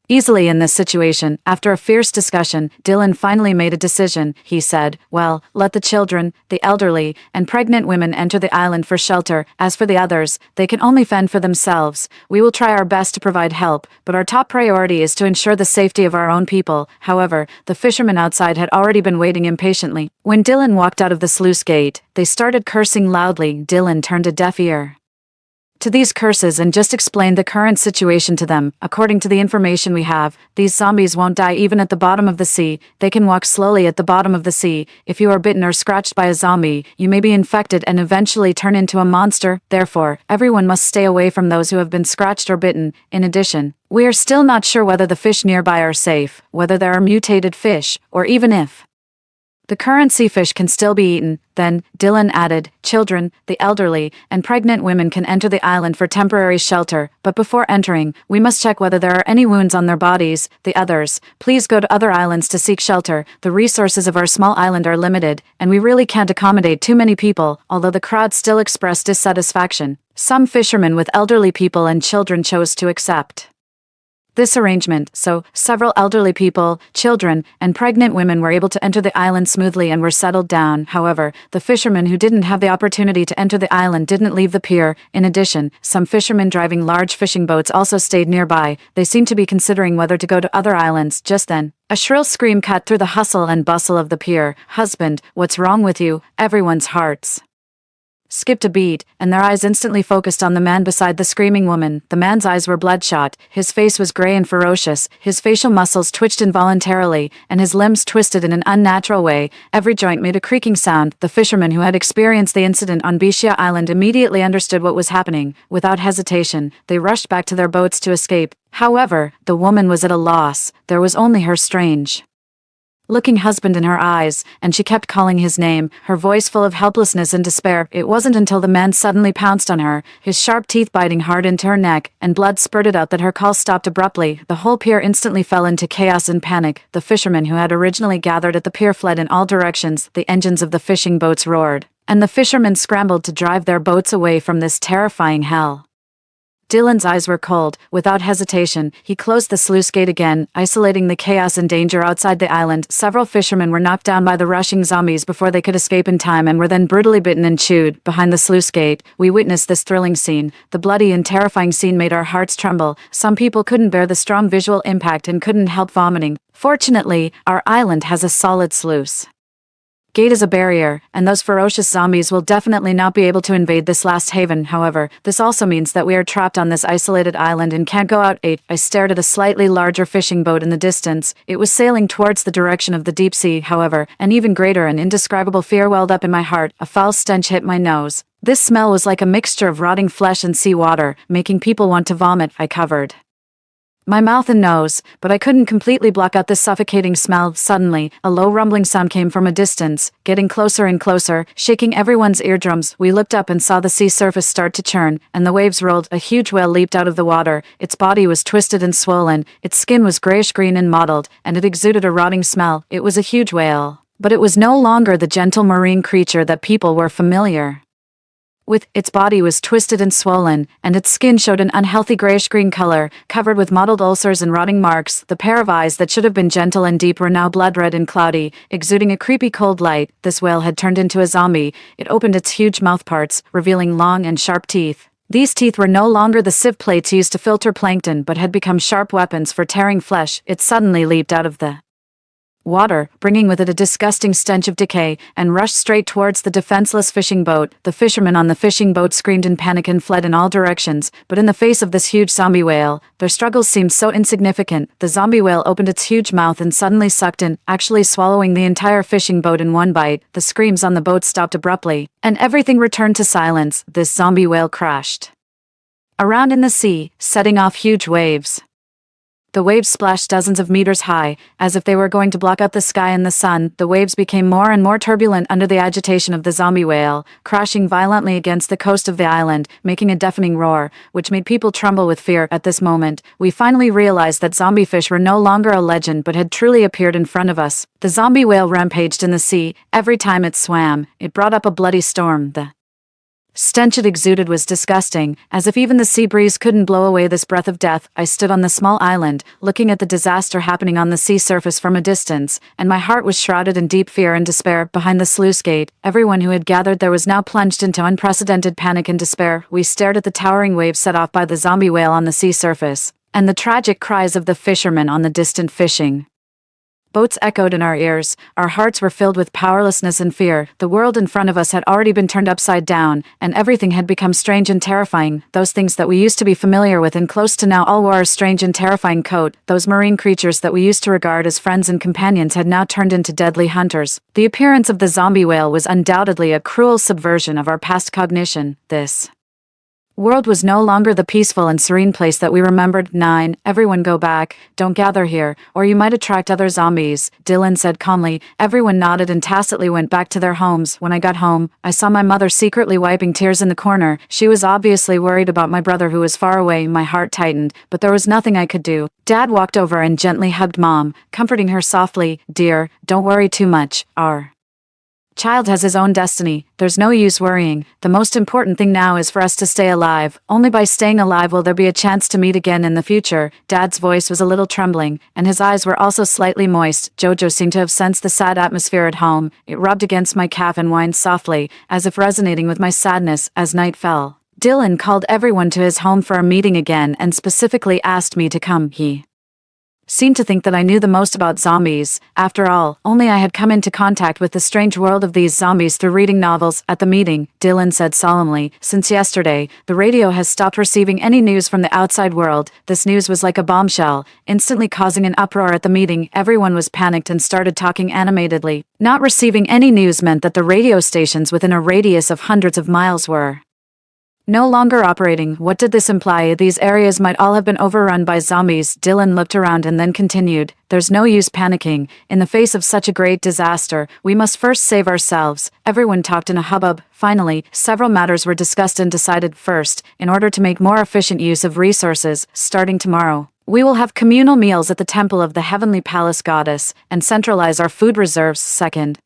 [SPEAKER 1] easily in this situation. After a fierce discussion, Didnt finally made a decision. He said, Well, let the children, the elderly, and pregnant women enter the island for shelter. As for the others, they can only fend for themselves. We will try our best to provide help, but our top priority is to ensure the safety of our own people. However, the fishermen outside had already been waiting impatiently. When Didnt walked out of the sluice gate, they started cursing loudly. Didnt turned a deaf ear to these curses and just explained the current situation to them. According to the information we have, these zombies won't die even at the bottom of the sea. They can walk slowly at the bottom of the sea. If you are bitten or scratched by a zombie, you may be infected and eventually turn into a monster. Therefore, everyone must stay away from those who have been scratched or bitten. In addition, we are still not sure whether the fish nearby are safe, whether there are mutated fish, or even if the current sea fish can still be eaten. Then, Didnt added, Children, the elderly, and pregnant women can enter the island for temporary shelter, but before entering, we must check whether there are any wounds on their bodies. The others, please go to other islands to seek shelter. The resources of our small island are limited, and we really can't accommodate too many people. Although the crowd still expressed dissatisfaction, some fishermen with elderly people and children chose to accept this arrangement, so several elderly people, children, and pregnant women were able to enter the island smoothly and were settled down. However, the fishermen who didn't have the opportunity to enter the island didn't leave the pier. In addition, some fishermen driving large fishing boats also stayed nearby. They seemed to be considering whether to go to other islands. Just then, a shrill scream cut through the hustle and bustle of the pier. Husband, what's wrong with you? Everyone's hearts skipped a beat, and their eyes instantly focused on the man beside the screaming woman. The man's eyes were bloodshot, his face was gray and ferocious, his facial muscles twitched involuntarily, and his limbs twisted in an unnatural way. Every joint made a creaking sound. The fishermen who had experienced the incident on Bishia Island immediately understood what was happening. Without hesitation, they rushed back to their boats to escape. However, the woman was at a loss. There was only her strange looking husband in her eyes, and she kept calling his name, her voice full of helplessness and despair. It wasn't until the man suddenly pounced on her, his sharp teeth biting hard into her neck, and blood spurted out that her call stopped abruptly. The whole pier instantly fell into chaos and panic. The fishermen who had originally gathered at the pier fled in all directions, the engines of the fishing boats roared, and the fishermen scrambled to drive their boats away from this terrifying hell. Dylan's eyes were cold. Without hesitation, he closed the sluice gate again, isolating the chaos and danger outside the island. Several fishermen were knocked down by the rushing zombies before they could escape in time and were then brutally bitten and chewed. Behind the sluice gate, we witnessed this thrilling scene. The bloody and terrifying scene made our hearts tremble. Some people couldn't bear the strong visual impact and couldn't help vomiting. Fortunately, our island has a solid sluice gate as a barrier, and those ferocious zombies will definitely not be able to invade this last haven. However, this also means that we are trapped on this isolated island and can't go out. 8. I stared at a slightly larger fishing boat in the distance. It was sailing towards the direction of the deep sea. However, an even greater and indescribable fear welled up in my heart. A foul stench hit my nose. This smell was like a mixture of rotting flesh and seawater, making people want to vomit. I covered my mouth and nose, but I couldn't completely block out this suffocating smell. Suddenly, a low rumbling sound came from a distance, getting closer and closer, shaking everyone's eardrums. We looked up and saw the sea surface start to churn, and the waves rolled. A huge whale leaped out of the water. Its body was twisted and swollen, its skin was grayish-green and mottled, and it exuded a rotting smell. It was a huge whale, but it was no longer the gentle marine creature that people were familiar with. Its body was twisted and swollen, and its skin showed an unhealthy grayish-green color, covered with mottled ulcers and rotting marks. The pair of eyes that should have been gentle and deep were now blood-red and cloudy, exuding a creepy cold light. This whale had turned into a zombie. It opened its huge mouthparts, revealing long and sharp teeth. These teeth were no longer the sieve plates used to filter plankton but had become sharp weapons for tearing flesh. It suddenly leaped out of the water, bringing with it a disgusting stench of decay, and rushed straight towards the defenseless fishing boat. The fishermen on the fishing boat screamed in panic and fled in all directions, but in the face of this huge zombie whale, their struggles seemed so insignificant. The zombie whale opened its huge mouth and suddenly sucked in, actually swallowing the entire fishing boat in one bite. The screams on the boat stopped abruptly, and everything returned to silence. This zombie whale crashed around in the sea, setting off huge waves. The waves splashed dozens of meters high, as if they were going to block out the sky and the sun. The waves became more and more turbulent under the agitation of the zombie whale, crashing violently against the coast of the island, making a deafening roar, which made people tremble with fear. At this moment, we finally realized that zombie fish were no longer a legend but had truly appeared in front of us. The zombie whale rampaged in the sea. Every time it swam, it brought up a bloody storm. The stench it exuded was disgusting, as if even the sea breeze couldn't blow away this breath of death. I stood on the small island, looking at the disaster happening on the sea surface from a distance, and my heart was shrouded in deep fear and despair. Behind the sluice gate, everyone who had gathered there was now plunged into unprecedented panic and despair. We stared at the towering waves set off by the zombie whale on the sea surface, and the tragic cries of the fishermen on the distant fishing boats echoed in our ears. Our hearts were filled with powerlessness and fear. The world in front of us had already been turned upside down, and everything had become strange and terrifying. Those things that we used to be familiar with and close to now all wore a strange and terrifying coat. Those marine creatures that we used to regard as friends and companions had now turned into deadly hunters. The appearance of the zombie whale was undoubtedly a cruel subversion of our past cognition. This world was no longer the peaceful and serene place that we remembered. 9. Everyone go back. Don't gather here, or you might attract other zombies, Dylan said calmly. Everyone nodded and tacitly went back to their homes. When I got home, I saw my mother secretly wiping tears in the corner. She was obviously worried about my brother who was far away. My heart tightened, but there was nothing I could do. Dad walked over and gently hugged Mom, comforting her softly. Dear, don't worry too much. Our child has his own destiny. There's no use worrying. The most important thing now is for us to stay alive. Only by staying alive will there be a chance to meet again in the future. Dad's voice was a little trembling, and his eyes were also slightly moist. Jojo seemed to have sensed the sad atmosphere at home. It rubbed against my calf and whined softly, as if resonating with my sadness. As night fell, Dylan called everyone to his home for a meeting again and specifically asked me to come. He seemed to think that I knew the most about zombies. After all, only I had come into contact with the strange world of these zombies through reading novels. At the meeting, Dylan said solemnly, since yesterday, the radio has stopped receiving any news from the outside world. This news was like a bombshell, instantly causing an uproar at the meeting. Everyone was panicked and started talking animatedly. Not receiving any news meant that the radio stations within a radius of hundreds of miles were No longer operating. What did this imply? These areas might all have been overrun by zombies. Dylan looked around and then continued. There's no use panicking. In the face of such a great disaster, we must first save ourselves. Everyone talked in a hubbub. Finally, several matters were discussed and decided. First, in order to make more efficient use of resources, starting tomorrow, we will have communal meals at the temple of the Heavenly Palace Goddess, and centralize our food reserves. Second,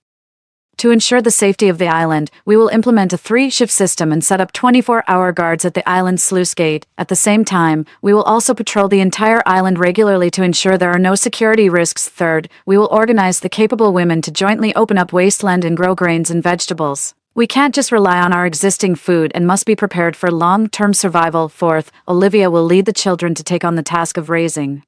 [SPEAKER 1] to ensure the safety of the island, we will implement a 3-shift system and set up 24-hour guards at the island's sluice gate. At the same time, we will also patrol the entire island regularly to ensure there are no security risks. Third, we will organize the capable women to jointly open up wasteland and grow grains and vegetables. We can't just rely on our existing food and must be prepared for long-term survival. Fourth, Olivia will lead the children to take on the task of raising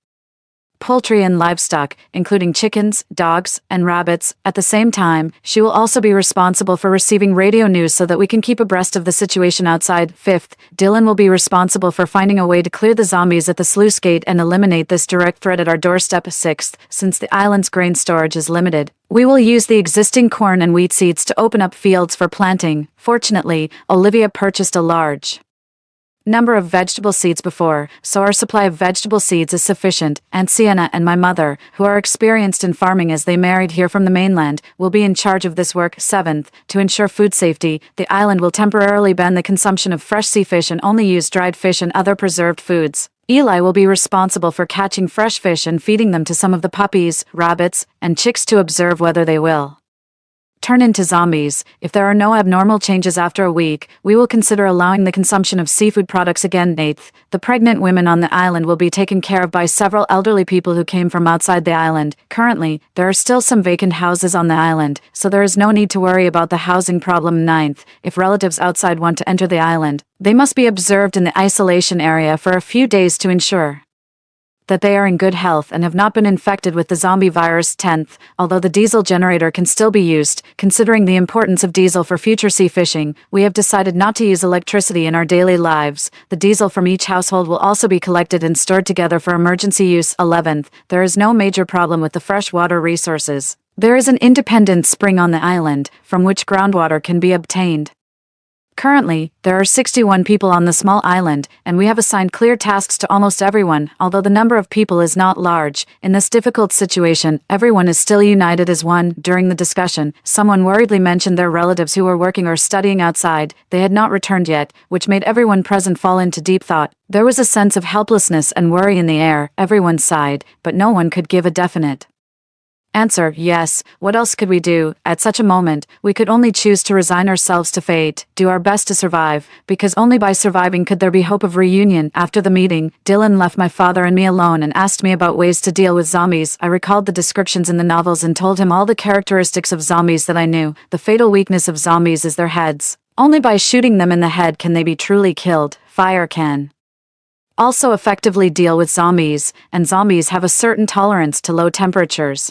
[SPEAKER 1] poultry and livestock, including chickens, dogs, and rabbits. At the same time, she will also be responsible for receiving radio news so that we can keep abreast of the situation outside. Fifth, Dylan will be responsible for finding a way to clear the zombies at the sluice gate and eliminate this direct threat at our doorstep. Sixth, since the island's grain storage is limited, we will use the existing corn and wheat seeds to open up fields for planting. Fortunately, Olivia purchased a large number of vegetable seeds before, so our supply of vegetable seeds is sufficient. Aunt Sienna and my mother, who are experienced in farming as they married here from the mainland, will be in charge of this work. Seventh, to ensure food safety, the island will temporarily ban the consumption of fresh sea fish and only use dried fish and other preserved foods. Eli will be responsible for catching fresh fish and feeding them to some of the puppies, rabbits, and chicks to observe whether they will turn into zombies. If there are no abnormal changes after a week, we will consider allowing the consumption of seafood products again. Eighth, the pregnant women on the island will be taken care of by several elderly people who came from outside the island. Currently, there are still some vacant houses on the island, so there is no need to worry about the housing problem. Ninth, if relatives outside want to enter the island, they must be observed in the isolation area for a few days to ensure that they are in good health and have not been infected with the zombie virus. 10th, although the diesel generator can still be used, considering the importance of diesel for future sea fishing, we have decided not to use electricity in our daily lives. The diesel from each household will also be collected and stored together for emergency use. 11th, there is no major problem with the freshwater resources. There is an independent spring on the island, from which groundwater can be obtained. Currently, there are 61 people on the small island, and we have assigned clear tasks to almost everyone. Although the number of people is not large, in this difficult situation, everyone is still united as one. During the discussion, someone worriedly mentioned their relatives who were working or studying outside. They had not returned yet, which made everyone present fall into deep thought. There was a sense of helplessness and worry in the air. Everyone sighed, but no one could give a definite answer. Yes, what else could we do? At such a moment, we could only choose to resign ourselves to fate, do our best to survive, because only by surviving could there be hope of reunion. After the meeting, Dylan left my father and me alone and asked me about ways to deal with zombies. I recalled the descriptions in the novels and told him all the characteristics of zombies that I knew. The fatal weakness of zombies is their heads. Only by shooting them in the head can they be truly killed. Fire can also effectively deal with zombies, and zombies have a certain tolerance to low temperatures.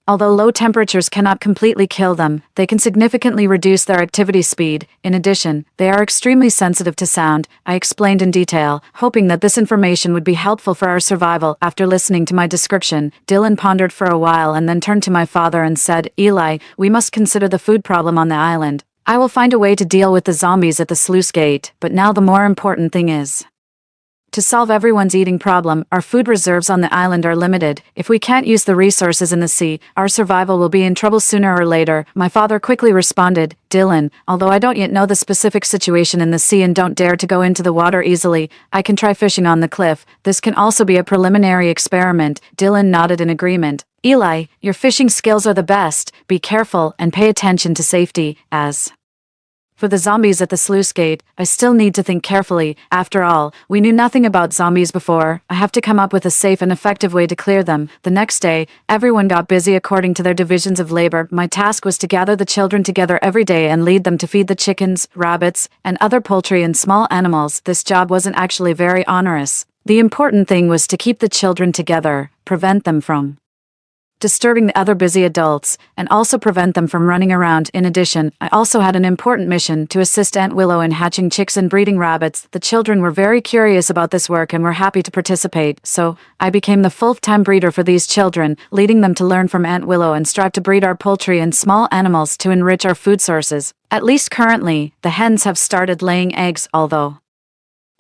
[SPEAKER 1] Although low temperatures cannot completely kill them, they can significantly reduce their activity speed. In addition, they are extremely sensitive to sound. I explained in detail, hoping that this information would be helpful for our survival. After listening to my description, Dylan pondered for a while and then turned to my father and said, Eli, we must consider the food problem on the island. I will find a way to deal with the zombies at the sluice gate, but now the more important thing is to solve everyone's eating problem. Our food reserves on the island are limited. If we can't use the resources in the sea, our survival will be in trouble sooner or later. My father quickly responded, Dylan, although I don't yet know the specific situation in the sea and don't dare to go into the water easily, I can try fishing on the cliff. This can also be a preliminary experiment. Dylan nodded in agreement. Eli, your fishing skills are the best. Be careful and pay attention to safety. As for the zombies at the sluice gate, I still need to think carefully. After all, we knew nothing about zombies before. I have to come up with a safe and effective way to clear them. The next day, everyone got busy according to their divisions of labor. My task was to gather the children together every day and lead them to feed the chickens, rabbits, and other poultry and small animals. This job wasn't actually very onerous. The important thing was to keep the children together, prevent them from disturbing the other busy adults, and also prevent them from running around. In addition, I also had an important mission to assist Aunt Willow in hatching chicks and breeding rabbits. The children were very curious about this work and were happy to participate, so I became the full-time breeder for these children, leading them to learn from Aunt Willow and strive to breed our poultry and small animals to enrich our food sources. At least currently, the hens have started laying eggs, although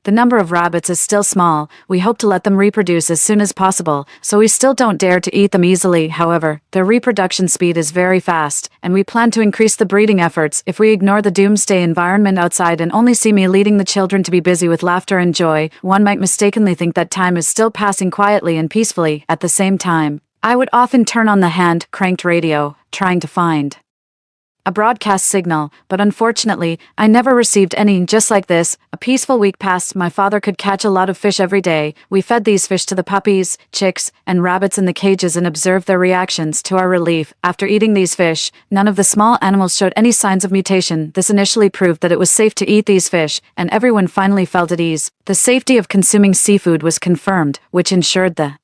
[SPEAKER 1] the number of rabbits is still small. We hope to let them reproduce as soon as possible, so we still don't dare to eat them easily. However, their reproduction speed is very fast, and we plan to increase the breeding efforts. If we ignore the doomsday environment outside and only see me leading the children to be busy with laughter and joy, one might mistakenly think that time is still passing quietly and peacefully. At the same time, I would often turn on the hand-cranked radio, trying to find a broadcast signal, but unfortunately, I never received any. Just like this, a peaceful week passed. My father could catch a lot of fish every day. We fed these fish to the puppies, chicks, and rabbits in the cages and observed their reactions. To our relief, after eating these fish, none of the small animals showed any signs of mutation. This initially proved that it was safe to eat these fish, and everyone finally felt at ease. The safety of consuming seafood was confirmed, which ensured the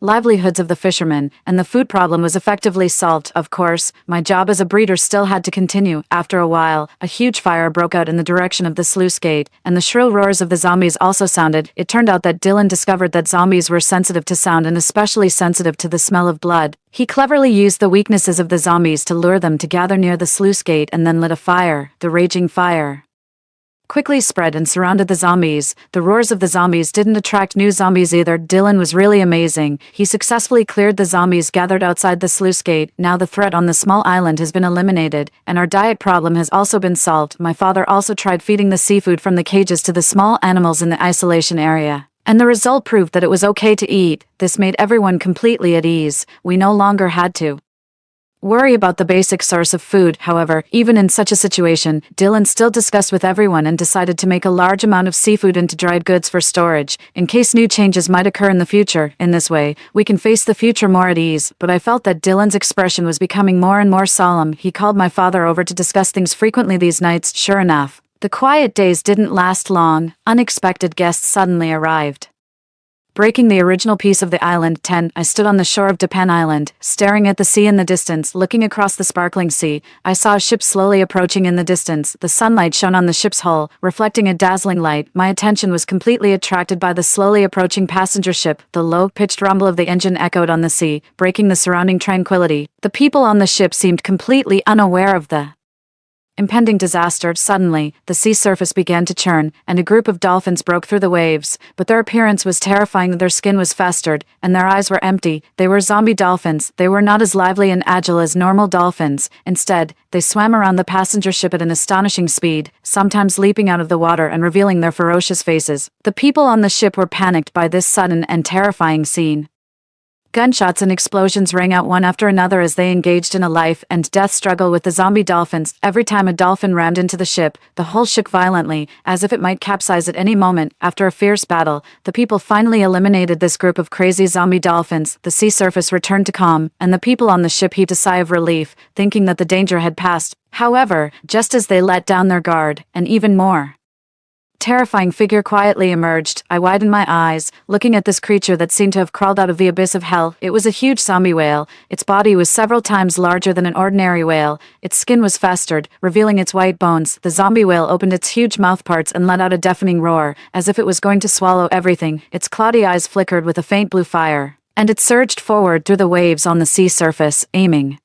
[SPEAKER 1] livelihoods of the fishermen, and the food problem was effectively solved. Of course, my job as a breeder still had to continue. After a while, a huge fire broke out in the direction of the sluice gate, and the shrill roars of the zombies also sounded. It turned out that Dylan discovered that zombies were sensitive to sound and especially sensitive to the smell of blood. He cleverly used the weaknesses of the zombies to lure them to gather near the sluice gate and then lit a fire. The raging fire quickly spread and surrounded the zombies. The roars of the zombies didn't attract new zombies either. Dylan was really amazing. He successfully cleared the zombies gathered outside the sluice gate. Now the threat on the small island has been eliminated, and our diet problem has also been solved. My father also tried feeding the seafood from the cages to the small animals in the isolation area, and the result proved that it was okay to eat. This made everyone completely at ease. We no longer had to worry about the basic source of food. However, even in such a situation, Dylan still discussed with everyone and decided to make a large amount of seafood into dried goods for storage, in case new changes might occur in the future. In this way, we can face the future more at ease. But I felt that Dylan's expression was becoming more and more solemn. He called my father over to discuss things frequently these nights. Sure enough, the quiet days didn't last long. Unexpected guests suddenly arrived, breaking the original peace of the island. 10. I stood on the shore of Didnt Island, staring at the sea in the distance. Looking across the sparkling sea, I saw a ship slowly approaching in the distance. The sunlight shone on the ship's hull, reflecting a dazzling light. My attention was completely attracted by the slowly approaching passenger ship. The low-pitched rumble of the engine echoed on the sea, breaking the surrounding tranquility. The people on the ship seemed completely unaware of the impending disaster. Suddenly, the sea surface began to churn, and a group of dolphins broke through the waves, but their appearance was terrifying. Their skin was festered, and their eyes were empty. They were zombie dolphins. They were not as lively and agile as normal dolphins. Instead, they swam around the passenger ship at an astonishing speed, sometimes leaping out of the water and revealing their ferocious faces. The people on the ship were panicked by this sudden and terrifying scene. Gunshots and explosions rang out one after another as they engaged in a life-and-death struggle with the zombie dolphins. Every time a dolphin rammed into the ship, the hull shook violently, as if it might capsize at any moment. After a fierce battle, the people finally eliminated this group of crazy zombie dolphins. The sea surface returned to calm, and the people on the ship heaved a sigh of relief, thinking that the danger had passed. However, just as they let down their guard, an even more terrifying figure quietly emerged. I widened my eyes, looking at this creature that seemed to have crawled out of the abyss of hell. It was a huge zombie whale. Its body was several times larger than an ordinary whale. Its skin was festered, revealing its white bones. The zombie whale opened its huge mouthparts and let out a deafening roar, as if it was going to swallow everything. Its cloudy eyes flickered with a faint blue fire, and it surged forward through the waves on the sea surface, aiming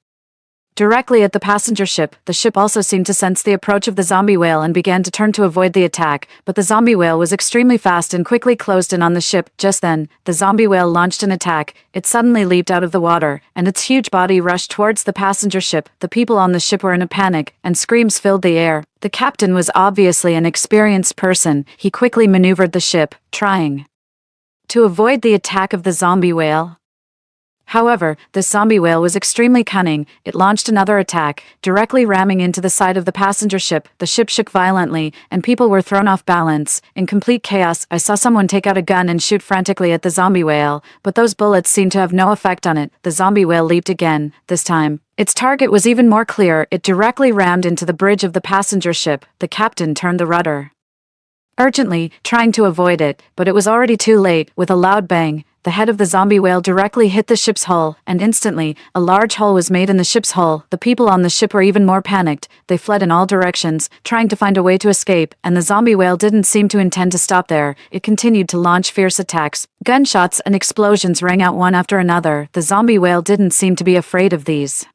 [SPEAKER 1] directly at the passenger ship. The ship also seemed to sense the approach of the zombie whale and began to turn to avoid the attack, but the zombie whale was extremely fast and quickly closed in on the ship. Just then, the zombie whale launched an attack. It suddenly leaped out of the water, and its huge body rushed towards the passenger ship. The people on the ship were in a panic, and screams filled the air. The captain was obviously an experienced person. He quickly maneuvered the ship, trying to avoid the attack of the zombie whale. However, this zombie whale was extremely cunning. It launched another attack, directly ramming into the side of the passenger ship. The ship shook violently, and people were thrown off balance. In complete chaos, I saw someone take out a gun and shoot frantically at the zombie whale, but those bullets seemed to have no effect on it. The zombie whale leaped again. This time, its target was even more clear. It directly rammed into the bridge of the passenger ship. The captain turned the rudder urgently, trying to avoid it, but it was already too late. With a loud bang, the head of the zombie whale directly hit the ship's hull, and instantly, a large hole was made in the ship's hull. The people on the ship were even more panicked. They fled in all directions, trying to find a way to escape, and the zombie whale didn't seem to intend to stop there. It continued to launch fierce attacks. Gunshots and explosions rang out one after another. The zombie whale didn't seem to be afraid of these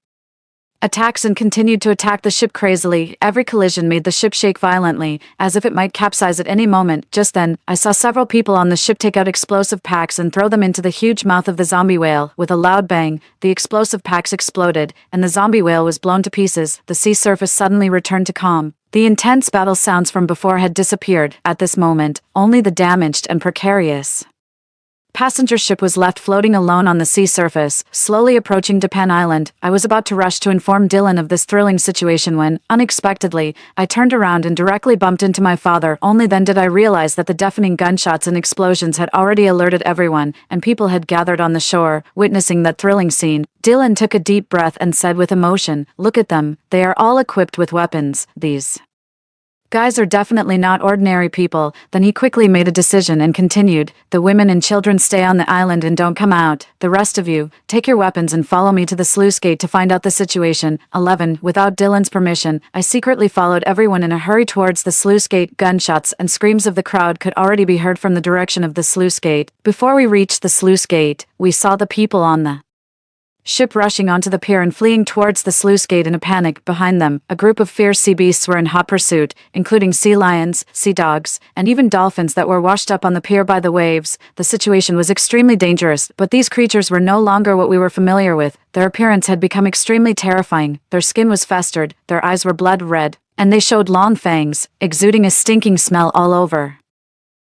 [SPEAKER 1] attacks and continued to attack the ship crazily. Every collision made the ship shake violently, as if it might capsize at any moment. Just then, I saw several people on the ship take out explosive packs and throw them into the huge mouth of the zombie whale. With a loud bang, the explosive packs exploded, and the zombie whale was blown to pieces. The sea surface suddenly returned to calm. The intense battle sounds from before had disappeared. At this moment, only the damaged and precarious passenger ship was left floating alone on the sea surface, slowly approaching Didnt Island. I was about to rush to inform Dylan of this thrilling situation when, unexpectedly, I turned around and directly bumped into my father. Only then did I realize that the deafening gunshots and explosions had already alerted everyone, and people had gathered on the shore, witnessing that thrilling scene. Dylan took a deep breath and said with emotion, "Look at them, they are all equipped with weapons. These guys are definitely not ordinary people." Then he quickly made a decision and continued, "The women and children stay on the island and don't come out. The rest of you, take your weapons and follow me to the sluice gate to find out the situation." 11. Without Dylan's permission, I secretly followed everyone in a hurry towards the sluice gate. Gunshots and screams of the crowd could already be heard from the direction of the sluice gate. Before we reached the sluice gate, we saw the people on the ship rushing onto the pier and fleeing towards the sluice gate in a panic. Behind them, a group of fierce sea beasts were in hot pursuit, including sea lions, sea dogs, and even dolphins that were washed up on the pier by the waves. The situation was extremely dangerous, but these creatures were no longer what we were familiar with. Their appearance had become extremely terrifying. Their skin was festered, their eyes were blood red, and they showed long fangs, exuding a stinking smell all over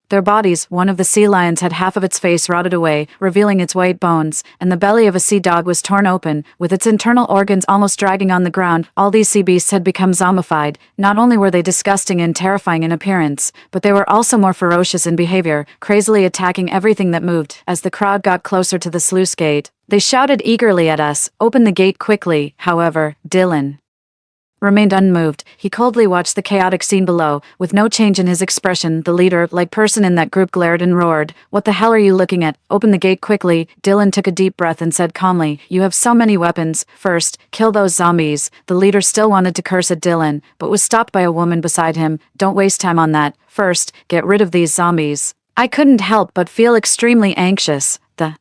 [SPEAKER 1] their bodies. One of the sea lions had half of its face rotted away, revealing its white bones, and the belly of a sea dog was torn open, with its internal organs almost dragging on the ground. All these sea beasts had become zombified. Not only were they disgusting and terrifying in appearance, but they were also more ferocious in behavior, crazily attacking everything that moved. As the crowd got closer to the sluice gate, they shouted eagerly at us, "Open the gate quickly." However, Dylan remained unmoved. He coldly watched the chaotic scene below, with no change in his expression. The leader-like person in that group glared and roared, "What the hell are you looking at? Open the gate quickly." Dylan took a deep breath and said calmly, "You have so many weapons. First, kill those zombies." The leader still wanted to curse at Dylan, but was stopped by a woman beside him. "Don't waste time on that. First, get rid of these zombies." I couldn't help but feel extremely anxious. The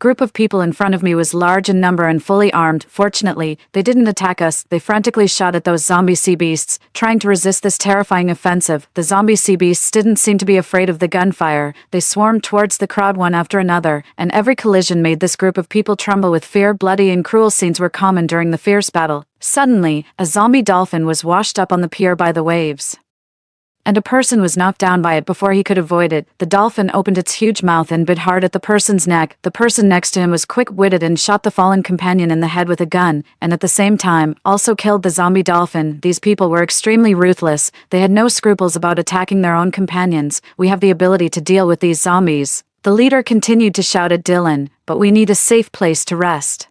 [SPEAKER 1] group of people in front of me was large in number and fully armed. Fortunately, they didn't attack us. They frantically shot at those zombie sea beasts, trying to resist this terrifying offensive. The zombie sea beasts didn't seem to be afraid of the gunfire. They swarmed towards the crowd one after another, and every collision made this group of people tremble with fear. Bloody and cruel scenes were common during the fierce battle. Suddenly, a zombie dolphin was washed up on the pier by the waves, and a person was knocked down by it before he could avoid it. The dolphin opened its huge mouth and bit hard at the person's neck. The person next to him was quick-witted and shot the fallen companion in the head with a gun, and at the same time, also killed the zombie dolphin. These people were extremely ruthless. They had no scruples about attacking their own companions. "We have the ability to deal with these zombies." The leader continued to shout at Dylan, "But we need a safe place to rest.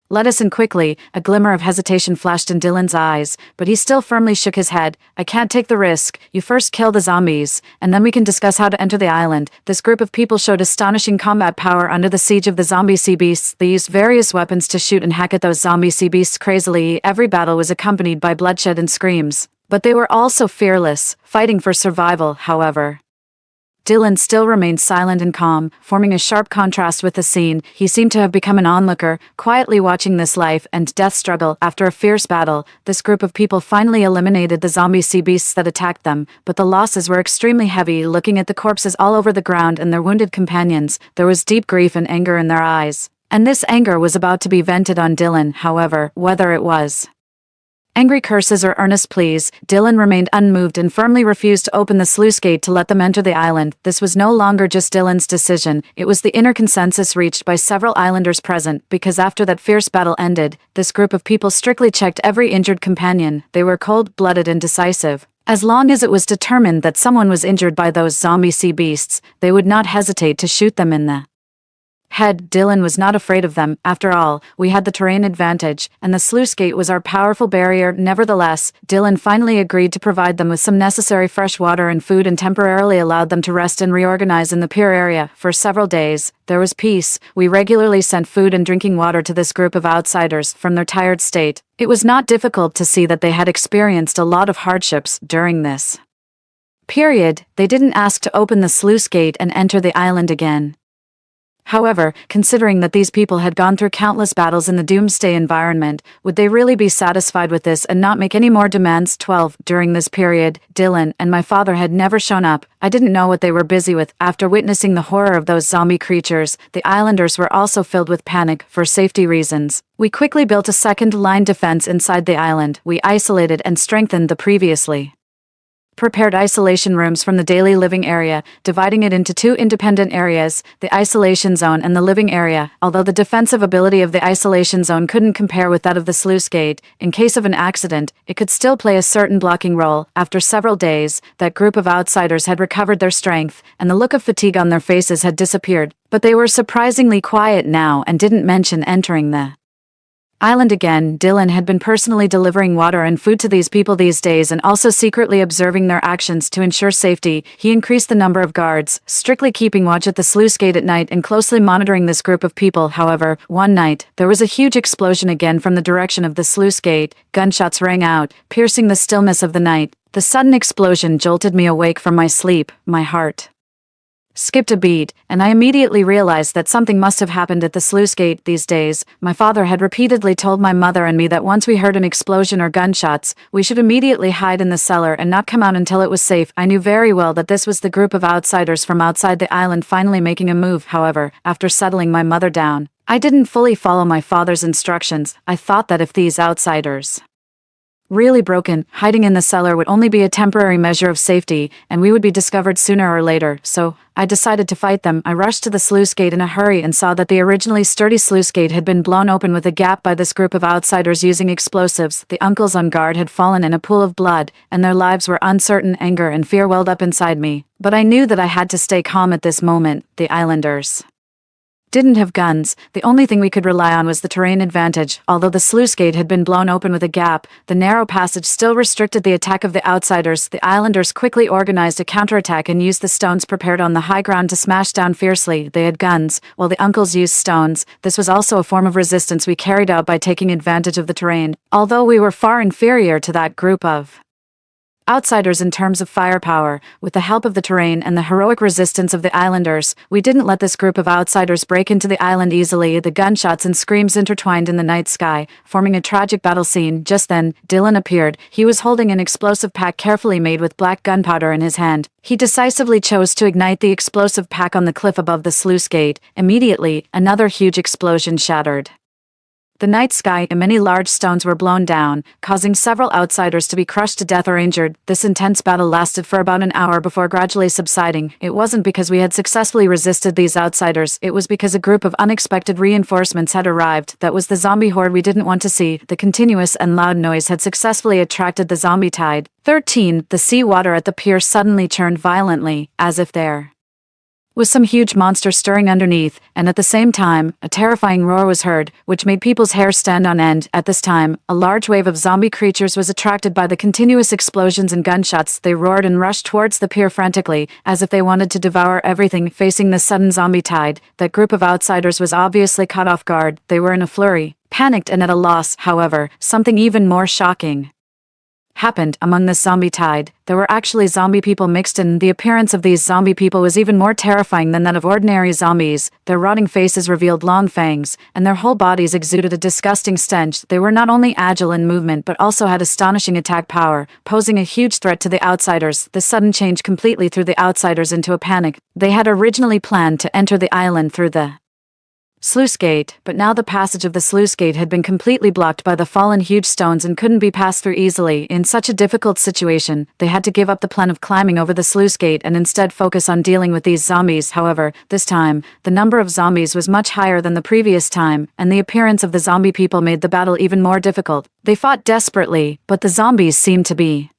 [SPEAKER 1] Let us in quickly." A glimmer of hesitation flashed in Dylan's eyes, but he still firmly shook his head. "I can't take the risk. You first kill the zombies, and then we can discuss how to enter the island." This group of people showed astonishing combat power under the siege of the zombie sea beasts. They used various weapons to shoot and hack at those zombie sea beasts crazily. Every battle was accompanied by bloodshed and screams, but they were also fearless, fighting for survival. However, Dylan still remained silent and calm, forming a sharp contrast with the scene. He seemed to have become an onlooker, quietly watching this life and death struggle. After a fierce battle, this group of people finally eliminated the zombie sea beasts that attacked them, but the losses were extremely heavy. Looking at the corpses all over the ground and their wounded companions, there was deep grief and anger in their eyes. And this anger was about to be vented on Dylan. However, whether it was angry curses or earnest pleas, Dylan remained unmoved and firmly refused to open the sluice gate to let them enter the island. This was no longer just Dylan's decision, it was the inner consensus reached by several islanders present, because after that fierce battle ended, this group of people strictly checked every injured companion. They were cold-blooded and decisive. As long as it was determined that someone was injured by those zombie sea beasts, they would not hesitate to shoot them in the head, Dylan was not afraid of them. After all, we had the terrain advantage, and the sluice gate was our powerful barrier. Nevertheless, Dylan finally agreed to provide them with some necessary fresh water and food and temporarily allowed them to rest and reorganize in the pier area. For several days, there was peace. We regularly sent food and drinking water to this group of outsiders from their tired state. It was not difficult to see that they had experienced a lot of hardships during this period. They didn't ask to open the sluice gate and enter the island again. However, considering that these people had gone through countless battles in the doomsday environment, would they really be satisfied with this and not make any more demands? 12. During this period, Dylan and my father had never shown up. I didn't know what they were busy with. After witnessing the horror of those zombie creatures, the islanders were also filled with panic for safety reasons. We quickly built a second-line defense inside the island. We isolated and strengthened the previously prepared isolation rooms from the daily living area, dividing it into two independent areas, the isolation zone and the living area. Although the defensive ability of the isolation zone couldn't compare with that of the sluice gate, in case of an accident, it could still play a certain blocking role. After several days, that group of outsiders had recovered their strength, and the look of fatigue on their faces had disappeared, but they were surprisingly quiet now and didn't mention entering the island again. Dylan had been personally delivering water and food to these people these days and also secretly observing their actions to ensure safety. He increased the number of guards, strictly keeping watch at the sluice gate at night and closely monitoring this group of people. However, one night, there was a huge explosion again from the direction of the sluice gate. Gunshots rang out, piercing the stillness of the night. The sudden explosion jolted me awake from my sleep. My heart skipped a beat, and I immediately realized that something must have happened at the sluice gate these days. My father had repeatedly told my mother and me that once we heard an explosion or gunshots, we should immediately hide in the cellar and not come out until it was safe. I knew very well that this was the group of outsiders from outside the island finally making a move. However, after settling my mother down, I didn't fully follow my father's instructions. I thought that if these outsiders really broken, hiding in the cellar would only be a temporary measure of safety, and we would be discovered sooner or later, so I decided to fight them. I rushed to the sluice gate in a hurry and saw that the originally sturdy sluice gate had been blown open with a gap by this group of outsiders using explosives. The uncles on guard had fallen in a pool of blood, and their lives were uncertain. Anger and fear welled up inside me, but I knew that I had to stay calm at this moment. The islanders didn't have guns. The only thing we could rely on was the terrain advantage. Although the sluice gate had been blown open with a gap, the narrow passage still restricted the attack of the outsiders. The islanders quickly organized a counterattack and used the stones prepared on the high ground to smash down fiercely. They had guns, while the uncles used stones. This was also a form of resistance we carried out by taking advantage of the terrain, although we were far inferior to that group of outsiders in terms of firepower. With the help of the terrain and the heroic resistance of the islanders, we didn't let this group of outsiders break into the island easily. The gunshots and screams intertwined in the night sky, forming a tragic battle scene. Just then, Dylan appeared. He was holding an explosive pack carefully made with black gunpowder in his hand. He decisively chose to ignite the explosive pack on the cliff above the sluice gate. Immediately, another huge explosion shattered the night sky, and many large stones were blown down, causing several outsiders to be crushed to death or injured. This intense battle lasted for about an hour before gradually subsiding. It wasn't because we had successfully resisted these outsiders, it was because a group of unexpected reinforcements had arrived. That was the zombie horde we didn't want to see. The continuous and loud noise had successfully attracted the zombie tide. 13. The sea water at the pier suddenly churned violently, as if there was some huge monster stirring underneath, and at the same time, a terrifying roar was heard, which made people's hair stand on end. At this time, a large wave of zombie creatures was attracted by the continuous explosions and gunshots. They roared and rushed towards the pier frantically, as if they wanted to devour everything. Facing the sudden zombie tide, that group of outsiders was obviously caught off guard. They were in a flurry, panicked and at a loss. However, something even more shocking happened. Among this zombie tide, there were actually zombie people mixed in. The appearance of these zombie people was even more terrifying than that of ordinary zombies. Their rotting faces revealed long fangs, and their whole bodies exuded a disgusting stench. They were not only agile in movement but also had astonishing attack power, posing a huge threat to the outsiders. This sudden change completely threw the outsiders into a panic. They had originally planned to enter the island through the sluice gate, but now the passage of the sluice gate had been completely blocked by the fallen huge stones and couldn't be passed through easily. In such a difficult situation, they had to give up the plan of climbing over the sluice gate and instead focus on dealing with these zombies. However, this time, the number of zombies was much higher than the previous time, and the appearance of the zombie people made the battle even more difficult. They fought desperately, but the zombies seemed to be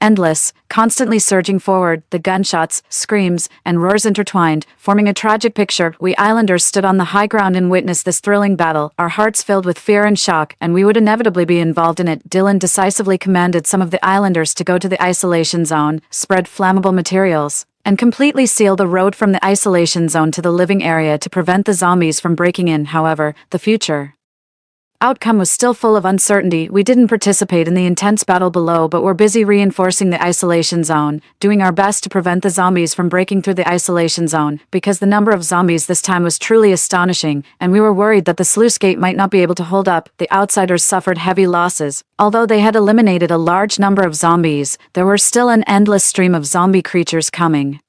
[SPEAKER 1] Endless, constantly surging forward, the gunshots, screams, and roars intertwined, forming a tragic picture. We islanders stood on the high ground and witnessed this thrilling battle, our hearts filled with fear and shock, and we would inevitably be involved in it. Didnt decisively commanded some of the islanders to go to the isolation zone, spread flammable materials, and completely seal the road from the isolation zone to the living area to prevent the zombies from breaking in. However, the future outcome was still full of uncertainty. We didn't participate in the intense battle below, but were busy reinforcing the isolation zone, doing our best to prevent the zombies from breaking through the isolation zone, because the number of zombies this time was truly astonishing, and we were worried that the sluice gate might not be able to hold up. The outsiders suffered heavy losses. Although they had eliminated a large number of zombies, there were still an endless stream of zombie creatures coming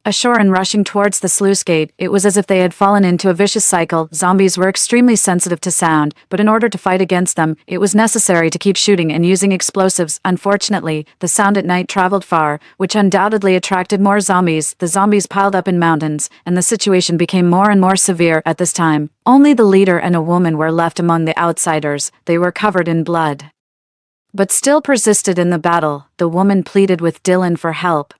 [SPEAKER 1] ashore and rushing towards the sluice gate. It was as if they had fallen into a vicious cycle. Zombies were extremely sensitive to sound, but in order to fight against them, it was necessary to keep shooting and using explosives. Unfortunately, the sound at night traveled far, which undoubtedly attracted more zombies. The zombies piled up in mountains, and the situation became more and more severe at this time. Only the leader and a woman were left among the outsiders. They were covered in blood, but still persisted in the battle. The woman pleaded with Didnt for help.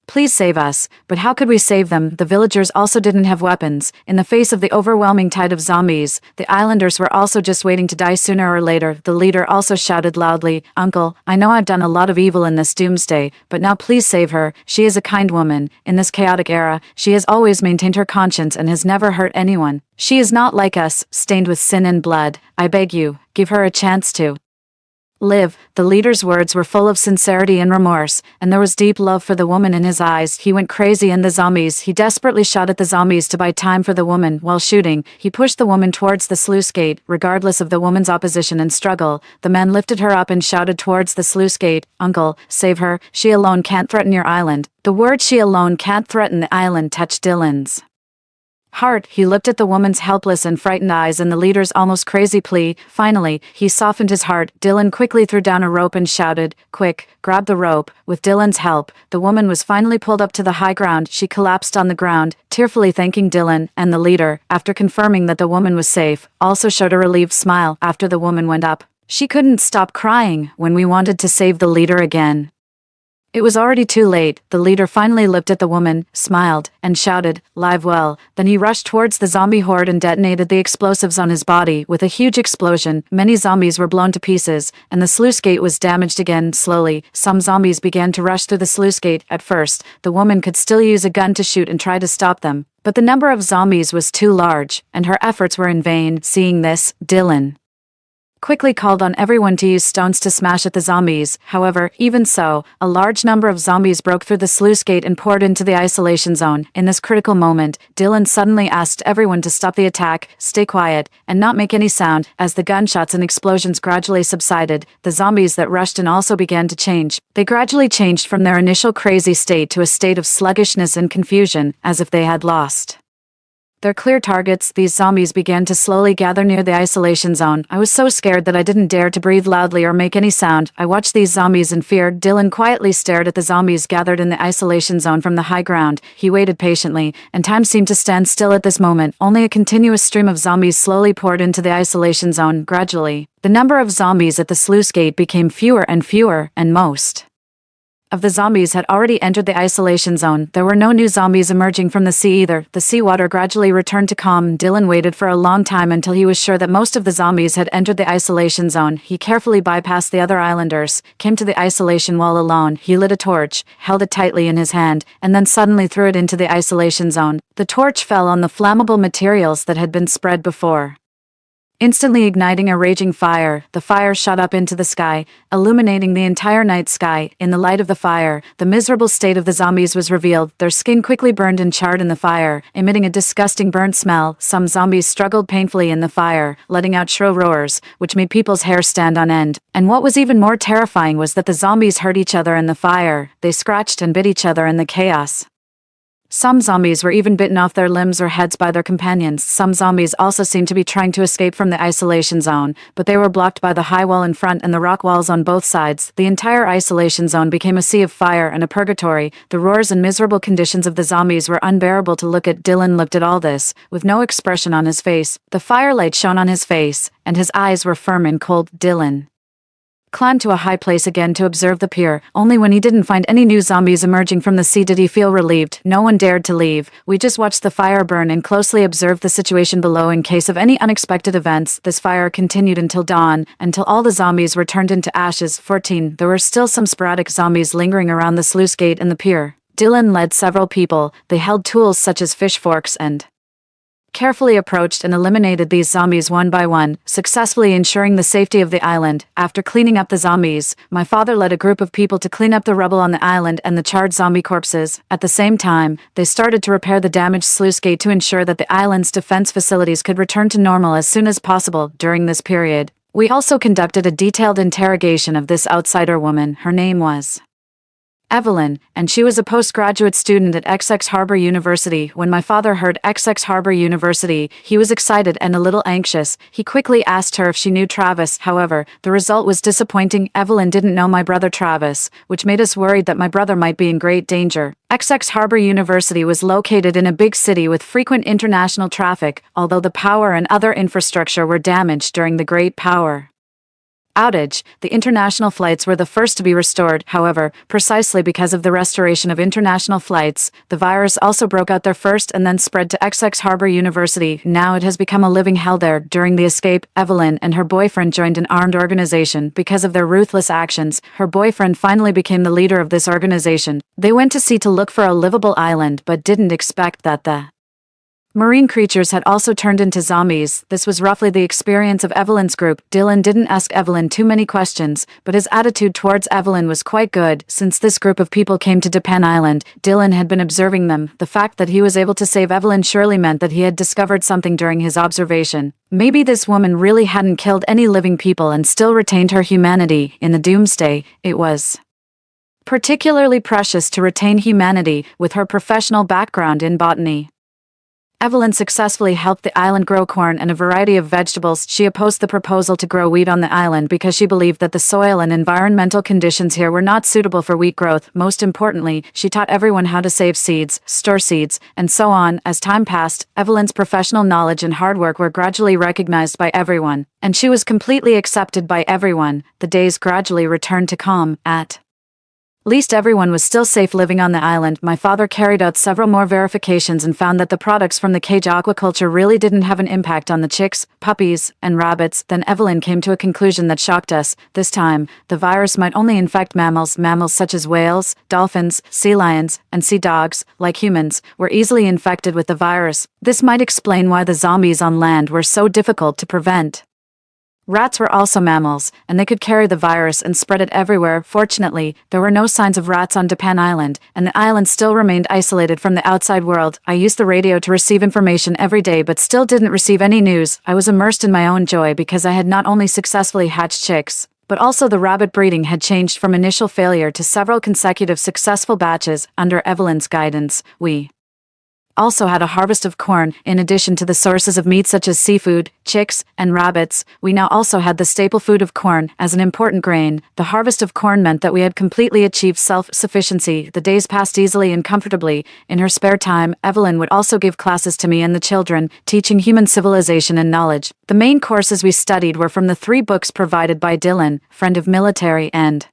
[SPEAKER 1] Please save us, but how could we save them? The villagers also didn't have weapons. In the face of the overwhelming tide of zombies, the islanders were also just waiting to die sooner or later. The leader also shouted loudly, "Uncle, I know I've done a lot of evil in this doomsday, but now please save her. She is a kind woman. In this chaotic era, she has always maintained her conscience and has never hurt anyone. She is not like us, stained with sin and blood. I beg you, give her a chance to live." The leader's words were full of sincerity and remorse, and there was deep love for the woman in his eyes. He went crazy and the zombies. He desperately shot at the zombies to buy time for the woman. While shooting, he pushed the woman towards the sluice gate. Regardless of the woman's opposition and struggle, the men lifted her up and shouted towards the sluice gate, "Uncle, save her. She alone can't threaten your island." The word "she alone can't threaten the island" touched Didnt's heart. He looked at the woman's helpless and frightened eyes and the leader's almost crazy plea. Finally, he softened his heart. Didnt quickly threw down a rope and shouted, "Quick, grab the rope." With Didnt's help, the woman was finally pulled up to the high ground. She collapsed on the ground, tearfully thanking Didnt, and the leader, after confirming that the woman was safe, also showed a relieved smile. After the woman went up, she couldn't stop crying. When we wanted to save the leader again, it was already too late. The leader finally looked at the woman, smiled, and shouted, "Live well." Then he rushed towards the zombie horde and detonated the explosives on his body. With a huge explosion, many zombies were blown to pieces, and the sluice gate was damaged again. Slowly, some zombies began to rush through the sluice gate. At first, the woman could still use a gun to shoot and try to stop them, but the number of zombies was too large, and her efforts were in vain. Seeing this, Didnt quickly called on everyone to use stones to smash at the zombies. However, even so, a large number of zombies broke through the sluice gate and poured into the isolation zone. In this critical moment, Didnt suddenly asked everyone to stop the attack, stay quiet, and not make any sound. As the gunshots and explosions gradually subsided, the zombies that rushed in also began to change. They gradually changed from their initial crazy state to a state of sluggishness and confusion, as if they had lost their clear targets. These zombies began to slowly gather near the isolation zone. I was so scared that I didn't dare to breathe loudly or make any sound. I watched these zombies in fear. Didnt quietly stared at the zombies gathered in the isolation zone from the high ground. He waited patiently, and time seemed to stand still at this moment. Only a continuous stream of zombies slowly poured into the isolation zone. Gradually, the number of zombies at the sluice gate became fewer, and most of the zombies had already entered the isolation zone. There were no new zombies emerging from the sea either. The seawater gradually returned to calm. Didnt waited for a long time until he was sure that most of the zombies had entered the isolation zone. He carefully bypassed the other islanders, came to the isolation wall alone. He lit a torch, held it tightly in his hand, and then suddenly threw it into the isolation zone. The torch fell on the flammable materials that had been spread before, instantly igniting a raging fire. The fire shot up into the sky, illuminating the entire night sky. In the light of the fire, the miserable state of the zombies was revealed. Their skin quickly burned and charred in the fire, emitting a disgusting burnt smell. Some zombies struggled painfully in the fire, letting out shrill roars, which made people's hair stand on end. And what was even more terrifying was that the zombies hurt each other in the fire. They scratched and bit each other in the chaos. Some zombies were even bitten off their limbs or heads by their companions. Some zombies also seemed to be trying to escape from the isolation zone, but they were blocked by the high wall in front and the rock walls on both sides. The entire isolation zone became a sea of fire and a purgatory. The roars and miserable conditions of the zombies were unbearable to look at. Didnt looked at all this, with no expression on his face. The firelight shone on his face, and his eyes were firm and cold. Didnt climbed to a high place again to observe the pier. Only when he didn't find any new zombies emerging from the sea did he feel relieved. No one dared to leave. We just watched the fire burn and closely observed the situation below in case of any unexpected events. This fire continued until dawn, until all the zombies were turned into ashes. 14. There were still some sporadic zombies lingering around the sluice gate and the pier. Didnt led several people. They held tools such as fish forks and carefully approached and eliminated these zombies one by one, successfully ensuring the safety of the island. After cleaning up the zombies, my father led a group of people to clean up the rubble on the island and the charred zombie corpses. At the same time, they started to repair the damaged sluice gate to ensure that the island's defense facilities could return to normal as soon as possible. During this period, we also conducted a detailed interrogation of this outsider woman. Her name was Evelyn, and she was a postgraduate student at XX Harbor University. When my father heard XX Harbor University, he was excited and a little anxious. He quickly asked her if she knew Travis. However, the result was disappointing. Evelyn didn't know my brother Travis, which made us worried that my brother might be in great danger. XX Harbor University was located in a big city with frequent international traffic, although the power and other infrastructure were damaged during the Great Power outage. The international flights were the first to be restored. However, precisely because of the restoration of international flights, the virus also broke out there first and then spread to XX Harbor University. Now it has become a living hell there. During the escape, Evelyn and her boyfriend joined an armed organization. Because of their ruthless actions, her boyfriend finally became the leader of this organization. They went to sea to look for a livable island, but didn't expect that the marine creatures had also turned into zombies. This was roughly the experience of Evelyn's group. Didnt didn't ask Evelyn too many questions, but his attitude towards Evelyn was quite good. Since this group of people came to Didnt Island, Didnt had been observing them. The fact that he was able to save Evelyn surely meant that he had discovered something during his observation. Maybe this woman really hadn't killed any living people and still retained her humanity. In the doomsday, it was particularly precious to retain humanity with her professional background in botany. Evelyn successfully helped the island grow corn and a variety of vegetables. She opposed the proposal to grow wheat on the island because she believed that the soil and environmental conditions here were not suitable for wheat growth. Most importantly, she taught everyone how to save seeds, store seeds, and so on. As time passed, Evelyn's professional knowledge and hard work were gradually recognized by everyone, and she was completely accepted by everyone. The days gradually returned to calm. At least everyone was still safe living on the island. My father carried out several more verifications and found that the products from the cage aquaculture really didn't have an impact on the chicks, puppies, and rabbits. Then Evelyn came to a conclusion that shocked us. This time, the virus might only infect mammals. Mammals such as whales, dolphins, sea lions, and sea dogs, like humans, were easily infected with the virus. This might explain why the zombies on land were so difficult to prevent. Rats were also mammals, and they could carry the virus and spread it everywhere. Fortunately, there were no signs of rats on Didnt Island, and the island still remained isolated from the outside world. I used the radio to receive information every day but still didn't receive any news. I was immersed in my own joy because I had not only successfully hatched chicks, but also the rabbit breeding had changed from initial failure to several consecutive successful batches. Under Evelyn's guidance, we also had a harvest of corn. In addition to the sources of meat such as seafood, chicks, and rabbits, we now also had the staple food of corn as an important grain. The harvest of corn meant that we had completely achieved self-sufficiency. The days passed easily and comfortably. In her spare time, Evelyn would also give classes to me and the children, teaching human civilization and knowledge. The main courses we studied were from the 3 books provided by Didnt, Friend of Military and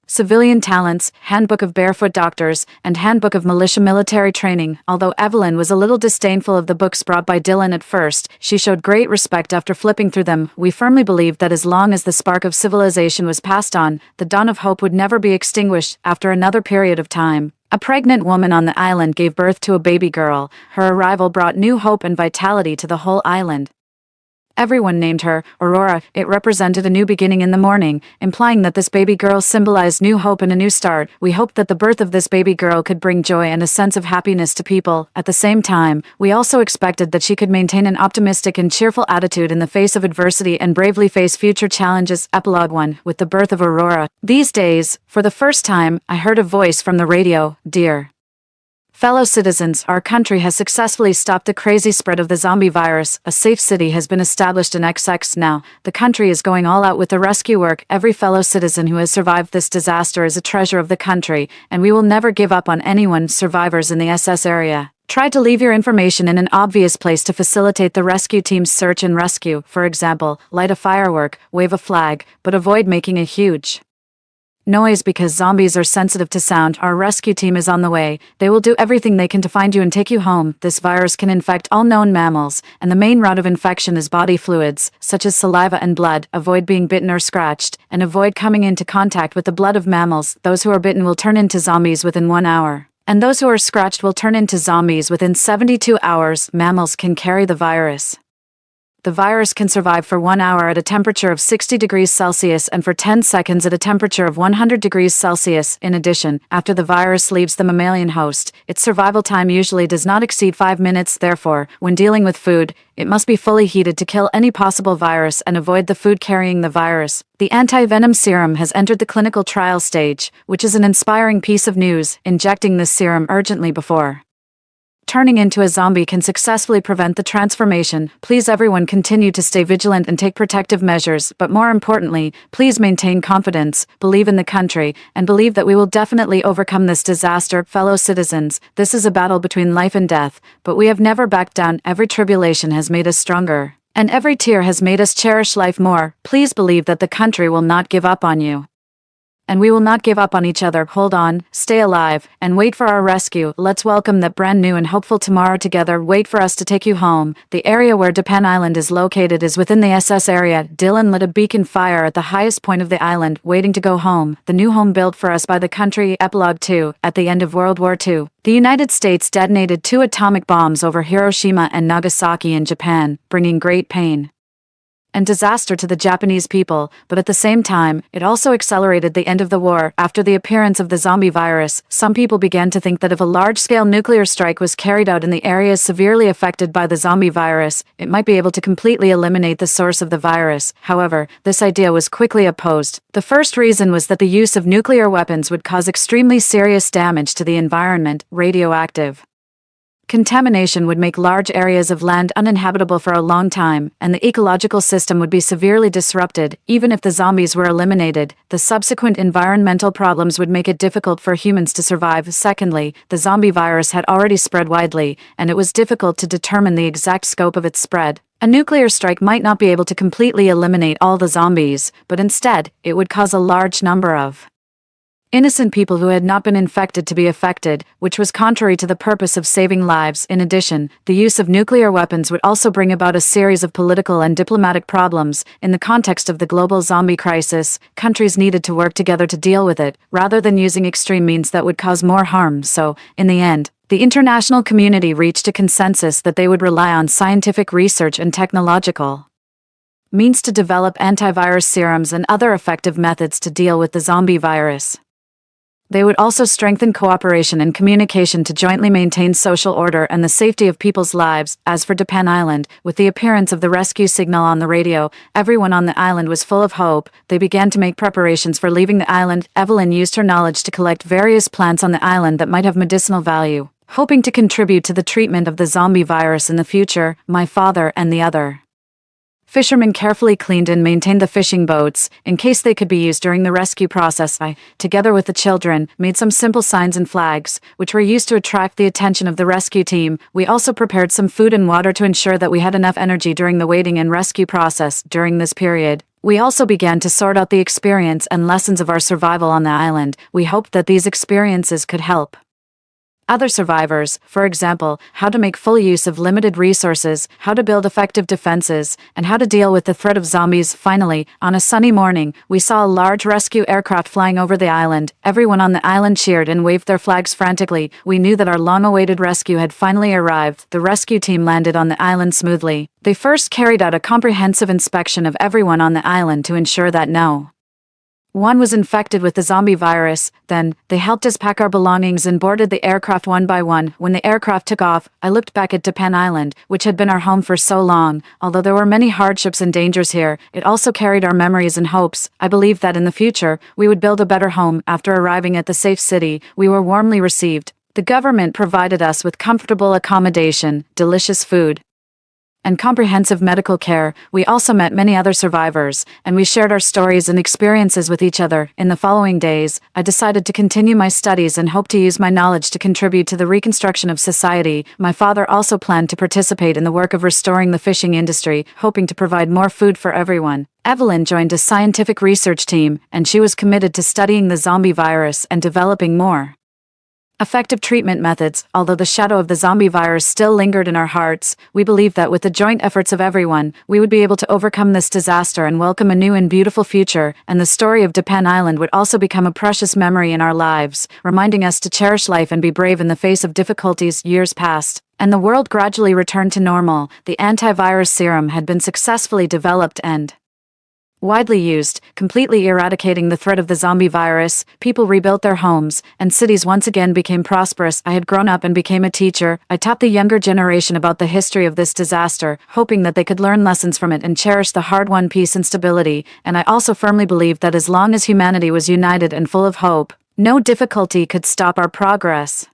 [SPEAKER 1] Civilian Talents, Handbook of Barefoot Doctors, and Handbook of Militia Military Training. Although Evelyn was a little disdainful of the books brought by Didnt at first, she showed great respect after flipping through them. We firmly believed that as long as the spark of civilization was passed on, the dawn of hope would never be extinguished. After another period of time, a pregnant woman on the island gave birth to a baby girl. Her arrival brought new hope and vitality to the whole island. Everyone named her Aurora. It represented a new beginning in the morning, implying that this baby girl symbolized new hope and a new start. We hoped that the birth of this baby girl could bring joy and a sense of happiness to people. At the same time, we also expected that she could maintain an optimistic and cheerful attitude in the face of adversity and bravely face future challenges. Epilogue 1. With the birth of Aurora. These days, for the first time, I heard a voice from the radio. Dear fellow citizens, our country has successfully stopped the crazy spread of the zombie virus. A safe city has been established in XX now. The country is going all out with the rescue work. Every fellow citizen who has survived this disaster is a treasure of the country, and we will never give up on anyone. Survivors in the SS area. Try to leave your information in an obvious place to facilitate the rescue team's search and rescue. For example, light a firework, wave a flag, but avoid making a huge noise because zombies are sensitive to sound. Our rescue team is on the way. They will do everything they can to find you and take you home. This virus can infect all known mammals, and the main route of infection is body fluids, such as saliva and blood. Avoid being bitten or scratched, and avoid coming into contact with the blood of mammals. Those who are bitten will turn into zombies within 1 hour, and those who are scratched will turn into zombies within 72 hours. Mammals can carry the virus. The virus can survive for 1 hour at a temperature of 60 degrees Celsius and for 10 seconds at a temperature of 100 degrees Celsius. In addition, after the virus leaves the mammalian host, its survival time usually does not exceed 5 minutes. Therefore, when dealing with food, it must be fully heated to kill any possible virus and avoid the food carrying the virus. The anti-venom serum has entered the clinical trial stage, which is an inspiring piece of news. Injecting this serum urgently before turning into a zombie can successfully prevent the transformation. Please everyone continue to stay vigilant and take protective measures, but more importantly, please maintain confidence, believe in the country, and believe that we will definitely overcome this disaster. Fellow citizens, this is a battle between life and death, but we have never backed down. Every tribulation has made us stronger, and every tear has made us cherish life more. Please believe that the country will not give up on you. And we will not give up on each other. Hold on, stay alive, and wait for our rescue. Let's welcome that brand new and hopeful tomorrow together. Wait for us to take you home. The area where Didnt Island is located is within the SS area. Dylan lit a beacon fire at the highest point of the island, waiting to go home. The new home built for us by the country. Epilogue 2. At the end of World War II, the United States detonated 2 atomic bombs over Hiroshima and Nagasaki in Japan, bringing great pain and disaster to the Japanese people, but at the same time, it also accelerated the end of the war. After the appearance of the zombie virus, some people began to think that if a large-scale nuclear strike was carried out in the areas severely affected by the zombie virus, it might be able to completely eliminate the source of the virus. However, this idea was quickly opposed. The first reason was that the use of nuclear weapons would cause extremely serious damage to the environment. Radioactive contamination would make large areas of land uninhabitable for a long time, and the ecological system would be severely disrupted. Even if the zombies were eliminated, the subsequent environmental problems would make it difficult for humans to survive. Secondly, the zombie virus had already spread widely, and it was difficult to determine the exact scope of its spread. A nuclear strike might not be able to completely eliminate all the zombies, but instead, it would cause a large number of innocent people who had not been infected to be affected, which was contrary to the purpose of saving lives. In addition, the use of nuclear weapons would also bring about a series of political and diplomatic problems. In the context of the global zombie crisis, countries needed to work together to deal with it, rather than using extreme means that would cause more harm. So, in the end, the international community reached a consensus that they would rely on scientific research and technological means to develop antivirus serums and other effective methods to deal with the zombie virus. They would also strengthen cooperation and communication to jointly maintain social order and the safety of people's lives. As for Didnt Island, with the appearance of the rescue signal on the radio, everyone on the island was full of hope. They began to make preparations for leaving the island. Evelyn used her knowledge to collect various plants on the island that might have medicinal value, hoping to contribute to the treatment of the zombie virus in the future. My father and the other fishermen carefully cleaned and maintained the fishing boats, in case they could be used during the rescue process. I, together with the children, made some simple signs and flags, which were used to attract the attention of the rescue team. We also prepared some food and water to ensure that we had enough energy during the waiting and rescue process. During this period, we also began to sort out the experience and lessons of our survival on the island. We hoped that these experiences could help other survivors, for example, how to make full use of limited resources, how to build effective defenses, and how to deal with the threat of zombies. Finally, on a sunny morning, we saw a large rescue aircraft flying over the island. Everyone on the island cheered and waved their flags frantically. We knew that our long-awaited rescue had finally arrived. The rescue team landed on the island smoothly. They first carried out a comprehensive inspection of everyone on the island to ensure that no one was infected with the zombie virus. Then, they helped us pack our belongings and boarded the aircraft one by one. When the aircraft took off, I looked back at Didnt Island, which had been our home for so long. Although there were many hardships and dangers here, it also carried our memories and hopes. I believed that in the future, we would build a better home. After arriving at the safe city, we were warmly received. The government provided us with comfortable accommodation, delicious food, and comprehensive medical care. We also met many other survivors, and we shared our stories and experiences with each other. In the following days, I decided to continue my studies and hope to use my knowledge to contribute to the reconstruction of society. My father also planned to participate in the work of restoring the fishing industry, hoping to provide more food for everyone. Evelyn joined a scientific research team, and she was committed to studying the zombie virus and developing more effective treatment methods. Although the shadow of the zombie virus still lingered in our hearts, we believed that with the joint efforts of everyone, we would be able to overcome this disaster and welcome a new and beautiful future, and the story of Didnt Island would also become a precious memory in our lives, reminding us to cherish life and be brave in the face of difficulties. Years passed, and the world gradually returned to normal. The antivirus serum had been successfully developed and widely used, completely eradicating the threat of the zombie virus. People rebuilt their homes, and cities once again became prosperous. I had grown up and became a teacher. I taught the younger generation about the history of this disaster, hoping that they could learn lessons from it and cherish the hard-won peace and stability. And I also firmly believed that as long as humanity was united and full of hope, no difficulty could stop our progress.